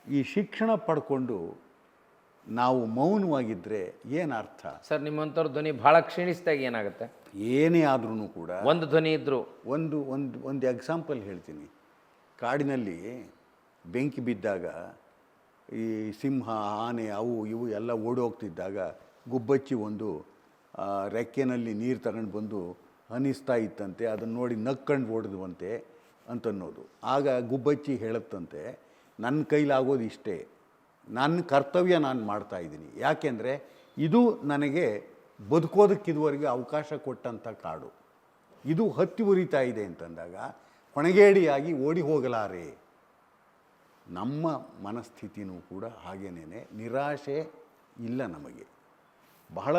ಈ ಶಿಕ್ಷಣ ಪಡ್ಕೊಂಡು ನಾವು ಮೌನವಾಗಿದ್ದರೆ ಏನು ಅರ್ಥ? ಸರ್, ನಿಮ್ಮಂಥವ್ರ ಧ್ವನಿ ಭಾಳ ಕ್ಷೀಣಿಸಿದಾಗ ಏನಾಗುತ್ತೆ? ಏನೇ ಆದ್ರೂ ಕೂಡ ಒಂದು ಧ್ವನಿ ಇದ್ದರೂ ಒಂದು ಎಕ್ಸಾಂಪಲ್ ಹೇಳ್ತೀನಿ. ಕಾಡಿನಲ್ಲಿ ಬೆಂಕಿ ಬಿದ್ದಾಗ ಈ ಸಿಂಹ, ಆನೆ, ಅವು ಇವು ಎಲ್ಲ ಓಡೋಗ್ತಿದ್ದಾಗ ಗುಬ್ಬಚ್ಚಿ ಒಂದು ರೆಕ್ಕೆನಲ್ಲಿ ನೀರು ತಗೊಂಡು ಬಂದು ಹನಿಸ್ತಾ ಇತ್ತಂತೆ. ಅದನ್ನು ನೋಡಿ ನಕ್ಕೊಂಡು ಓಡಿದ್ವಂತೆ ಅಂತನ್ನೋದು. ಆಗ ಗುಬ್ಬಚ್ಚಿ ಹೇಳುತ್ತಂತೆ, ನನ್ನ ಕೈಲಾಗೋದು ಇಷ್ಟೇ, ನನ್ನ ಕರ್ತವ್ಯ ನಾನು ಮಾಡ್ತಾಯಿದ್ದೀನಿ. ಯಾಕೆಂದರೆ ಇದು ನನಗೆ ಬದುಕೋದಕ್ಕೆ ಇದುವರೆಗೆ ಅವಕಾಶ ಕೊಟ್ಟಂಥ ಕಾಡು. ಇದು ಹತ್ತಿ ಉರಿತಾ ಇದೆ ಅಂತಂದಾಗ ಹೊಣಗೇಡಿಯಾಗಿ ಓಡಿ ಹೋಗಲಾರೆ. ನಮ್ಮ ಮನಸ್ಥಿತಿನೂ ಕೂಡ ಹಾಗೇನೇ. ನಿರಾಶೆ ಇಲ್ಲ ನಮಗೆ. ಬಹಳ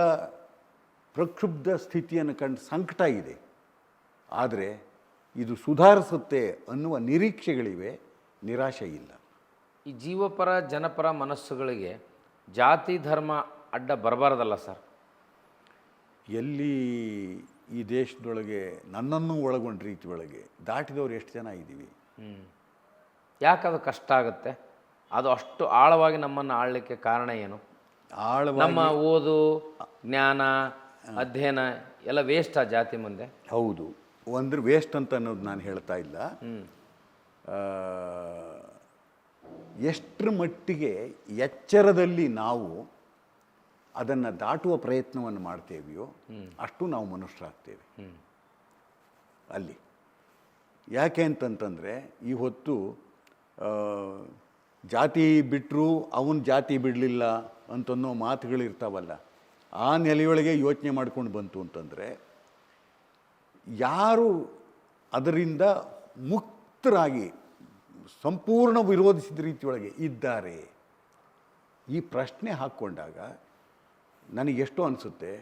ಪ್ರಕ್ಷುಬ್ಧ ಸ್ಥಿತಿಯನ್ನು ಕಂಡು ಸಂಕಟ ಇದೆ. ಆದರೆ ಇದು ಸುಧಾರಿಸುತ್ತೆ ಅನ್ನುವ ನಿರೀಕ್ಷೆಗಳಿವೆ, ನಿರಾಶೆ ಇಲ್ಲ. ಈ ಜೀವಪರ ಜನಪರ ಮನಸ್ಸುಗಳಿಗೆ ಜಾತಿ ಧರ್ಮ ಅಡ್ಡ ಬರಬಾರ್ದಲ್ಲ ಸರ್? ಎಲ್ಲಿ ಈ ದೇಶದೊಳಗೆ ನನ್ನನ್ನು ಒಳಗೊಂಡ ರೀತಿ ಒಳಗೆ ದಾಟಿದವರು ಎಷ್ಟು ಜನ ಇದ್ದೀವಿ? ಯಾಕೆ ಅದು ಕಷ್ಟ ಆಗುತ್ತೆ? ಅದು ಅಷ್ಟು ಆಳವಾಗಿ ನಮ್ಮನ್ನು ಆಳಲಿಕ್ಕೆ ಕಾರಣ ಏನು? ನಮ್ಮ ಓದು, ಜ್ಞಾನ, ಅಧ್ಯಯನ ಎಲ್ಲ ವೇಸ್ಟ್ ಆ ಜಾತಿ ಮುಂದೆ? ಹೌದು, ಅಂದ್ರೆ ವೇಸ್ಟ್ ಅಂತ ಅನ್ನೋದು ನಾನು ಹೇಳ್ತಾ ಇಲ್ಲ. ಎಷ್ಟರ ಮಟ್ಟಿಗೆ ಎಚ್ಚರದಲ್ಲಿ ನಾವು ಅದನ್ನು ದಾಟುವ ಪ್ರಯತ್ನವನ್ನು ಮಾಡ್ತೇವೆಯೋ ಅಷ್ಟು ನಾವು ಮನುಷ್ಯರಾಗ್ತೇವೆ ಅಲ್ಲಿ. ಯಾಕೆ ಅಂತಂತಂದರೆ ಈ ಹೊತ್ತು ಜಾತಿ ಬಿಟ್ಟರು ಅವನ ಜಾತಿ ಬಿಡಲಿಲ್ಲ ಅಂತನ್ನೋ ಮಾತುಗಳಿರ್ತಾವಲ್ಲ, ಆ ನೆಲೆಯೊಳಗೆ ಯೋಚನೆ ಮಾಡ್ಕೊಂಡು ಬಂತು ಅಂತಂದರೆ ಯಾರು ಅದರಿಂದ ಮುಕ್ತರಾಗಿ ಸಂಪೂರ್ಣ ವಿರೋಧಿಸಿದ ರೀತಿಯೊಳಗೆ ಇದ್ದಾರೆ, ಈ ಪ್ರಶ್ನೆ ಹಾಕ್ಕೊಂಡಾಗ ನನಗೆಷ್ಟೋ ಅನಿಸುತ್ತೆ,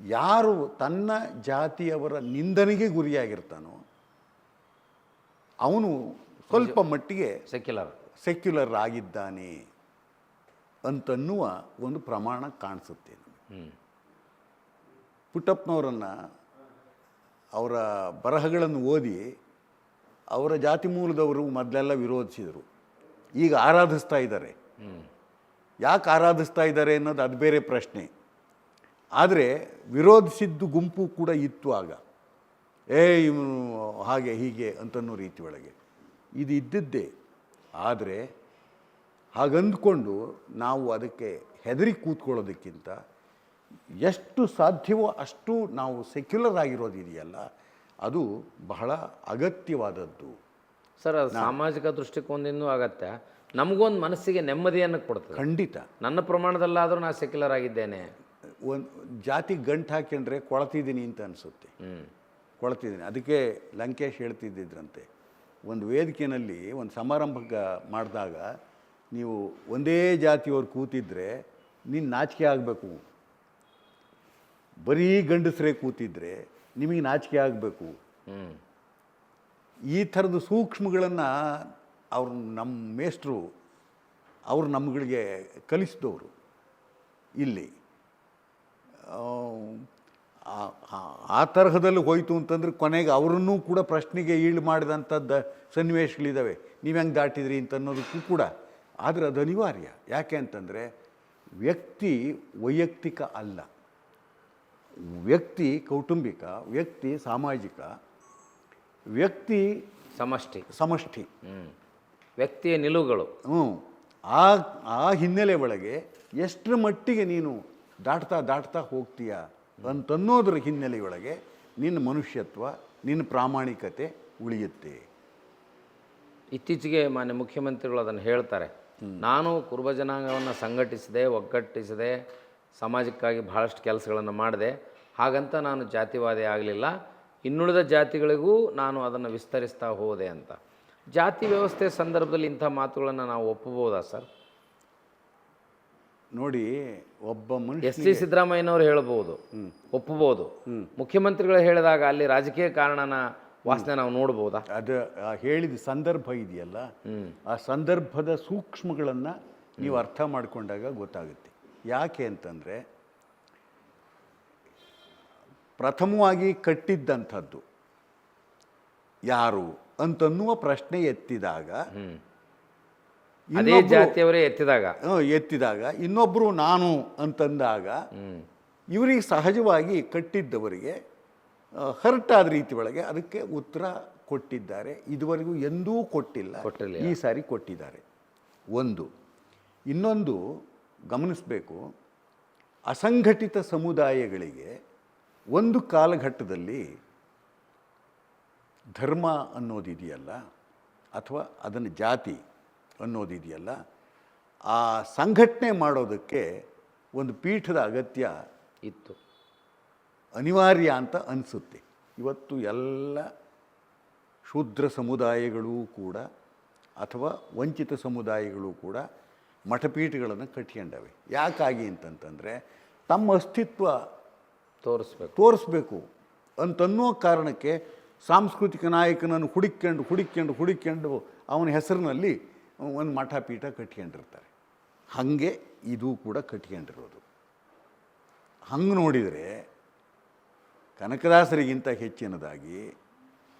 ಯಾರು ತನ್ನ ಜಾತಿಯವರ ನಿಂದನೆಗೆ ಗುರಿಯಾಗಿರ್ತಾನೋ ಅವನು ಸ್ವಲ್ಪ ಮಟ್ಟಿಗೆ ಸೆಕ್ಯುಲರ್ ಆಗಿದ್ದಾನೆ ಅಂತನ್ನುವ ಒಂದು ಪ್ರಮಾಣ ಕಾಣಿಸುತ್ತೆ ನಮಗೆ. ಪುಟ್ಟಪ್ಪನವರನ್ನು ಅವರ ಬರಹಗಳನ್ನು ಓದಿ ಅವರ ಜಾತಿ ಮೂಲದವರು ಮೊದಲೆಲ್ಲ ವಿರೋಧಿಸಿದರು, ಈಗ ಆರಾಧಿಸ್ತಾ ಇದ್ದಾರೆ. ಯಾಕೆ ಆರಾಧಿಸ್ತಾ ಇದ್ದಾರೆ ಅನ್ನೋದು ಅದು ಬೇರೆ ಪ್ರಶ್ನೆ. ಆದರೆ ವಿರೋಧಿಸಿದ್ದು ಗುಂಪು ಕೂಡ ಇತ್ತು ಆಗ. ಇವನು ಹಾಗೆ ಹೀಗೆ ಅಂತನ್ನೋ ರೀತಿ ಒಳಗೆ ಇದು ಇದ್ದಿದ್ದೇ. ಆದರೆ ಹಾಗಂದ್ಕೊಂಡು ನಾವು ಅದಕ್ಕೆ ಹೆದರಿ ಕೂತ್ಕೊಳ್ಳೋದಕ್ಕಿಂತ ಎಷ್ಟು ಸಾಧ್ಯವೋ ಅಷ್ಟು ನಾವು ಸೆಕ್ಯುಲರ್ ಆಗಿರೋದಿದೆಯಲ್ಲ, ಅದು ಬಹಳ ಅಗತ್ಯವಾದದ್ದು ಸರ್. ಅದು ಸಾಮಾಜಿಕ ದೃಷ್ಟಿಕೋನದಿಂದ ಅಗತ್ಯ. ನಮಗೊಂದು ಮನಸ್ಸಿಗೆ ನೆಮ್ಮದಿಯನ್ನು ಕೊಡ್ತದೆ. ಖಂಡಿತ. ನನ್ನ ಪ್ರಮಾಣದಲ್ಲಾದರೂ ನಾನು ಸೆಕ್ಯುಲರ್ ಆಗಿದ್ದೇನೆ. ಒಂದು ಜಾತಿ ಗಂಟು ಹಾಕ್ಯಂಡ್ರೆ ಕೊಳ್ತಿದ್ದೀನಿ ಅಂತ ಅನಿಸುತ್ತೆ. ಕೊಳ್ತಿದ್ದೀನಿ. ಅದಕ್ಕೆ ಲಂಕೇಶ್ ಹೇಳ್ತಿದ್ದಿದ್ರಂತೆ, ಒಂದು ವೇದಿಕೆಯಲ್ಲಿ ಒಂದು ಸಮಾರಂಭ ಮಾಡಿದಾಗ ನೀವು ಒಂದೇ ಜಾತಿಯವ್ರು ಕೂತಿದ್ರೆ ನೀನು ನಾಚಿಕೆ ಆಗಬೇಕು, ಬರೀ ಗಂಡಸರೇ ಕೂತಿದ್ರೆ ನಿಮಗೆ ನಾಚಿಕೆ ಆಗಬೇಕು. ಈ ಥರದ ಸೂಕ್ಷ್ಮಗಳನ್ನು ಅವರು ನಮ್ಮ ಮೇಷ್ಟ್ರು ಅವರು ನಮ್ಮಗಳಿಗೆ ಕಲಿಸಿದವರು. ಇಲ್ಲಿ ಆ ತರಹದಲ್ಲಿ ಹೋಯಿತು ಅಂತಂದ್ರೆ ಕೊನೆಗೆ ಅವರನ್ನೂ ಕೂಡ ಪ್ರಶ್ನೆಗೆ ಈಳು ಮಾಡಿದಂಥದ್ದು ಸನ್ನಿವೇಶಗಳಿದ್ದಾವೆ. ನೀವು ಹೆಂಗೆ ದಾಟಿದ್ರಿ ಅಂತ ಅನ್ನೋದಕ್ಕೂ ಕೂಡ. ಆದರೆ ಅದು ಅನಿವಾರ್ಯ. ಯಾಕೆ ಅಂತಂದರೆ ವ್ಯಕ್ತಿ ವೈಯಕ್ತಿಕ ಅಲ್ಲ, ವ್ಯಕ್ತಿ ಕೌಟುಂಬಿಕ, ವ್ಯಕ್ತಿ ಸಾಮಾಜಿಕ, ವ್ಯಕ್ತಿ ಸಮಷ್ಟಿ, ವ್ಯಕ್ತಿಯ ನಿಲುವುಗಳು. ಆ ಹಿನ್ನೆಲೆ ಒಳಗೆ ಎಷ್ಟರ ಮಟ್ಟಿಗೆ ನೀನು ದಾಟ್ತಾ ಹೋಗ್ತೀಯ ಅಂತನ್ನೋದ್ರ ಹಿನ್ನೆಲೆಯೊಳಗೆ ನಿನ್ನ ಮನುಷ್ಯತ್ವ, ನಿನ್ನ ಪ್ರಾಮಾಣಿಕತೆ ಉಳಿಯುತ್ತೆ. ಇತ್ತೀಚೆಗೆ ಮಾನ್ಯ ಮುಖ್ಯಮಂತ್ರಿಗಳು ಅದನ್ನು ಹೇಳ್ತಾರೆ, ನಾನು ಕುರುಬ ಜನಾಂಗವನ್ನು ಸಂಘಟಿಸಿದೆ, ಒಗ್ಗಟ್ಟಿಸಿದೆ, ಸಮಾಜಕ್ಕಾಗಿ ಬಹಳಷ್ಟು ಕೆಲಸಗಳನ್ನು ಮಾಡಿದೆ, ಹಾಗಂತ ನಾನು ಜಾತಿವಾದಿ ಆಗಲಿಲ್ಲ, ಇನ್ನುಳಿದ ಜಾತಿಗಳಿಗೂ ನಾನು ಅದನ್ನು ವಿಸ್ತರಿಸ್ತಾ ಹೋದೆ ಅಂತ. ಜಾತಿ ವ್ಯವಸ್ಥೆ ಸಂದರ್ಭದಲ್ಲಿ ಇಂಥ ಮಾತುಗಳನ್ನು ನಾವು ಒಪ್ಪಬಹುದಾ ಸರ್? ನೋಡಿ, ಒಬ್ಬ ಮನುಷ್ಯ ಎಸ್ ಟಿ ಸಿದ್ದರಾಮಯ್ಯನವರು ಹೇಳ್ಬೋದು, ಒಪ್ಪಬಹುದು. ಮುಖ್ಯಮಂತ್ರಿಗಳು ಹೇಳಿದಾಗ ಅಲ್ಲಿ ರಾಜಕೀಯ ಕಾರಣನ ವಾಸನೆ ನಾವು ನೋಡ್ಬೋದಾ? ಅದು ಹೇಳಿದ ಸಂದರ್ಭ ಇದೆಯಲ್ಲ, ಆ ಸಂದರ್ಭದ ಸೂಕ್ಷ್ಮಗಳನ್ನು ನೀವು ಅರ್ಥ ಮಾಡಿಕೊಂಡಾಗ ಗೊತ್ತಾಗುತ್ತೆ ಯಾಕೆ ಅಂತಂದರೆ ಪ್ರಥಮವಾಗಿ ಕಟ್ಟಿದ್ದಂಥದ್ದು ಯಾರು ಅಂತನ್ನುವ ಪ್ರಶ್ನೆ ಎತ್ತಿದಾಗ ಅದೇ ಜಾತಿಯವರೇ ಎತ್ತಿದಾಗ ಇನ್ನೊಬ್ಬರು ನಾನು ಅಂತಂದಾಗ ಇವರಿಗೆ ಸಹಜವಾಗಿ ಕಟ್ಟಿದ್ದವರಿಗೆ ಹರ್ಟಾದ ರೀತಿ ಒಳಗೆ ಅದಕ್ಕೆ ಉತ್ತರ ಕೊಟ್ಟಿದ್ದಾರೆ. ಇದುವರೆಗೂ ಎಂದೂ ಕೊಟ್ಟಿಲ್ಲ, ಈ ಸಾರಿ ಕೊಟ್ಟಿದ್ದಾರೆ. ಒಂದು ಇನ್ನೊಂದು ಗಮನಿಸಬೇಕು, ಅಸಂಘಟಿತ ಸಮುದಾಯಗಳಿಗೆ ಒಂದು ಕಾಲಘಟ್ಟದಲ್ಲಿ ಧರ್ಮ ಅನ್ನೋದಿದೆಯಲ್ಲ, ಅಥವಾ ಅದನ್ನು ಜಾತಿ ಅನ್ನೋದಿದೆಯಲ್ಲ, ಆ ಸಂಘಟನೆ ಮಾಡೋದಕ್ಕೆ ಒಂದು ಪೀಠದ ಅಗತ್ಯ ಇತ್ತು, ಅನಿವಾರ್ಯ ಅಂತ ಅನಿಸುತ್ತೆ. ಇವತ್ತು ಎಲ್ಲ ಶೂದ್ರ ಸಮುದಾಯಗಳೂ ಕೂಡ ಅಥವಾ ವಂಚಿತ ಸಮುದಾಯಗಳು ಕೂಡ ಮಠಪೀಠಗಳನ್ನು ಕಟ್ಕೊಂಡವೆ. ಯಾಕಾಗಿ ಅಂತಂತಂದರೆ ತಮ್ಮ ಅಸ್ತಿತ್ವ ತೋರಿಸ್ಬೇಕು ಅಂತನ್ನೋ ಕಾರಣಕ್ಕೆ ಸಾಂಸ್ಕೃತಿಕ ನಾಯಕನನ್ನು ಹುಡುಕೊಂಡು ಅವನ ಹೆಸರಿನಲ್ಲಿ ಒಂದು ಮಠಪೀಠ ಕಟ್ಕೊಂಡಿರ್ತಾರೆ. ಹಾಗೆ ಇದು ಕೂಡ ಕಟ್ಕೊಂಡಿರೋದು. ಹಂಗೆ ನೋಡಿದರೆ ಕನಕದಾಸರಿಗಿಂತ ಹೆಚ್ಚಿನದಾಗಿ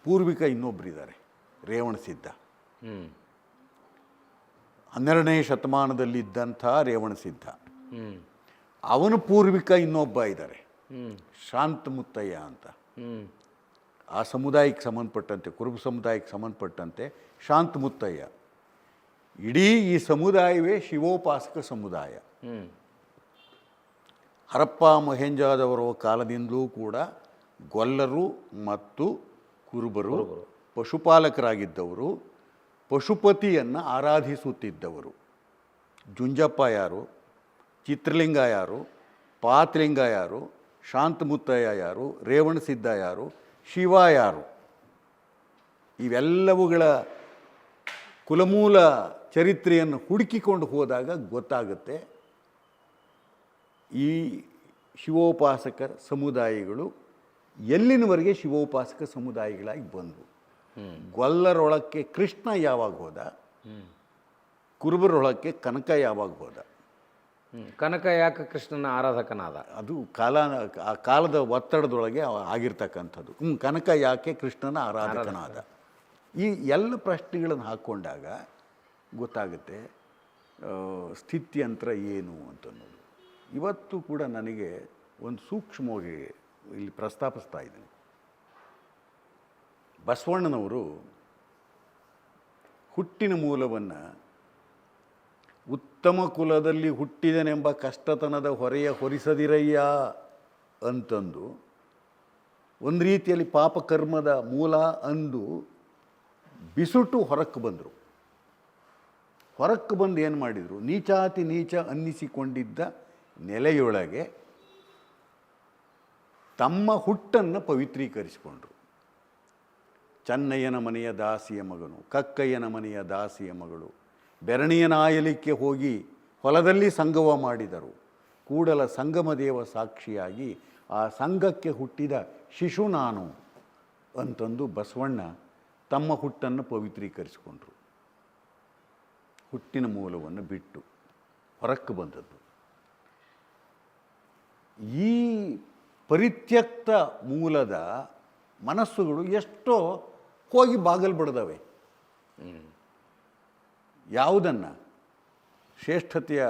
ಪೂರ್ವಿಕ ಇನ್ನೊಬ್ಬರಿದ್ದಾರೆ, ರೇವಣಸಿದ್ಧ. 12ನೇ ಶತಮಾನದಲ್ಲಿದ್ದಂಥ ರೇವಣಸಿದ್ಧ. ಅವನ ಪೂರ್ವಿಕ ಇನ್ನೊಬ್ಬ ಇದ್ದಾರೆ, ಶಾಂತಮುತ್ತಯ್ಯ ಅಂತ. ಆ ಸಮುದಾಯಕ್ಕೆ ಸಂಬಂಧಪಟ್ಟಂತೆ, ಕುರುಬ ಸಮುದಾಯಕ್ಕೆ ಸಂಬಂಧಪಟ್ಟಂತೆ ಶಾಂತಮುತ್ತಯ್ಯ. ಇಡೀ ಈ ಸಮುದಾಯವೇ ಶಿವೋಪಾಸಕ ಸಮುದಾಯ. ಹರಪ್ಪ ಮೊಹೆಂಜಾದವರ ಕಾಲದಿಂದಲೂ ಕೂಡ ಗೊಲ್ಲರು ಮತ್ತು ಕುರುಬರು ಪಶುಪಾಲಕರಾಗಿದ್ದವರು, ಪಶುಪತಿಯನ್ನು ಆರಾಧಿಸುತ್ತಿದ್ದವರು. ಜುಂಜಪ್ಪ ಯಾರು, ಚಿತ್ರಲಿಂಗ ಯಾರು, ಪಾತಲಿಂಗ ಯಾರು, ಶಾಂತಮುತ್ತಯ್ಯ ಯಾರು, ರೇವಣಸಿದ್ಧ ಯಾರು, ಶಿವ ಯಾರು, ಇವೆಲ್ಲವುಗಳ ಕುಲಮೂಲ ಚರಿತ್ರೆಯನ್ನು ಹುಡುಕಿಕೊಂಡು ಹೋದಾಗ ಗೊತ್ತಾಗುತ್ತೆ ಈ ಶಿವೋಪಾಸಕ ಸಮುದಾಯಗಳು ಎಲ್ಲಿನವರೆಗೆ ಶಿವೋಪಾಸಕ ಸಮುದಾಯಗಳಾಗಿ ಬಂದವು. ಗೊಲ್ಲರೊಳಕ್ಕೆ ಕೃಷ್ಣ ಯಾವಾಗ ಹೋದ, ಕುರುಬರೊಳಕ್ಕೆ ಕನಕ ಯಾವಾಗ ಹೋದ. ಕನಕ ಯಾಕೆ ಕೃಷ್ಣನ ಆರಾಧಕನಾದ? ಅದು ಆ ಕಾಲದ ಒತ್ತಡದೊಳಗೆ ಆಗಿರ್ತಕ್ಕಂಥದ್ದು. ಕನಕ ಯಾಕೆ ಕೃಷ್ಣನ ಆರಾಧಕನಾದ. ಈ ಎಲ್ಲ ಪ್ರಶ್ನೆಗಳನ್ನು ಹಾಕ್ಕೊಂಡಾಗ ಗೊತ್ತಾಗುತ್ತೆ ಸ್ಥಿತ್ಯಂತರ ಏನು ಅಂತನ್ನೋದು. ಇವತ್ತು ಕೂಡ ನನಗೆ ಒಂದು ಸೂಕ್ಷ್ಮವಾಗಿ ಇಲ್ಲಿ ಪ್ರಸ್ತಾಪಿಸ್ತಾ ಇದ್ದೀನಿ. ಬಸವಣ್ಣನವರು ಹುಟ್ಟಿನ ಮೂಲವನ್ನು ಉತ್ತಮ ಕುಲದಲ್ಲಿ ಹುಟ್ಟಿದನೆಂಬ ಕಷ್ಟತನದ ಹೊರೆಯ ಹೊರಿಸದಿರಯ್ಯ ಅಂತಂದು ಒಂದು ರೀತಿಯಲ್ಲಿ ಪಾಪಕರ್ಮದ ಮೂಲ ಅಂದು ಬಿಸುಟು ಹೊರಕ್ಕೆ ಬಂದರು. ಹೊರಕ್ಕೆ ಬಂದು ಏನು ಮಾಡಿದರು, ನೀಚಾತಿ ನೀಚ ಅನ್ನಿಸಿಕೊಂಡಿದ್ದ ನೆಲೆಯೊಳಗೆ ತಮ್ಮ ಹುಟ್ಟನ್ನು ಪವಿತ್ರೀಕರಿಸಿಕೊಂಡ್ರು. ಚೆನ್ನಯ್ಯನ ಮನೆಯ ದಾಸಿಯ ಮಗನು, ಕಕ್ಕಯ್ಯನ ಮನೆಯ ದಾಸಿಯ ಮಗಳು, ಬೆರಣಿಯನಾಯಲಿಕ್ಕೆ ಹೋಗಿ ಹೊಲದಲ್ಲಿ ಸಂಗವ ಮಾಡಿದರು. ಕೂಡಲ ಸಂಗಮದೇವ ಸಾಕ್ಷಿಯಾಗಿ ಆ ಸಂಘಕ್ಕೆ ಹುಟ್ಟಿದ ಶಿಶು ನಾನು ಅಂತಂದು ಬಸವಣ್ಣ ತಮ್ಮ ಹುಟ್ಟನ್ನು ಪವಿತ್ರೀಕರಿಸಿಕೊಂಡ್ರು. ಹುಟ್ಟಿನ ಮೂಲವನ್ನು ಬಿಟ್ಟು ಹೊರಕ್ಕೆ ಬಂದದ್ದು. ಈ ಪರಿತ್ಯಕ್ತ ಮೂಲದ ಮನಸ್ಸುಗಳು ಎಷ್ಟೋ ಹೋಗಿ ಬಾಗಲು ಬಡ್ದವೆ. ಯಾವುದನ್ನು ಶ್ರೇಷ್ಠತೆಯ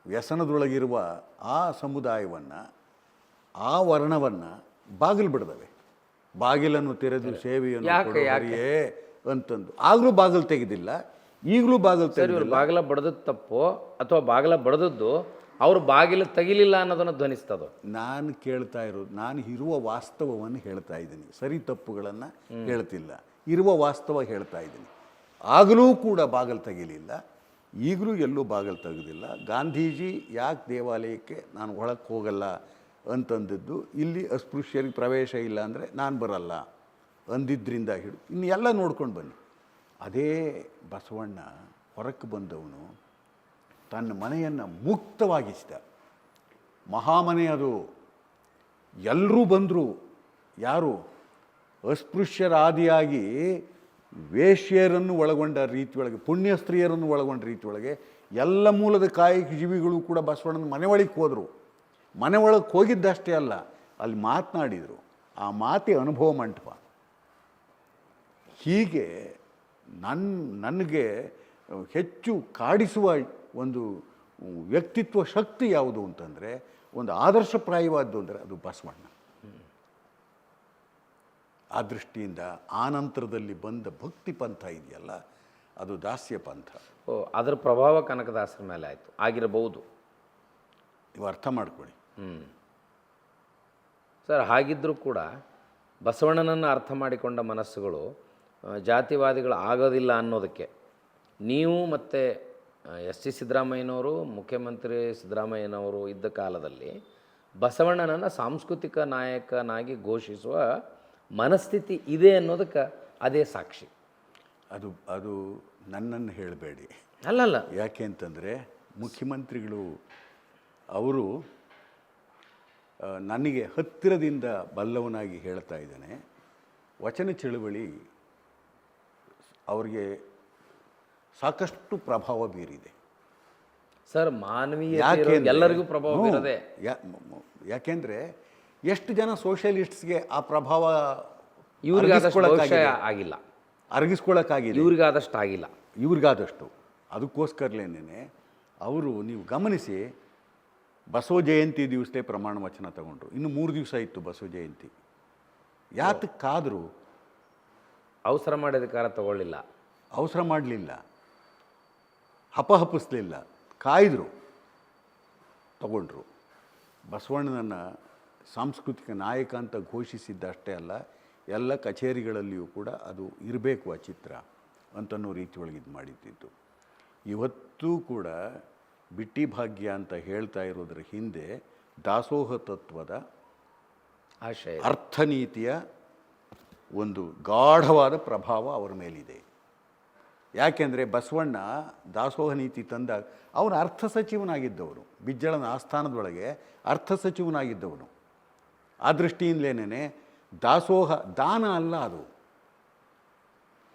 ವ್ಯಸನದೊಳಗಿರುವ ಆ ಸಮುದಾಯವನ್ನು, ಆ ವರ್ಣವನ್ನು ಬಾಗಿಲು ಬಿಡ್ದವೆ. ಬಾಗಿಲನ್ನು ತೆರೆದು ಸೇವೆಯನ್ನು ಕೊಡುವರಿಯೇ ಅಂತಂದು ಆಗಲೂ ಬಾಗಿಲು ತೆಗೆದಿಲ್ಲ, ಈಗಲೂ ಬಾಗಿಲು ತೆಗೆದಿಲ್ಲ. ಬಾಗಿಲ ಬಡ್ದದ್ದು ತಪ್ಪು ಅಥವಾ ಬಾಗಿಲ ಬಡ್ದದ್ದು ಅವರು ಬಾಗಿಲು ತೆಗಿಲಿಲ್ಲ ಅನ್ನೋದನ್ನು ಧ್ವನಿಸ್ತದೆ. ನಾನು ಕೇಳ್ತಾ ಇರೋದು, ನಾನು ಇರುವ ವಾಸ್ತವವನ್ನು ಹೇಳ್ತಾ ಇದ್ದೀನಿ, ಸರಿ ತಪ್ಪುಗಳನ್ನು ಹೇಳ್ತಿಲ್ಲ, ಇರುವ ವಾಸ್ತವ ಹೇಳ್ತಾ ಇದ್ದೀನಿ. ಆಗಲೂ ಕೂಡ ಬಾಗಿಲು ತೆಗಿಲಿಲ್ಲ, ಈಗಲೂ ಎಲ್ಲೂ ಬಾಗಿಲು ತೆಗೆದಿಲ್ಲ. ಗಾಂಧೀಜಿ ಯಾಕೆ ದೇವಾಲಯಕ್ಕೆ ನಾನು ಒಳಕ್ಕೆ ಹೋಗಲ್ಲ ಅಂತಂದಿದ್ದು, ಇಲ್ಲಿ ಅಸ್ಪೃಶ್ಯರಿಗೆ ಪ್ರವೇಶ ಇಲ್ಲ ಅಂದರೆ ನಾನು ಬರಲ್ಲ ಅಂದಿದ್ದರಿಂದ ಹಿಡಿದು ಇನ್ನು ಎಲ್ಲ ನೋಡ್ಕೊಂಡು ಬನ್ನಿ. ಅದೇ ಬಸವಣ್ಣ ಹೊರಕ್ಕೆ ಬಂದವನು ತನ್ನ ಮನೆಯನ್ನು ಮುಕ್ತವಾಗಿಸಿದ. ಮಹಾಮನೆ ಅದು. ಎಲ್ಲರೂ ಬಂದರು. ಯಾರು? ಅಸ್ಪೃಶ್ಯರಾದಿಯಾಗಿ ವೇಶ್ಯರನ್ನು ಒಳಗೊಂಡ ರೀತಿಯೊಳಗೆ, ಪುಣ್ಯ ಸ್ತ್ರೀಯರನ್ನು ಒಳಗೊಂಡ ರೀತಿಯೊಳಗೆ ಎಲ್ಲ ಮೂಲದ ಕಾಯಕ ಜೀವಿಗಳು ಕೂಡ ಬಸವಣ್ಣನ ಮನೆ ಒಳಗೆ ಹೋದರು. ಮನೆ ಒಳಗೆ ಹೋಗಿದ್ದಷ್ಟೇ ಅಲ್ಲ, ಅಲ್ಲಿ ಮಾತನಾಡಿದರು. ಆ ಮಾತೆ ಅನುಭವ ಮಂಟಪ. ಹೀಗೆ ನನಗೆ ಹೆಚ್ಚು ಕಾಡಿಸುವ ಒಂದು ವ್ಯಕ್ತಿತ್ವ ಶಕ್ತಿ ಯಾವುದು ಅಂತಂದರೆ, ಒಂದು ಆದರ್ಶಪ್ರಾಯವಾದ್ದು ಅಂದರೆ ಅದು ಬಸವಣ್ಣ. ಆ ದೃಷ್ಟಿಯಿಂದ ಆನಂತರದಲ್ಲಿ ಬಂದ ಭಕ್ತಿ ಪಂಥ ಇದೆಯಲ್ಲ, ಅದು ದಾಸ್ಯ ಪಂಥ. ಅದರ ಪ್ರಭಾವ ಕನಕದಾಸರ ಮೇಲೆ ಆಯಿತು ಆಗಿರಬಹುದು. ನೀವು ಅರ್ಥ ಮಾಡ್ಕೊಳ್ಳಿ. ಸರ್, ಹಾಗಿದ್ದರೂ ಕೂಡ ಬಸವಣ್ಣನನ್ನು ಅರ್ಥ ಮಾಡಿಕೊಂಡ ಮನಸ್ಸುಗಳು ಜಾತಿವಾದಿಗಳು ಆಗೋದಿಲ್ಲ ಅನ್ನೋದಕ್ಕೆ ನೀವು ಮತ್ತು ಟಿ ಸಿದ್ದರಾಮಯ್ಯನವರು, ಮುಖ್ಯಮಂತ್ರಿ ಸಿದ್ದರಾಮಯ್ಯನವರು ಇದ್ದ ಕಾಲದಲ್ಲಿ ಬಸವಣ್ಣನನ್ನು ಸಾಂಸ್ಕೃತಿಕ ನಾಯಕನಾಗಿ ಘೋಷಿಸುವ ಮನಸ್ಥಿತಿ ಇದೆ ಅನ್ನೋದಕ್ಕೆ ಅದೇ ಸಾಕ್ಷಿ. ಅದು ನನ್ನನ್ನು ಹೇಳಬೇಡಿ. ಅಲ್ಲಲ್ಲ, ಯಾಕೆ ಅಂತಂದರೆ ಮುಖ್ಯಮಂತ್ರಿಗಳು ಅವರು ನನಗೆ ಹತ್ತಿರದಿಂದ ಬಲ್ಲವನಾಗಿ ಹೇಳ್ತಾ ಇದ್ದಾನೆ, ವಚನ ಚಳುವಳಿ ಅವರಿಗೆ ಸಾಕಷ್ಟು ಪ್ರಭಾವ ಬೀರಿದೆ. ಸರ್, ಮಾನವೀಯ ಎಲ್ಲರಿಗೂ ಪ್ರಭಾವ ಬೀರದೆ. ಯಾಕೆಂದರೆ ಎಷ್ಟು ಜನ ಸೋಷಿಯಲಿಸ್ಟ್ಸ್ಗೆ ಆ ಪ್ರಭಾವ ಆಗಿಲ್ಲ, ಅರಗಿಸ್ಕೊಳ್ಳೋಕ್ಕಾಗಿಲ್ಲ, ಇವ್ರಿಗಾದಷ್ಟು. ಅದಕ್ಕೋಸ್ಕರಲೇನೆ ಅವರು, ನೀವು ಗಮನಿಸಿ, ಬಸವ ಜಯಂತಿ ದಿವಸದೇ ಪ್ರಮಾಣ ವಚನ ತಗೊಂಡ್ರು. ಇನ್ನು 3 ದಿವಸ ಇತ್ತು ಬಸವ ಜಯಂತಿ. ಯಾತಕ್ಕಾದರೂ ಅವಸರ ಮಾಡೋದಕ್ಕಾರ ತಗೊಳ್ಳಿಲ್ಲ, ಅವಸರ ಮಾಡಲಿಲ್ಲ, ಹಪಹಪಿಸ್ಲಿಲ್ಲ, ಕಾಯ್ದರು, ತಗೊಂಡ್ರು. ಬಸವಣ್ಣನನ್ನು ಸಾಂಸ್ಕೃತಿಕ ನಾಯಕ ಅಂತ ಘೋಷಿಸಿದ್ದಷ್ಟೇ ಅಲ್ಲ, ಎಲ್ಲ ಕಚೇರಿಗಳಲ್ಲಿಯೂ ಕೂಡ ಅದು ಇರಬೇಕು ಆ ಚಿತ್ರ ಅಂತನ್ನೋ ರೀತಿಯೊಳಗೆ ಇದು ಮಾಡಿದ್ದಿತ್ತು. ಇವತ್ತೂ ಕೂಡ ಬಿಟ್ಟಿ ಭಾಗ್ಯ ಅಂತ ಹೇಳ್ತಾ ಇರೋದ್ರ ಹಿಂದೆ ದಾಸೋಹ ತತ್ವದ ಆಶಯ, ಅರ್ಥನೀತಿಯ ಒಂದು ಗಾಢವಾದ ಪ್ರಭಾವ ಅವರ ಮೇಲಿದೆ. ಯಾಕೆಂದರೆ ಬಸವಣ್ಣ ದಾಸೋಹ ನೀತಿ ತಂದಾಗ ಅವನು ಅರ್ಥ ಸಚಿವನಾಗಿದ್ದವನು, ಬಿಜ್ಜಳನ ಆಸ್ಥಾನದೊಳಗೆ ಅರ್ಥ ಸಚಿವನಾಗಿದ್ದವನು. ಆ ದೃಷ್ಟಿಯಿಂದಲೇ ದಾಸೋಹ ದಾನ ಅಲ್ಲ,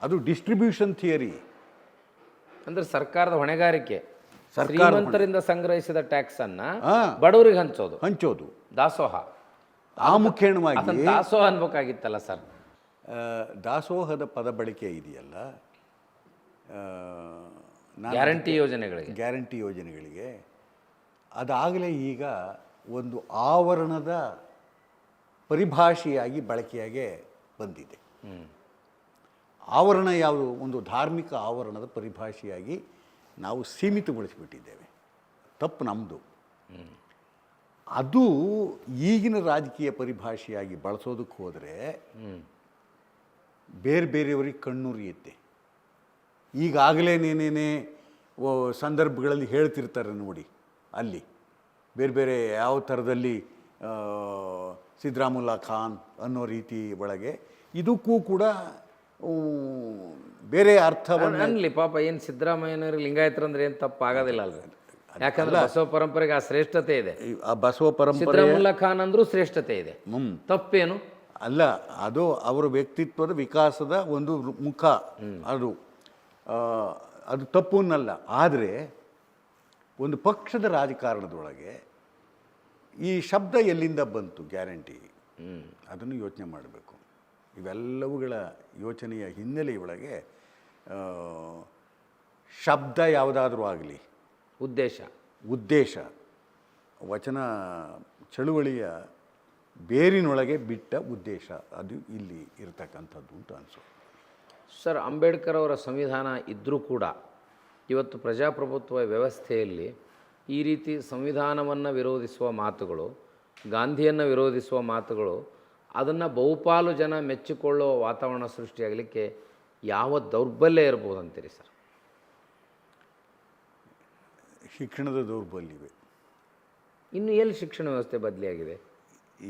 ಅದು ಡಿಸ್ಟ್ರಿಬ್ಯೂಷನ್ ಥಿಯರಿ. ಅಂದರೆ ಸರ್ಕಾರದ ಹೊಣೆಗಾರಿಕೆ, ಶ್ರೀಮಂತರಿಂದ ಸಂಗ್ರಹಿಸಿದ ಟ್ಯಾಕ್ಸ್ ಅನ್ನ ಬಡವರಿಗೆ ಹಂಚೋದು ದಾಸೋಹ. ಆ ಮುಖೇಣವಾಗಿ ದಾಸೋಹ ಅನ್ಬೇಕಾಗಿತ್ತಲ್ಲ ಸರ್. ದಾಸೋಹದ ಪದ ಬಳಕೆ ಇದೆಯಲ್ಲ, ಗ್ಯಾರಂಟಿ ಯೋಜನೆಗಳಿಗೆ ಅದಾಗಲೇ ಈಗ ಒಂದು ಆವರಣದ ಪರಿಭಾಷೆಯಾಗಿ ಬಳಕೆಯಾಗೆ ಬಂದಿದೆ. ಆವರಣ ಯಾವುದು? ಒಂದು ಧಾರ್ಮಿಕ ಆವರಣದ ಪರಿಭಾಷೆಯಾಗಿ ನಾವು ಸೀಮಿತಗೊಳಿಸಿಬಿಟ್ಟಿದ್ದೇವೆ. ತಪ್ಪು ನಮ್ಮದು. ಅದು ಈಗಿನ ರಾಜಕೀಯ ಪರಿಭಾಷೆಯಾಗಿ ಬಳಸೋದಕ್ಕೆ ಹೋದರೆ ಬೇರೆಯವರಿಗೆ ಕಣ್ಣುರಿಯುತ್ತೆ. ಈಗಾಗಲೇ ನೇನೇನೇ ಸಂದರ್ಭಗಳಲ್ಲಿ ಹೇಳ್ತಿರ್ತಾರೆ ನೋಡಿ, ಅಲ್ಲಿ ಬೇರೆ ಯಾವ ಥರದಲ್ಲಿ ಸಿದ್ದರಾಮುಲ್ಲಾ ಖಾನ್ ಅನ್ನೋ ರೀತಿ ಒಳಗೆ ಇದಕ್ಕೂ ಕೂಡ ಬೇರೆ ಅರ್ಥವನ್ನು ಅನ್ನಲಿ. ಪಾಪ ಏನು ಸಿದ್ದರಾಮಯ್ಯನವ್ರಿಗೆ ಲಿಂಗಾಯತರು ಅಂದ್ರೆ ಏನು ತಪ್ಪು ಆಗೋದಿಲ್ಲ ಅಲ್ರಿ, ಯಾಕಂದ್ರೆ ಬಸವ ಪರಂಪರೆಗೆ ಆ ಶ್ರೇಷ್ಠತೆ ಇದೆ. ಆ ಬಸವ ಪರಂಪರೆ, ಸಿದ್ದರಾಮುಲ್ಲಾ ಖಾನ್ ಅಂದ್ರೂ ಶ್ರೇಷ್ಠತೆ ಇದೆ, ತಪ್ಪೇನು ಅಲ್ಲ. ಅದು ಅವರ ವ್ಯಕ್ತಿತ್ವದ ವಿಕಾಸದ ಒಂದು ಮುಖ, ಅದು ತಪ್ಪು ಅನ್ನಲ್ಲ. ಆದರೆ ಒಂದು ಪಕ್ಷದ ರಾಜಕಾರಣದೊಳಗೆ ಈ ಶಬ್ದ ಎಲ್ಲಿಂದ ಬಂತು ಗ್ಯಾರಂಟಿ, ಅದನ್ನು ಯೋಚನೆ ಮಾಡಬೇಕು. ಇವೆಲ್ಲವುಗಳ ಯೋಚನೆಯ ಹಿನ್ನೆಲೆಯೊಳಗೆ ಶಬ್ದ ಯಾವುದಾದ್ರೂ ಆಗಲಿ, ಉದ್ದೇಶ ವಚನ ಚಳುವಳಿಯ ಬೇರಿನೊಳಗೆ ಬಿಟ್ಟ ಉದ್ದೇಶ ಅದು ಇಲ್ಲಿ ಇರತಕ್ಕಂಥದ್ದು ಅಂತ ಅನಿಸು. ಸರ್, ಅಂಬೇಡ್ಕರ್ ಅವರ ಸಂವಿಧಾನ ಇದ್ದರೂ ಕೂಡ ಇವತ್ತು ಪ್ರಜಾಪ್ರಭುತ್ವ ವ್ಯವಸ್ಥೆಯಲ್ಲಿ ಈ ರೀತಿ ಸಂವಿಧಾನವನ್ನು ವಿರೋಧಿಸುವ ಮಾತುಗಳು, ಗಾಂಧಿಯನ್ನು ವಿರೋಧಿಸುವ ಮಾತುಗಳು, ಅದನ್ನು ಬಹುಪಾಲು ಜನ ಮೆಚ್ಚಿಕೊಳ್ಳುವ ವಾತಾವರಣ ಸೃಷ್ಟಿಯಾಗಲಿಕ್ಕೆ ಯಾವ ದೌರ್ಬಲ್ಯ ಇರ್ಬೋದು ಅಂತೀರಿ ಸರ್? ಶಿಕ್ಷಣದ ದೌರ್ಬಲ್ಯವೇ. ಇನ್ನು ಎಲ್ಲಿ ಶಿಕ್ಷಣ ವ್ಯವಸ್ಥೆ ಬದಲಿಯಾಗಿದೆ?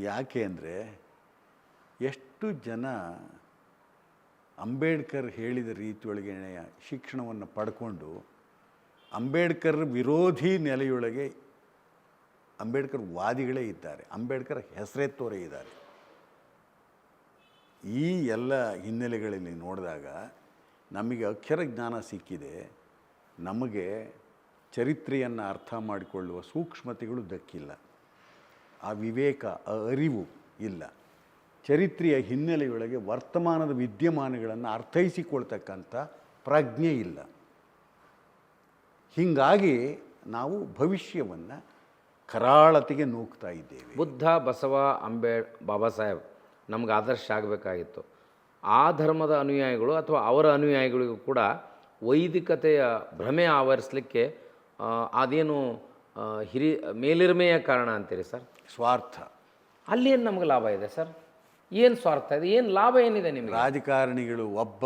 ಯಾಕೆ ಅಂದರೆ ಎಷ್ಟು ಜನ ಅಂಬೇಡ್ಕರ್ ಹೇಳಿದ ರೀತಿಯೊಳಗೆ ಶಿಕ್ಷಣವನ್ನು ಪಡ್ಕೊಂಡು ಅಂಬೇಡ್ಕರ್ ವಿರೋಧಿ ನೆಲೆಯೊಳಗೆ ಅಂಬೇಡ್ಕರ್ ವಾದಿಗಳೇ ಇದ್ದಾರೆ, ಅಂಬೇಡ್ಕರ್ ಹೆಸರೆತ್ತೋರೇ ಇದ್ದಾರೆ. ಈ ಎಲ್ಲ ಹಿನ್ನೆಲೆಗಳಲ್ಲಿ ನೋಡಿದಾಗ ನಮಗೆ ಅಕ್ಷರ ಜ್ಞಾನ ಸಿಕ್ಕಿದೆ, ನಮಗೆ ಚರಿತ್ರೆಯನ್ನು ಅರ್ಥ ಮಾಡಿಕೊಳ್ಳುವ ಸೂಕ್ಷ್ಮತೆಗಳು ದಕ್ಕಿಲ್ಲ. ಆ ವಿವೇಕ, ಆ ಅರಿವು ಇಲ್ಲ. ಚರಿತ್ರೆಯ ಹಿನ್ನೆಲೆಯೊಳಗೆ ವರ್ತಮಾನದ ವಿದ್ಯಮಾನಗಳನ್ನು ಅರ್ಥೈಸಿಕೊಳ್ತಕ್ಕಂಥ ಪ್ರಜ್ಞೆ ಇಲ್ಲ. ಹೀಗಾಗಿ ನಾವು ಭವಿಷ್ಯವನ್ನು ಕರಾಳತೆಗೆ ನೂಗ್ತಾ ಇದ್ದೇವೆ. ಬುದ್ಧ, ಬಸವ, ಬಾಬಾ ಸಾಹೇಬ್ ನಮ್ಗೆ ಆದರ್ಶ ಆಗಬೇಕಾಗಿತ್ತು. ಆ ಧರ್ಮದ ಅನುಯಾಯಿಗಳು ಅಥವಾ ಅವರ ಅನುಯಾಯಿಗಳಿಗೂ ಕೂಡ ವೈದಿಕತೆಯ ಭ್ರಮೆ ಆವರಿಸಲಿಕ್ಕೆ ಅದೇನು ಮೇಲಿರ್ಮೆಯ ಕಾರಣ ಅಂತೀರಿ ಸರ್? ಸ್ವಾರ್ಥ. ಅಲ್ಲಿ ಏನು ನಮ್ಗೆ ಲಾಭ ಇದೆ ಸರ್? ಏನು ಸ್ವಾರ್ಥ ಇದೆ? ಏನು ಲಾಭ ಏನಿದೆ ನಿಮಗೆ? ರಾಜಕಾರಣಿಗಳು ಒಬ್ಬ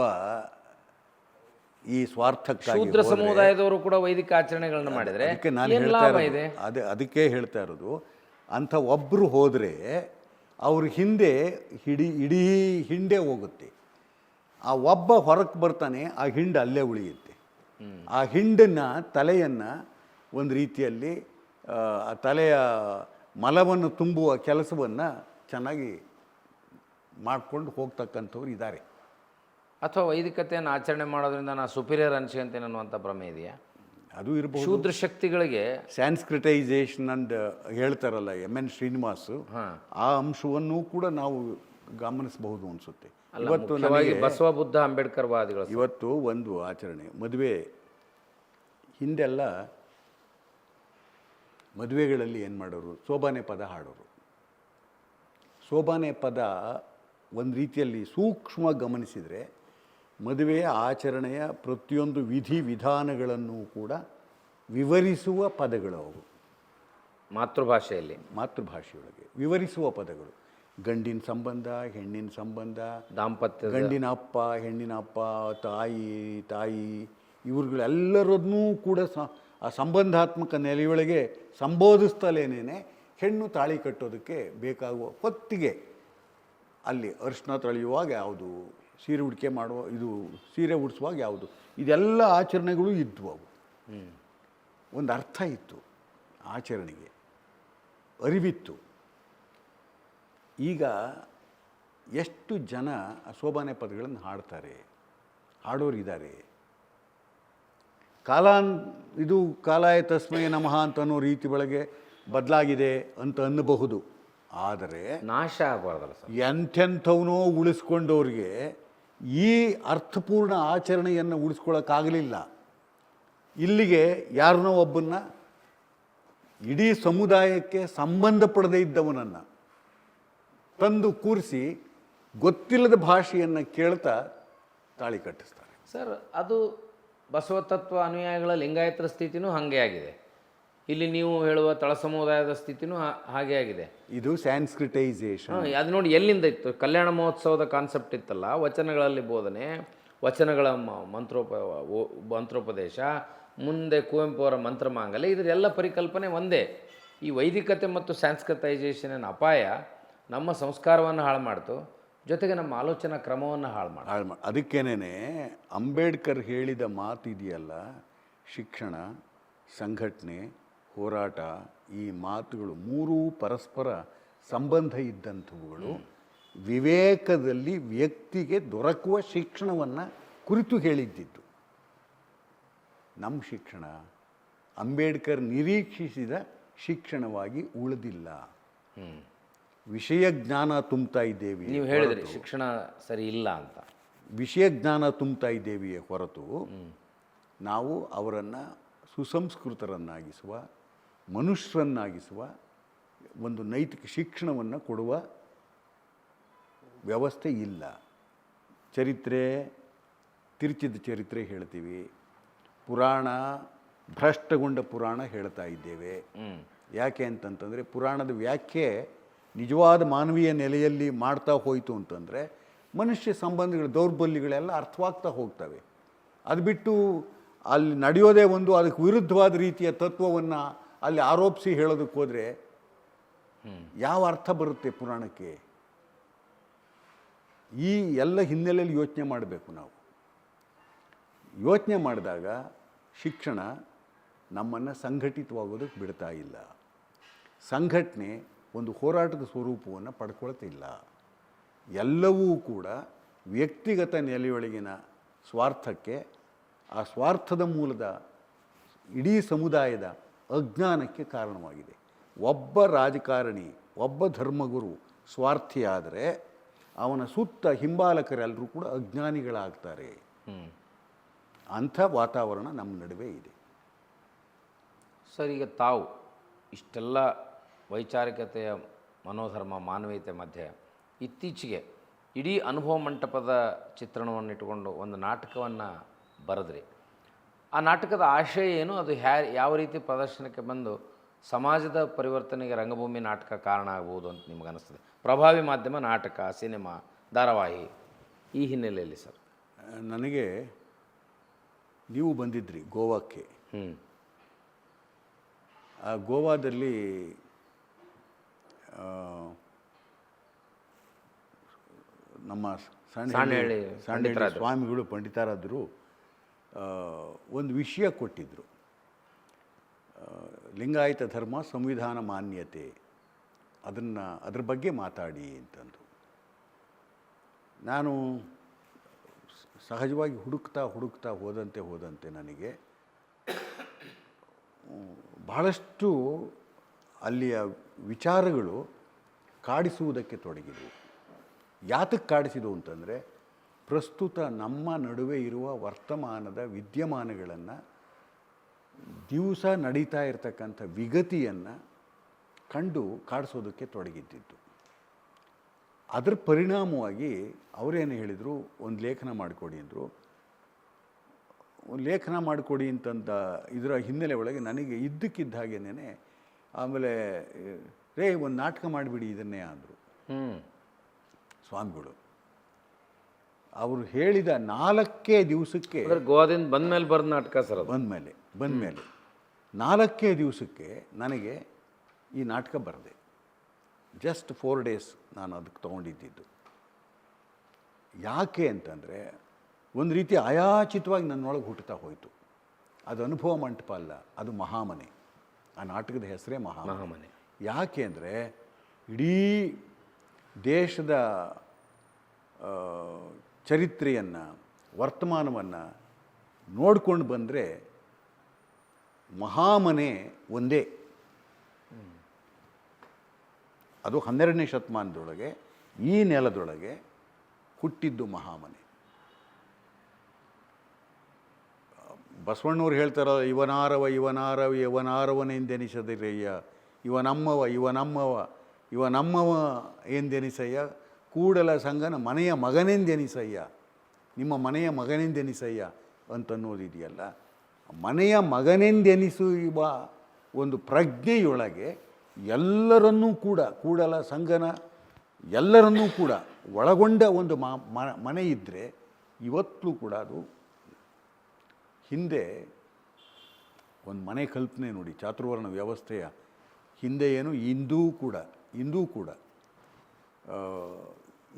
ಈ ಸ್ವಾರ್ಥಕ್ಕಾಗಿ ಶೂದ್ರ ಸಮುದಾಯದವರು ಕೂಡ ವೈದಿಕ ಆಚರಣೆಗಳನ್ನು ಮಾಡಿದರೆ ಏನು ಲಾಭ ಇದೆ? ಅದಕ್ಕೆ ಹೇಳ್ತಾ ಇರೋದು, ಅಂಥ ಒಬ್ಬರು ಹೋದರೆ ಅವ್ರ ಹಿಂದೆ ಇಡೀ ಹಿಂಡೆ ಹೋಗುತ್ತೆ. ಆ ಒಬ್ಬ ಹೊರಕ್ಕೆ ಬರ್ತಾನೆ, ಆ ಹಿಂಡು ಅಲ್ಲೇ ಉಳಿಯುತ್ತೆ. ಆ ಹಿಂಡನ್ನು, ತಲೆಯನ್ನು ಒಂದು ರೀತಿಯಲ್ಲಿ ಆ ತಲೆಯ ಮಲವನ್ನು ತುಂಬುವ ಕೆಲಸವನ್ನು ಚೆನ್ನಾಗಿ ಮಾಡಿಕೊಂಡು ಹೋಗ್ತಕ್ಕಂಥವ್ರು ಇದ್ದಾರೆ. ಅಥವಾ ವೈದಿಕತೆಯನ್ನು ಆಚರಣೆ ಮಾಡೋದ್ರಿಂದ ನಾನು ಸುಪೀರಿಯರ್ ಅನ್ಸ್ಕೊಂತೇನೆ ಅನ್ನುವಂಥ ಭ್ರಮೆ ಇದೆಯಾ? ಅದು ಇರ್ಬೋದು. ಶೂದ್ರ ಶಕ್ತಿಗಳಿಗೆ ಸ್ಯಾನ್ಸ್ಕ್ರಿಟೈಸೇಷನ್ ಅಂಡ್ ಹೇಳ್ತಾರಲ್ಲ MN ಶ್ರೀನಿವಾಸು, ಆ ಅಂಶವನ್ನು ಕೂಡ ನಾವು ಗಮನಿಸಬಹುದು ಅನಿಸುತ್ತೆ. ಇವತ್ತು ಮುಖ್ಯವಾಗಿ ಬಸವ, ಬುದ್ಧ, ಅಂಬೇಡ್ಕರ್ ವಾದಿಗಳು ಇವತ್ತು ಒಂದು ಆಚರಣೆ, ಮದುವೆ ಹಿಂದೆಲ್ಲ ಮದುವೆಗಳಲ್ಲಿ ಏನು ಮಾಡೋರು, ಸೋಬಾನೆ ಪದ ಹಾಡೋರು. ಸೋಬಾನೆ ಪದ ಒಂದು ರೀತಿಯಲ್ಲಿ ಸೂಕ್ಷ್ಮ ಗಮನಿಸಿದರೆ ಮದುವೆಯ ಆಚರಣೆಯ ಪ್ರತಿಯೊಂದು ವಿಧಿ ವಿಧಾನಗಳನ್ನು ಕೂಡ ವಿವರಿಸುವ ಪದಗಳು ಅವು. ಮಾತೃಭಾಷೆಯೊಳಗೆ ವಿವರಿಸುವ ಪದಗಳು. ಗಂಡಿನ ಸಂಬಂಧ, ಹೆಣ್ಣಿನ ಸಂಬಂಧ, ದಾಂಪತ್ಯ, ಗಂಡಿನ ಅಪ್ಪ, ಹೆಣ್ಣಿನ ಅಪ್ಪ, ತಾಯಿ ಇವ್ರುಗಳೆಲ್ಲರನ್ನೂ ಕೂಡ ಆ ಸಂಬಂಧಾತ್ಮಕ ನೆಲೆಯೊಳಗೆ ಸಂಬೋಧಿಸ್ತಲೇನೇ ಹೆಣ್ಣು ತಾಳಿ ಕಟ್ಟೋದಕ್ಕೆ ಬೇಕಾಗುವ ಹೊತ್ತಿಗೆ ಅಲ್ಲಿ ಅರಿಶಿನ ತೊಳೆಯುವಾಗ ಯಾವುದು, ಸೀರೆ ಉಡಿಕೆ ಮಾಡುವ ಸೀರೆ ಉಡಿಸುವಾಗ ಯಾವುದು, ಇದೆಲ್ಲ ಆಚರಣೆಗಳು ಇದ್ವು. ಅವು ಒಂದು ಅರ್ಥ ಇತ್ತು, ಆಚರಣೆಗೆ ಅರಿವಿತ್ತು. ಈಗ ಎಷ್ಟು ಜನ ಸೋಬಾನೆ ಪದಗಳನ್ನು ಹಾಡೋರಿದ್ದಾರೆ. ಕಾಲಾಯ ತಸ್ಮೈ ನಮಃ ಅಂತ ಅನ್ನೋ ರೀತಿ ಒಳಗೆ ಬದಲಾಗಿದೆ ಅಂತ ಅನ್ನಬಹುದು. ಆದರೆ ನಾಶ ಆಗಬಾರ್ದಲ್ಲ ಸರ್. ಎಂಥೆಂಥವನೋ ಉಳಿಸ್ಕೊಂಡವ್ರಿಗೆ ಈ ಅರ್ಥಪೂರ್ಣ ಆಚರಣೆಯನ್ನು ಉಳಿಸ್ಕೊಳ್ಳೋಕ್ಕಾಗಲಿಲ್ಲ. ಇಲ್ಲಿಗೆ ಯಾರನ್ನೋ ಒಬ್ಬನ್ನ, ಇಡೀ ಸಮುದಾಯಕ್ಕೆ ಸಂಬಂಧಪಡದೇ ಇದ್ದವನನ್ನು ತಂದು ಕೂರಿಸಿ ಗೊತ್ತಿಲ್ಲದ ಭಾಷೆಯನ್ನು ಕೇಳ್ತಾ ತಾಳಿ ಕಟ್ಟಿಸ್ತಾರೆ. ಸರ್, ಅದು ಬಸವ ತತ್ವ ಅನುಯಾಯಿಗಳ ಲಿಂಗಾಯತರ ಸ್ಥಿತಿನೂ ಹಾಗೆ ಆಗಿದೆ. ಇಲ್ಲಿ ನೀವು ಹೇಳುವ ತಳ ಸಮುದಾಯದ ಸ್ಥಿತಿನೂ ಹಾಗೆ ಆಗಿದೆ. ಇದು ಸ್ಯಾನ್ಸ್ಕ್ರಿಟೈಸೇಷನ್. ಅದು ನೋಡಿ ಎಲ್ಲಿಂದ ಇತ್ತು? ಕಲ್ಯಾಣ ಮಹೋತ್ಸವದ ಕಾನ್ಸೆಪ್ಟ್ ಇತ್ತಲ್ಲ, ವಚನಗಳಲ್ಲಿ ಬೋಧನೆ, ವಚನಗಳ ಮಂತ್ರೋಪದೇಶ, ಮುಂದೆ ಕುವೆಂಪು ಅವರ ಮಂತ್ರಮಾಂಗಲ್ಯ, ಇದರೆಲ್ಲ ಪರಿಕಲ್ಪನೆ ಒಂದೇ. ಈ ವೈದಿಕತೆ ಮತ್ತು ಸ್ಯಾನ್ಸ್ಕ್ರಿಟೈಸೇಷನ್ ಅಪಾಯ ನಮ್ಮ ಸಂಸ್ಕಾರವನ್ನು ಹಾಳು ಮಾಡ್ತು, ಜೊತೆಗೆ ನಮ್ಮ ಆಲೋಚನಾ ಕ್ರಮವನ್ನು ಹಾಳು ಮಾಡಿ. ಅದಕ್ಕೇನೆ ಅಂಬೇಡ್ಕರ್ ಹೇಳಿದ ಮಾತು ಇದೆಯಲ್ಲ, ಶಿಕ್ಷಣ, ಸಂಘಟನೆ, ಹೋರಾಟ, ಈ ಮಾತುಗಳು ಮೂರೂ ಪರಸ್ಪರ ಸಂಬಂಧ ಇದ್ದಂಥವುಗಳು. ವಿವೇಕದಲ್ಲಿ ವ್ಯಕ್ತಿಗೆ ದೊರಕುವ ಶಿಕ್ಷಣವನ್ನು ಕುರಿತು ಹೇಳಿದ್ದಿದ್ದು. ನಮ್ಮ ಶಿಕ್ಷಣ ಅಂಬೇಡ್ಕರ್ ನಿರೀಕ್ಷಿಸಿದ ಶಿಕ್ಷಣವಾಗಿ ಉಳಿದಿಲ್ಲ. ವಿಷಯ ಜ್ಞಾನ ತುಂಬ್ತಾ ಇದ್ದೇವೆ. ನೀವು ಹೇಳಿದ್ರಿ ಶಿಕ್ಷಣ ಸರಿ ಇಲ್ಲ ಅಂತ. ವಿಷಯ ಜ್ಞಾನ ತುಂಬ್ತಾ ಇದ್ದೇವೆಯೇ ಹೊರತು ನಾವು ಅವರನ್ನು ಸುಸಂಸ್ಕೃತರನ್ನಾಗಿಸುವ, ಮನುಷ್ಯರನ್ನಾಗಿಸುವ ಒಂದು ನೈತಿಕ ಶಿಕ್ಷಣವನ್ನು ಕೊಡುವ ವ್ಯವಸ್ಥೆ ಇಲ್ಲ. ಚರಿತ್ರೆ, ತಿರುಚಿದ ಚರಿತ್ರೆ ಹೇಳ್ತೀವಿ, ಪುರಾಣ, ಭ್ರಷ್ಟಗೊಂಡ ಪುರಾಣ ಹೇಳ್ತಾ ಇದ್ದೇವೆ. ಯಾಕೆ ಅಂತಂತಂದರೆ ಪುರಾಣದ ವ್ಯಾಖ್ಯೆ ನಿಜವಾದ ಮಾನವೀಯ ನೆಲೆಯಲ್ಲಿ ಮಾಡ್ತಾ ಹೋಯಿತು ಅಂತಂದರೆ ಮನುಷ್ಯ ಸಂಬಂಧಗಳ ದೌರ್ಬಲ್ಯಗಳೆಲ್ಲ ಅರ್ಥವಾಗ್ತಾ ಹೋಗ್ತವೆ. ಅದು ಬಿಟ್ಟು ಅಲ್ಲಿ ನಡೆಯೋದೇ ಒಂದು ಅದಕ್ಕೆ ವಿರುದ್ಧವಾದ ರೀತಿಯ ತತ್ವವನ್ನು ಅಲ್ಲಿ ಆರೋಪಿಸಿ ಹೇಳೋದಕ್ಕೆ ಹೋದರೆ ಯಾವ ಅರ್ಥ ಬರುತ್ತೆ ಪುರಾಣಕ್ಕೆ? ಈ ಎಲ್ಲ ಹಿನ್ನೆಲೆಯಲ್ಲಿ ಯೋಚನೆ ಮಾಡಬೇಕು. ನಾವು ಯೋಚನೆ ಮಾಡಿದಾಗ ಶಿಕ್ಷಣ ನಮ್ಮನ್ನು ಸಂಘಟಿತವಾಗೋದಕ್ಕೆ ಬಿಡ್ತಾ ಇಲ್ಲ. ಸಂಘಟನೆ ಒಂದು ಹೋರಾಟದ ಸ್ವರೂಪವನ್ನು ಪಡ್ಕೊಳ್ತಿಲ್ಲ. ಎಲ್ಲವೂ ಕೂಡ ವ್ಯಕ್ತಿಗತ ನೆಲೆಯೊಳಗಿನ ಸ್ವಾರ್ಥಕ್ಕೆ, ಆ ಸ್ವಾರ್ಥದ ಮೂಲದ ಇಡೀ ಸಮುದಾಯದ ಅಜ್ಞಾನಕ್ಕೆ ಕಾರಣವಾಗಿದೆ. ಒಬ್ಬ ರಾಜಕಾರಣಿ, ಒಬ್ಬ ಧರ್ಮಗುರು ಸ್ವಾರ್ಥಿಯಾದರೆ ಅವನ ಸುತ್ತ ಹಿಂಬಾಲಕರೆಲ್ಲರೂ ಕೂಡ ಅಜ್ಞಾನಿಗಳಾಗ್ತಾರೆ. ಅಂಥ ವಾತಾವರಣ ನಮ್ಮ ನಡುವೆ ಇದೆ. ಸರ್, ಈಗ ತಾವು ಇಷ್ಟೆಲ್ಲ ವೈಚಾರಿಕತೆಯ ಮನೋಧರ್ಮ ಮಾನವೀಯತೆ ಮಧ್ಯೆ ಇತ್ತೀಚೆಗೆ ಇಡೀ ಅನುಭವ ಮಂಟಪದ ಚಿತ್ರಣವನ್ನು ಇಟ್ಟುಕೊಂಡು ಒಂದು ನಾಟಕವನ್ನು ಬರೆದ್ರಿ. ಆ ನಾಟಕದ ಆಶಯ ಏನು, ಅದು ಯಾವ ರೀತಿ ಪ್ರದರ್ಶನಕ್ಕೆ ಬಂದು ಸಮಾಜದ ಪರಿವರ್ತನೆಗೆ ರಂಗಭೂಮಿ ನಾಟಕ ಕಾರಣ ಆಗ್ಬೋದು ಅಂತ ನಿಮ್ಗೆ ಅನಿಸ್ತದೆ? ಪ್ರಭಾವಿ ಮಾಧ್ಯಮ ನಾಟಕ, ಸಿನಿಮಾ, ಧಾರಾವಾಹಿ ಈ ಹಿನ್ನೆಲೆಯಲ್ಲಿ ಸರ್. ನನಗೆ ನೀವು ಬಂದಿದ್ರಿ ಗೋವಾಕ್ಕೆ. ಆ ಗೋವಾದಲ್ಲಿ ನಮ್ಮ ಸಾಣೇಹಳ್ಳಿ ಸ್ವಾಮಿಗಳು ಪಂಡಿತಾರಾದರು ಒಂದು ವಿಷಯ ಕೊಟ್ಟಿದ್ದರು. ಲಿಂಗಾಯತ ಧರ್ಮ ಸಂವಿಧಾನ ಮಾನ್ಯತೆ, ಅದ್ರ ಬಗ್ಗೆ ಮಾತಾಡಿ ಅಂತಂದು. ನಾನು ಸಹಜವಾಗಿ ಹುಡುಕ್ತಾ ಹೋದಂತೆ ನನಗೆ ಬಹಳಷ್ಟು ಅಲ್ಲಿಯ ವಿಚಾರಗಳು ಕಾಡಿಸುವುದಕ್ಕೆ ತೊಡಗಿದವು. ಯಾತಕ್ಕೆ ಕಾಡಿಸಿದವು ಅಂತಂದರೆ, ಪ್ರಸ್ತುತ ನಮ್ಮ ನಡುವೆ ಇರುವ ವರ್ತಮಾನದ ವಿದ್ಯಮಾನಗಳನ್ನು, ದಿವಸ ನಡೀತಾ ಇರತಕ್ಕಂಥ ವಿಗತಿಯನ್ನು ಕಂಡು ಕಾಡಿಸೋದಕ್ಕೆ ತೊಡಗಿದ್ದಿತ್ತು. ಅದರ ಪರಿಣಾಮವಾಗಿ ಅವರೇನು ಹೇಳಿದರು, ಒಂದು ಲೇಖನ ಮಾಡಿಕೊಡಿ ಅಂದರು. ಲೇಖನ ಮಾಡಿಕೊಡಿ ಅಂತಂದ ಇದರ ಹಿನ್ನೆಲೆ ಒಳಗೆ ನನಗೆ ಇದ್ದಕ್ಕಿದ್ದ ಹಾಗೇನೆ ಆಮೇಲೆ ಒಂದು ನಾಟಕ ಮಾಡಿಬಿಡಿ ಇದನ್ನೇ ಅಂದರು ಸ್ವಾಮಿಗಳು. ಅವರು ಹೇಳಿದ 4 ದಿವಸಕ್ಕೆ, ಗೋವಾದಿಂದ ಬಂದಮೇಲೆ ಬರೆದ ನಾಟಕ ಸರ್, ಬಂದಮೇಲೆ 4 ದಿವಸಕ್ಕೆ ನನಗೆ ಈ ನಾಟಕ ಬರೆದೆ. ಜಸ್ಟ್ 4 ಡೇಸ್ ನಾನು ಅದಕ್ಕೆ ತೊಗೊಂಡಿದ್ದು. ಯಾಕೆ ಅಂತಂದರೆ, ಒಂದು ರೀತಿ ಅಯಾಚಿತವಾಗಿ ನನ್ನೊಳಗೆ ಹುಟ್ಟುತ್ತಾ ಹೋಯಿತು. ಅದು ಅನುಭವ ಮಂಟಪ ಅಲ್ಲ, ಅದು ಮಹಾಮನೆ. ಆ ನಾಟಕದ ಹೆಸರೇ ಮಹಾಮನೆ. ಯಾಕೆ ಅಂದರೆ, ಇಡೀ ದೇಶದ ಚರಿತ್ರೆಯನ್ನು, ವರ್ತಮಾನವನ್ನು ನೋಡ್ಕೊಂಡು ಬಂದರೆ ಮಹಾಮನೆ ಒಂದೇ. ಅದು 12ನೇ ಶತಮಾನದೊಳಗೆ ಈ ನೆಲದೊಳಗೆ ಹುಟ್ಟಿದ್ದು ಮಹಾಮನೆ. ಬಸವಣ್ಣವ್ರು ಹೇಳ್ತಾರ, ಇವನಾರವನೆಂದೆನಿಸದಿರಯ್ಯ, ಇವನಮ್ಮವ ಎಂದೆನಿಸಯ್ಯ, ಕೂಡಲ ಸಂಗನ ಮನೆಯ ಮಗನೆಂದೆನಿಸಯ್ಯ, ನಿಮ್ಮ ಮನೆಯ ಮಗನೆಂದೆನಿಸಯ್ಯ ಅಂತನ್ನೋದಿದೆಯಲ್ಲ. ಮನೆಯ ಮಗನೆಂದೆನಿಸುವ ಒಂದು ಪ್ರಜ್ಞೆಯೊಳಗೆ ಎಲ್ಲರನ್ನೂ ಕೂಡ, ಕೂಡಲ ಸಂಗನ ಎಲ್ಲರನ್ನೂ ಕೂಡ ಒಳಗೊಂಡ ಒಂದು ಮನೆ ಇದ್ದರೆ ಇವತ್ತು ಕೂಡ ಅದು. ಹಿಂದೆ ಒಂದು ಮನೆ ಕಲ್ಪನೆ ನೋಡಿ, ಚಾತುರ್ವರ್ಣ ವ್ಯವಸ್ಥೆಯ ಹಿಂದೆ ಏನು ಇಂದೂ ಕೂಡ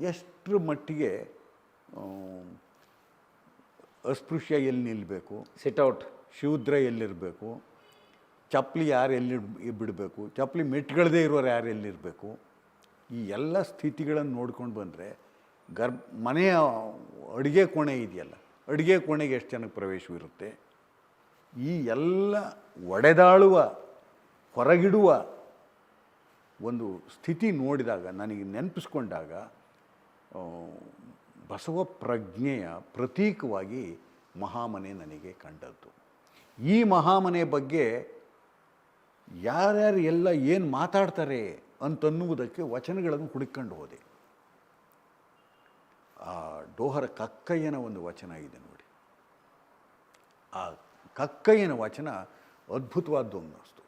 ಎಷ್ಟರ ಮಟ್ಟಿಗೆ ಅಸ್ಪೃಶ್ಯ ಎಲ್ಲಿ ನಿಲ್ಲಬೇಕು, ಸಿಟ್ಔಟ್ ಶೂದ್ರ ಎಲ್ಲಿರಬೇಕು, ಚಪ್ಪಲಿ ಯಾರು ಎಲ್ಲಿ ಬಿಡಬೇಕು, ಚಪ್ಪಲಿ ಮೆಟ್ಗಳದೇ ಇರೋರು ಯಾರು ಎಲ್ಲಿರಬೇಕು, ಈ ಎಲ್ಲ ಸ್ಥಿತಿಗಳನ್ನು ನೋಡ್ಕೊಂಡು ಬಂದರೆ ಮನೆಯ ಅಡುಗೆ ಕೋಣೆ ಇದೆಯಲ್ಲ, ಅಡುಗೆ ಕೋಣೆಗೆ ಎಷ್ಟು ಜನಕ್ಕೆ ಪ್ರವೇಶವಿರುತ್ತೆ, ಈ ಎಲ್ಲ ಒಡೆದಾಳುವ, ಹೊರಗಿಡುವ ಒಂದು ಸ್ಥಿತಿ ನೋಡಿದಾಗ, ನನಗೆ ನೆನಪಿಸ್ಕೊಂಡಾಗ ಬಸವ ಪ್ರಜ್ಞೆಯ ಪ್ರತೀಕವಾಗಿ ಮಹಾಮನೆ ನನಗೆ ಕಂಡದ್ದು. ಈ ಮಹಾಮನೆ ಬಗ್ಗೆ ಯಾರ್ಯಾರು ಎಲ್ಲ ಏನು ಮಾತಾಡ್ತಾರೆ ಅಂತನ್ನುವುದಕ್ಕೆ ವಚನಗಳನ್ನು ಹುಡುಕೊಂಡು ಹೋದೆ. ಆ ಡೋಹರ ಕಕ್ಕಯ್ಯನ ಒಂದು ವಚನ ಇದೆ ನೋಡಿ, ಆ ಕಕ್ಕಯ್ಯನ ವಚನ ಅದ್ಭುತವಾದ್ದು ಅನ್ನಿಸ್ತು.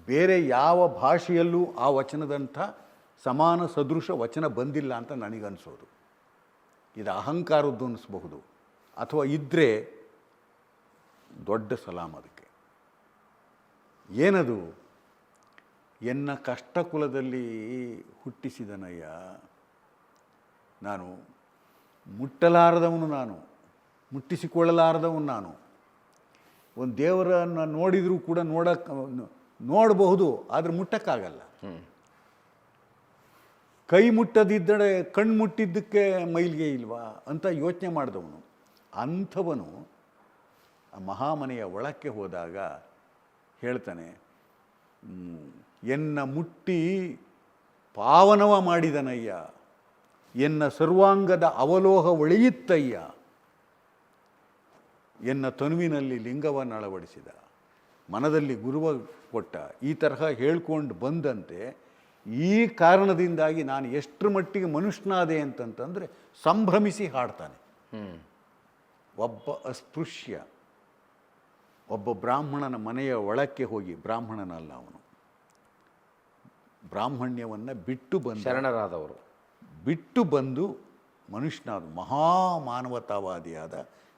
ಬೇರೆ ಯಾವ ಭಾಷೆಯಲ್ಲೂ ಆ ವಚನದಂಥ ಸಮಾನ ಸದೃಶ ವಚನ ಬಂದಿಲ್ಲ ಅಂತ ನನಗನ್ಸೋದು. ಇದು ಅಹಂಕಾರದ್ದು ಅನ್ನಿಸ್ಬಹುದು, ಅಥವಾ ಇದ್ದರೆ ದೊಡ್ಡ ಸಲಾಮ್ ಅದಕ್ಕೆ. ಏನದು? ಎನ್ನ ಕಷ್ಟ ಕುಲದಲ್ಲಿ ಹುಟ್ಟಿಸಿದನಯ್ಯ, ನಾನು ಮುಟ್ಟಲಾರದವನು, ನಾನು ಮುಟ್ಟಿಸಿಕೊಳ್ಳಲಾರದವನು, ನಾನು ಒಂದು ದೇವರನ್ನು ನೋಡಿದರೂ ಕೂಡ ನೋಡಬಹುದು, ಆದರೆ ಮುಟ್ಟಕ್ಕಾಗಲ್ಲ. ಕೈ ಮುಟ್ಟದಿದ್ದರೆ ಕಣ್ಣು ಮುಟ್ಟಿದ್ದಕ್ಕೆ ಮೈಲಿಗೆ ಇಲ್ವಾ ಅಂತ ಯೋಚನೆ ಮಾಡಿದವನು. ಅಂಥವನು ಆ ಮಹಾಮನೆಯ ಒಳಕ್ಕೆ ಹೋದಾಗ ಹೇಳ್ತಾನೆ, ಎನ್ನ ಮುಟ್ಟಿ ಪಾವನವ ಮಾಡಿದನಯ್ಯ, ಎನ್ನ ಸರ್ವಾಂಗದ ಅವಲೋಹ ಒಳೆಯಿತ್ತಯ್ಯ, ಎನ್ನ ತನುವಿನಲ್ಲಿ ಲಿಂಗವನ್ನು ಅಳವಡಿಸಿದ, ಮನದಲ್ಲಿ ಗುರುವ ಕೊಟ್ಟ, ಈ ತರಹ ಹೇಳ್ಕೊಂಡು ಬಂದಂತೆ ಈ ಕಾರಣದಿಂದಾಗಿ ನಾನು ಎಷ್ಟರ ಮಟ್ಟಿಗೆ ಮನುಷ್ಯನಾದೆ ಅಂತಂತಂದರೆ ಸಂಭ್ರಮಿಸಿ ಹಾಡ್ತಾನೆ. ಒಬ್ಬ ಅಸ್ಪೃಶ್ಯ ಒಬ್ಬ ಬ್ರಾಹ್ಮಣನ ಮನೆಯ ಒಳಕ್ಕೆ ಹೋಗಿ, ಬ್ರಾಹ್ಮಣನಲ್ಲ ಅವನು, ಬ್ರಾಹ್ಮಣ್ಯವನ್ನು ಬಿಟ್ಟು ಬಂದು ಶರಣರಾದವರು ಬಿಟ್ಟು ಬಂದು ಮನುಷ್ಯನಾದ ಮಹಾಮಾನವತಾವಾದಿಯಾದ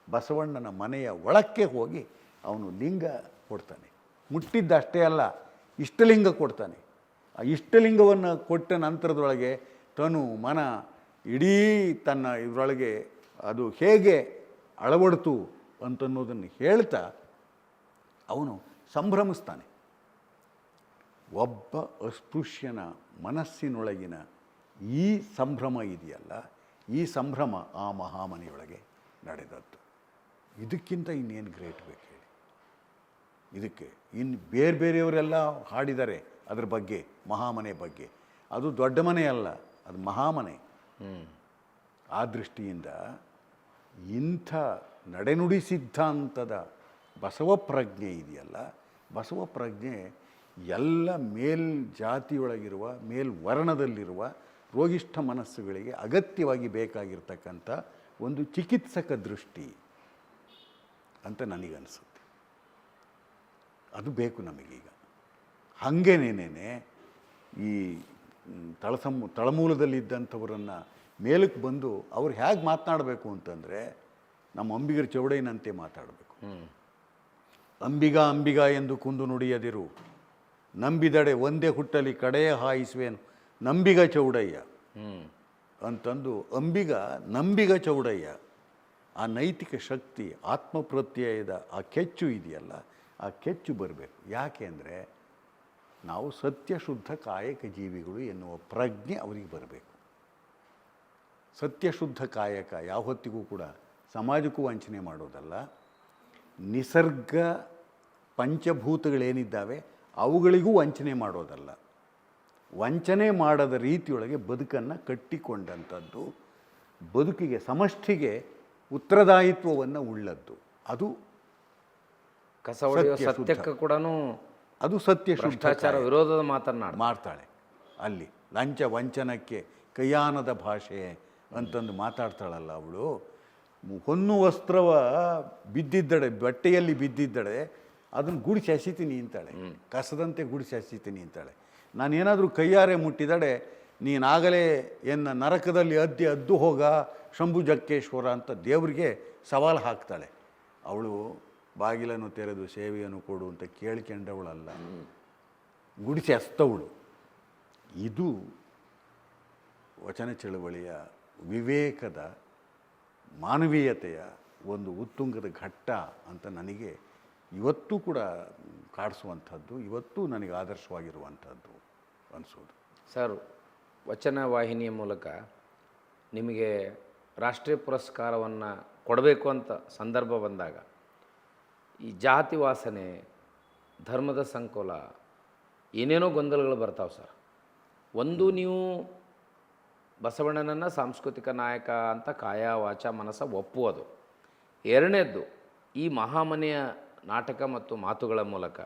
ಬಸವಣ್ಣನ ಮನೆಯ ಒಳಕ್ಕೆ ಹೋಗಿ ಅವನು ಲಿಂಗ ಕೊಡ್ತಾನೆ. ಮುಟ್ಟಿದ್ದಷ್ಟೇ ಅಲ್ಲ, ಇಷ್ಟಲಿಂಗ ಕೊಡ್ತಾನೆ. ಆ ಇಷ್ಟಲಿಂಗವನ್ನು ಕೊಟ್ಟ ನಂತರದೊಳಗೆ ತನು ಮನ ಇಡೀ ತನ್ನ ಇದರೊಳಗೆ ಅದು ಹೇಗೆ ಅಳವಡ್ತು ಅಂತನ್ನೋದನ್ನು ಹೇಳ್ತಾ ಅವನು ಸಂಭ್ರಮಿಸ್ತಾನೆ. ಒಬ್ಬ ಅಸ್ಪೃಶ್ಯನ ಮನಸ್ಸಿನೊಳಗಿನ ಈ ಸಂಭ್ರಮ ಇದೆಯಲ್ಲ, ಈ ಸಂಭ್ರಮ ಆ ಮಹಾಮನೆಯೊಳಗೆ ನಡೆದದ್ದು. ಇದಕ್ಕಿಂತ ಇನ್ನೇನು ಗ್ರೇಟ್ ಬೇಕು ಹೇಳಿ? ಇದಕ್ಕೆ ಇನ್ನು ಬೇರೆ ಬೇರೆಯವರೆಲ್ಲ ಹಾಡಿದ್ದಾರೆ ಅದ್ರ ಬಗ್ಗೆ, ಮಹಾಮನೆ ಬಗ್ಗೆ. ಅದು ದೊಡ್ಡ ಮನೆ ಅಲ್ಲ, ಅದು ಮಹಾಮನೆ. ಆ ದೃಷ್ಟಿಯಿಂದ ಇಂಥ ನಡೆನುಡಿ ಸಿದ್ಧಾಂತದ ಬಸವ ಪ್ರಜ್ಞೆ ಇದೆಯಲ್ಲ, ಬಸವ ಪ್ರಜ್ಞೆ ಎಲ್ಲ ಮೇಲ್ಜಾತಿಯೊಳಗಿರುವ ಮೇಲ್ವರ್ಣದಲ್ಲಿರುವ ರೋಗಿಷ್ಠ ಮನಸ್ಸುಗಳಿಗೆ ಅಗತ್ಯವಾಗಿ ಬೇಕಾಗಿರ್ತಕ್ಕಂಥ ಒಂದು ಚಿಕಿತ್ಸಕ ದೃಷ್ಟಿ ಅಂತ ನನಗನ್ನಿಸುತ್ತೆ. ಅದು ಬೇಕು ನಮಗೀಗ. ಹಾಗೇನೇನೆ ಈ ತಳಮೂಲದಲ್ಲಿದ್ದಂಥವರನ್ನು ಮೇಲಕ್ಕೆ ಬಂದು ಅವ್ರು ಹೇಗೆ ಮಾತನಾಡಬೇಕು ಅಂತಂದರೆ ನಮ್ಮ ಅಂಬಿಗರ ಚೌಡಯ್ಯನಂತೆ ಮಾತಾಡಬೇಕು. ಅಂಬಿಗ ಅಂಬಿಗ ಎಂದು ಕುಂದು ನುಡಿಯದಿರು, ನಂಬಿದಡೆ ಒಂದೇ ಹುಟ್ಟಲಿ ಕಡೆಯ ಹಾಯಿಸುವೇನು ನಂಬಿಗ ಚೌಡಯ್ಯ ಅಂತಂದು ಅಂಬಿಗ ನಂಬಿಗ ಚೌಡಯ್ಯ. ಆ ನೈತಿಕ ಶಕ್ತಿ, ಆತ್ಮಪ್ರತ್ಯಯದ ಆ ಕೆಚ್ಚು ಇದೆಯಲ್ಲ, ಆ ಕೆಚ್ಚು ಬರಬೇಕು. ಯಾಕೆ ಅಂದರೆ ನಾವು ಸತ್ಯಶುದ್ಧ ಕಾಯಕ ಜೀವಿಗಳು ಎನ್ನುವ ಪ್ರಜ್ಞೆ ಅವರಿಗೆ ಬರಬೇಕು. ಸತ್ಯಶುದ್ಧ ಕಾಯಕ ಯಾವತ್ತಿಗೂ ಕೂಡ ಸಮಾಜಕ್ಕೂ ವಂಚನೆ ಮಾಡೋದಲ್ಲ, ನಿಸರ್ಗ ಪಂಚಭೂತಗಳೇನಿದ್ದಾವೆ ಅವುಗಳಿಗೂ ವಂಚನೆ ಮಾಡೋದಲ್ಲ. ವಂಚನೆ ಮಾಡದ ರೀತಿಯೊಳಗೆ ಬದುಕನ್ನು ಕಟ್ಟಿಕೊಂಡಂಥದ್ದು, ಬದುಕಿಗೆ ಸಮಷ್ಟಿಗೆ ಉತ್ತರದಾಯಿತ್ವವನ್ನು ಉಳ್ಳದ್ದು. ಅದು ಕಸ ಹೊಡೆಯುವ ಸತ್ಯಕ್ಕೆ ಕೂಡ ಅದು ಸತ್ಯಶುದ್ಧಾಚಾರ ವಿರೋಧದ ಮಾಡ್ತಾಳೆ. ಅಲ್ಲಿ ಲಂಚ ವಂಚನಕ್ಕೆ ಕೈಯಾನದ ಭಾಷೆ ಅಂತಂದು ಮಾತಾಡ್ತಾಳಲ್ಲ ಅವಳು. ಹೊನ್ನು ವಸ್ತ್ರವ ಬಿದ್ದಿದ್ದಡೆ, ಬಟ್ಟೆಯಲ್ಲಿ ಬಿದ್ದಿದ್ದಡೆ ಅದನ್ನು ಗುಡಿಸಿ ಹಸಿತೀನಿ ಅಂತಾಳೆ, ಕಸದಂತೆ ಗುಡಿಸಿ ಹಸಿತೀನಿ ಅಂತಾಳೆ. ನಾನೇನಾದರೂ ಕೈಯಾರೆ ಮುಟ್ಟಿದಡೆ ನೀನಾಗಲೇ ಎನ್ನ ನರಕದಲ್ಲಿ ಅದ್ದು ಹೋಗ ಶಂಭು ಜಕ್ಕೇಶ್ವರ ಅಂತ ದೇವರಿಗೆ ಸವಾಲು ಹಾಕ್ತಾಳೆ. ಅವಳು ಬಾಗಿಲನ್ನು ತೆರೆದು ಸೇವೆಯನ್ನು ಕೊಡು ಅಂತ ಕೇಳ್ಕೊಂಡವಳಲ್ಲ, ಗುಡಿಸಿ ಹಸ್ತವಳು. ಇದು ವಚನ ಚಳವಳಿಯ ವಿವೇಕದ ಮಾನವೀಯತೆಯ ಒಂದು ಉತ್ತುಂಗದ ಘಟ್ಟ ಅಂತ ನನಗೆ ಇವತ್ತೂ ಕೂಡ ಕಾಡಿಸುವಂಥದ್ದು, ಇವತ್ತೂ ನನಗೆ ಆದರ್ಶವಾಗಿರುವಂಥದ್ದು ಅನಿಸೋದು. ಸರ್, ವಚನ ವಾಹಿನಿಯ ಮೂಲಕ ನಿಮಗೆ ರಾಷ್ಟ್ರೀಯ ಪುರಸ್ಕಾರವನ್ನು ಕೊಡಬೇಕು ಅಂತ ಸಂದರ್ಭ ಬಂದಾಗ ಈ ಜಾತಿ ವಾಸನೆ, ಧರ್ಮದ ಸಂಕೋಲ, ಏನೇನೋ ಗೊಂದಲಗಳು ಬರ್ತಾವೆ ಸರ್. ಒಂದು, ನೀವು ಬಸವಣ್ಣನನ್ನು ಸಾಂಸ್ಕೃತಿಕ ನಾಯಕ ಅಂತ ಕಾಯ ವಾಚ ಮನಸ್ಸ ಒಪ್ಪುವುದು. ಎರಡನೇದ್ದು, ಈ ಮಹಾಮನೆಯ ನಾಟಕ ಮತ್ತು ಮಾತುಗಳ ಮೂಲಕ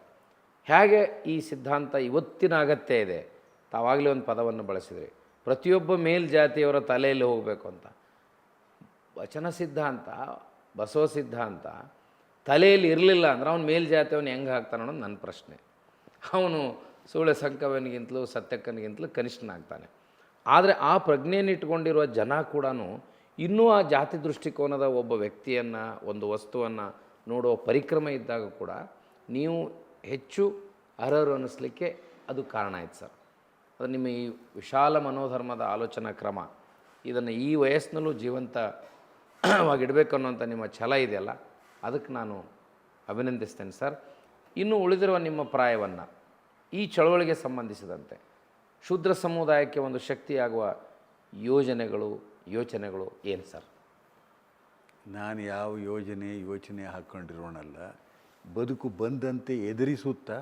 ಹೇಗೆ ಈ ಸಿದ್ಧಾಂತ ಇವತ್ತಿನ ಅಗತ್ಯ ಇದೆ. ತಾವಾಗಲೇ ಒಂದು ಪದವನ್ನು ಬಳಸಿದ್ರಿ, ಪ್ರತಿಯೊಬ್ಬ ಮೇಲ್ಜಾತಿಯವರ ತಲೆಯಲ್ಲಿ ಹೋಗಬೇಕು ಅಂತ. ವಚನ ಸಿದ್ಧಾಂತ, ಬಸವ ಸಿದ್ಧಾಂತ ತಲೆಯಲ್ಲಿ ಇರಲಿಲ್ಲ ಅಂದ್ರೆ ಅವನು ಮೇಲ್ಜಾತಿಯವನು ಹೆಂಗೆ ಹಾಕ್ತಾನೆ ಅನ್ನೋದು ನನ್ನ ಪ್ರಶ್ನೆ. ಅವನು ಸೂಳೆ ಸಂಕವನಿಗಿಂತಲೂ ಸತ್ಯಕ್ಕನಿಗಿಂತಲೂ ಕನಿಷ್ಠನಾಗ್ತಾನೆ. ಆದರೆ ಆ ಪ್ರಜ್ಞೆಯನ್ನು ಇಟ್ಕೊಂಡಿರುವ ಜನ ಕೂಡ ಇನ್ನೂ ಆ ಜಾತಿ ದೃಷ್ಟಿಕೋನದ ಒಬ್ಬ ವ್ಯಕ್ತಿಯನ್ನು, ಒಂದು ವಸ್ತುವನ್ನು ನೋಡುವ ಪರಿಕ್ರಮ ಇದ್ದಾಗ ಕೂಡ ನೀವು ಹೆಚ್ಚು ಅರ್ಹರು ಅನ್ನಿಸ್ಲಿಕ್ಕೆ ಅದು ಕಾರಣ ಆಯ್ತು ಸರ್. ಅದು ನಿಮ್ಮ ಈ ವಿಶಾಲ ಮನೋಧರ್ಮದ ಆಲೋಚನಾ ಕ್ರಮ, ಇದನ್ನು ಈ ವಯಸ್ಸಿನಲ್ಲೂ ಜೀವಂತವಾಗಿಡಬೇಕು ಅನ್ನೋಂಥ ನಿಮ್ಮ ಛಲ ಇದೆಯಲ್ಲ, ಅದಕ್ಕೆ ನಾನು ಅಭಿನಂದಿಸ್ತೇನೆ ಸರ್. ಇನ್ನು ಉಳಿದಿರುವ ನಿಮ್ಮ ಪ್ರಾಯವನ್ನು ಈ ಚಳವಳಿಗೆ ಸಂಬಂಧಿಸಿದಂತೆ ಶೂದ್ರ ಸಮುದಾಯಕ್ಕೆ ಒಂದು ಶಕ್ತಿಯಾಗುವ ಯೋಜನೆಗಳು, ಯೋಚನೆಗಳು ಏನು ಸರ್? ನಾನು ಯಾವ ಯೋಚನೆ ಹಾಕ್ಕೊಂಡಿರೋಣಲ್ಲ. ಬದುಕು ಬಂದಂತೆ ಎದುರಿಸುತ್ತಾ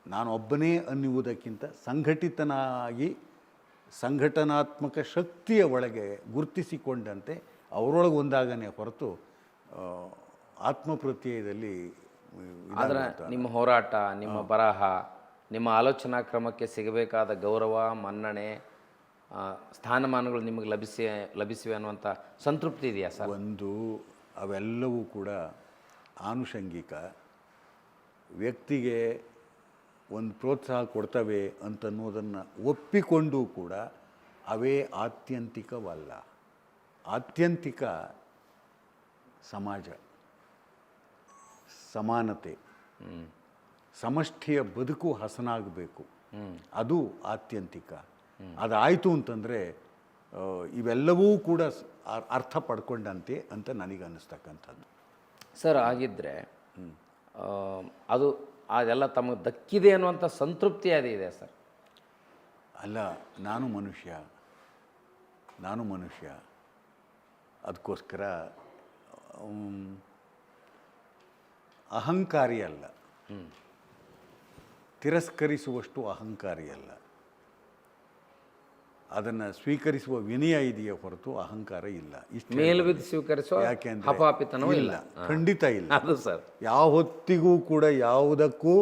ನಾನೊಬ್ಬನೇ ಅನ್ನುವುದಕ್ಕಿಂತ ಸಂಘಟಿತನಾಗಿ ಸಂಘಟನಾತ್ಮಕ ಶಕ್ತಿಯ ಒಳಗೆ ಗುರುತಿಸಿಕೊಂಡಂತೆ ಅವರೊಳಗೆ ಒಂದಾಗನೇ ಹೊರತು ಆತ್ಮಪ್ರತ್ಯಯದಲ್ಲಿ ಆದರೆ ನಿಮ್ಮ ಹೋರಾಟ, ನಿಮ್ಮ ಬರಹ, ನಿಮ್ಮ ಆಲೋಚನಾ ಕ್ರಮಕ್ಕೆ ಸಿಗಬೇಕಾದ ಗೌರವ, ಮನ್ನಣೆ, ಸ್ಥಾನಮಾನಗಳು ನಿಮಗೆ ಲಭಿಸಿವೆ ಅನ್ನುವಂಥ ಸಂತೃಪ್ತಿ ಇದೆಯಾ ಸರ್? ಅವೆಲ್ಲವೂ ಕೂಡ ಆನುಷಂಗಿಕ. ವ್ಯಕ್ತಿಗೆ ಒಂದು ಪ್ರೋತ್ಸಾಹ ಕೊಡ್ತವೆ ಅಂತನ್ನೋದನ್ನು ಒಪ್ಪಿಕೊಂಡು ಕೂಡ ಅವೇ ಆತ್ಯಂತಿಕವಲ್ಲ. ಆತ್ಯಂತಿಕ ಸಮಾಜ, ಸಮಾನತೆ, ಸಮಷ್ಟಿಯ ಬದುಕು ಹಸನಾಗಬೇಕು, ಅದು ಆತ್ಯಂತಿಕ. ಅದಾಯಿತು ಅಂತಂದರೆ ಇವೆಲ್ಲವೂ ಕೂಡ ಅರ್ಥ ಪಡ್ಕೊಂಡಂತೆ ಅಂತ ನನಗೆ ಅನ್ನಿಸ್ತಕ್ಕಂಥದ್ದು. ಸರ್, ಆಗಿದ್ದರೆ ಅದೆಲ್ಲ ತಮಗೆ ದಕ್ಕಿದೆ ಅನ್ನುವಂಥ ಸಂತೃಪ್ತಿ ಅದಿದೆ ಸರ್? ಅಲ್ಲ, ನಾನು ಮನುಷ್ಯ. ಅದಕ್ಕೋಸ್ಕರ ಅಹಂಕಾರಿ ಅಲ್ಲ, ತಿರಸ್ಕರಿಸುವಷ್ಟು ಅಹಂಕಾರಿ ಅಲ್ಲ. ಅದನ್ನು ಸ್ವೀಕರಿಸುವ ವಿನಯ ಇದೆಯೇ ಹೊರತು ಅಹಂಕಾರ ಇಲ್ಲ. ಇಷ್ಟು ಮೇಲ್ಬಿದ್ದು ಸ್ವೀಕರಿಸುವ ಹಪಾಪಿತನವೂ ಇಲ್ಲ, ಖಂಡಿತ ಇಲ್ಲ. ಅದು ಸರ್, ಯಾವ ಹೊತ್ತಿಗೂ ಕೂಡ ಯಾವುದಕ್ಕೂ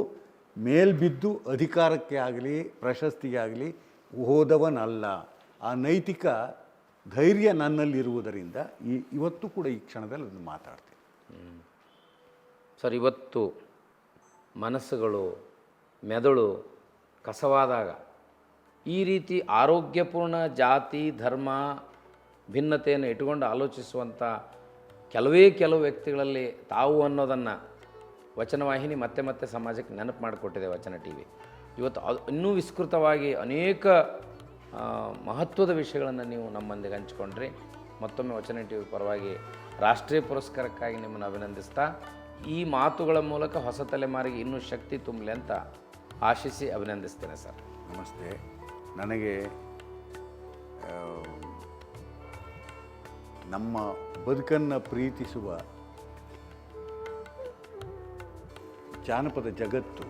ಮೇಲ್ಬಿದ್ದು ಅಧಿಕಾರಕ್ಕೆ ಆಗಲಿ ಪ್ರಶಸ್ತಿಗೆ ಆಗಲಿ ಹೋದವನಲ್ಲ. ಆ ನೈತಿಕ ಧೈರ್ಯ ನನ್ನಲ್ಲಿರುವುದರಿಂದ ಇವತ್ತು ಕೂಡ ಈ ಕ್ಷಣದಲ್ಲಿ ಅದನ್ನು ಮಾತಾಡ್ತೀನಿ. ಸರ್, ಇವತ್ತು ಮನಸ್ಸುಗಳು, ಮೆದುಳು ಕಸವಾದಾಗ ಈ ರೀತಿ ಆರೋಗ್ಯಪೂರ್ಣ ಜಾತಿ, ಧರ್ಮ, ಭಿನ್ನತೆಯನ್ನು ಇಟ್ಟುಕೊಂಡು ಆಲೋಚಿಸುವಂಥ ಕೆಲವು ವ್ಯಕ್ತಿಗಳಲ್ಲಿ ತಾವು ಅನ್ನೋದನ್ನು ವಚನವಾಹಿನಿ ಮತ್ತೆ ಮತ್ತೆ ಸಮಾಜಕ್ಕೆ ನೆನಪು ಮಾಡಿಕೊಟ್ಟಿದೆ. ವಚನ ಟಿ ವಿ ಇವತ್ತು ಇನ್ನೂ ವಿಸ್ತೃತವಾಗಿ ಅನೇಕ ಮಹತ್ವದ ವಿಷಯಗಳನ್ನು ನೀವು ನಮ್ಮೊಂದಿಗೆ ಹಂಚಿಕೊಂಡ್ರಿ. ಮತ್ತೊಮ್ಮೆ ವಚನ ಟಿ ವಿ ಪರವಾಗಿ ರಾಷ್ಟ್ರೀಯ ಪುರಸ್ಕಾರಕ್ಕಾಗಿ ನಿಮ್ಮನ್ನು ಅಭಿನಂದಿಸ್ತಾ, ಈ ಮಾತುಗಳ ಮೂಲಕ ಹೊಸ ತಲೆಮಾರಿಗೆ ಇನ್ನೂ ಶಕ್ತಿ ತುಂಬಲಿ ಅಂತ ಆಶಿಸಿ ಅಭಿನಂದಿಸ್ತೇನೆ ಸರ್. ನಮಸ್ತೆ. ನನಗೆ ನಮ್ಮ ಬದುಕನ್ನು ಪ್ರೀತಿಸುವ ಜಾನಪದ ಜಗತ್ತು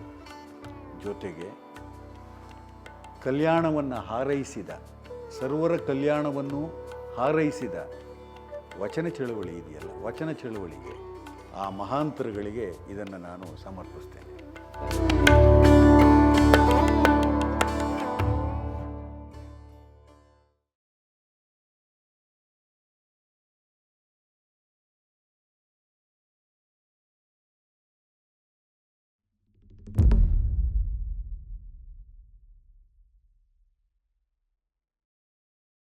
ಜೊತೆಗೆ ಕಲ್ಯಾಣವನ್ನು ಹಾರೈಸಿದ, ಸರ್ವರ ಕಲ್ಯಾಣವನ್ನು ಹಾರೈಸಿದ ವಚನ ಚಳುವಳಿ ಇದೆಯಲ್ಲ, ವಚನ ಚಳುವಳಿಗೆ, ಆ ಮಹಾಂತರಗಳಿಗೆ ಇದನ್ನು ನಾನು ಸಮರ್ಪಿಸ್ತೇನೆ.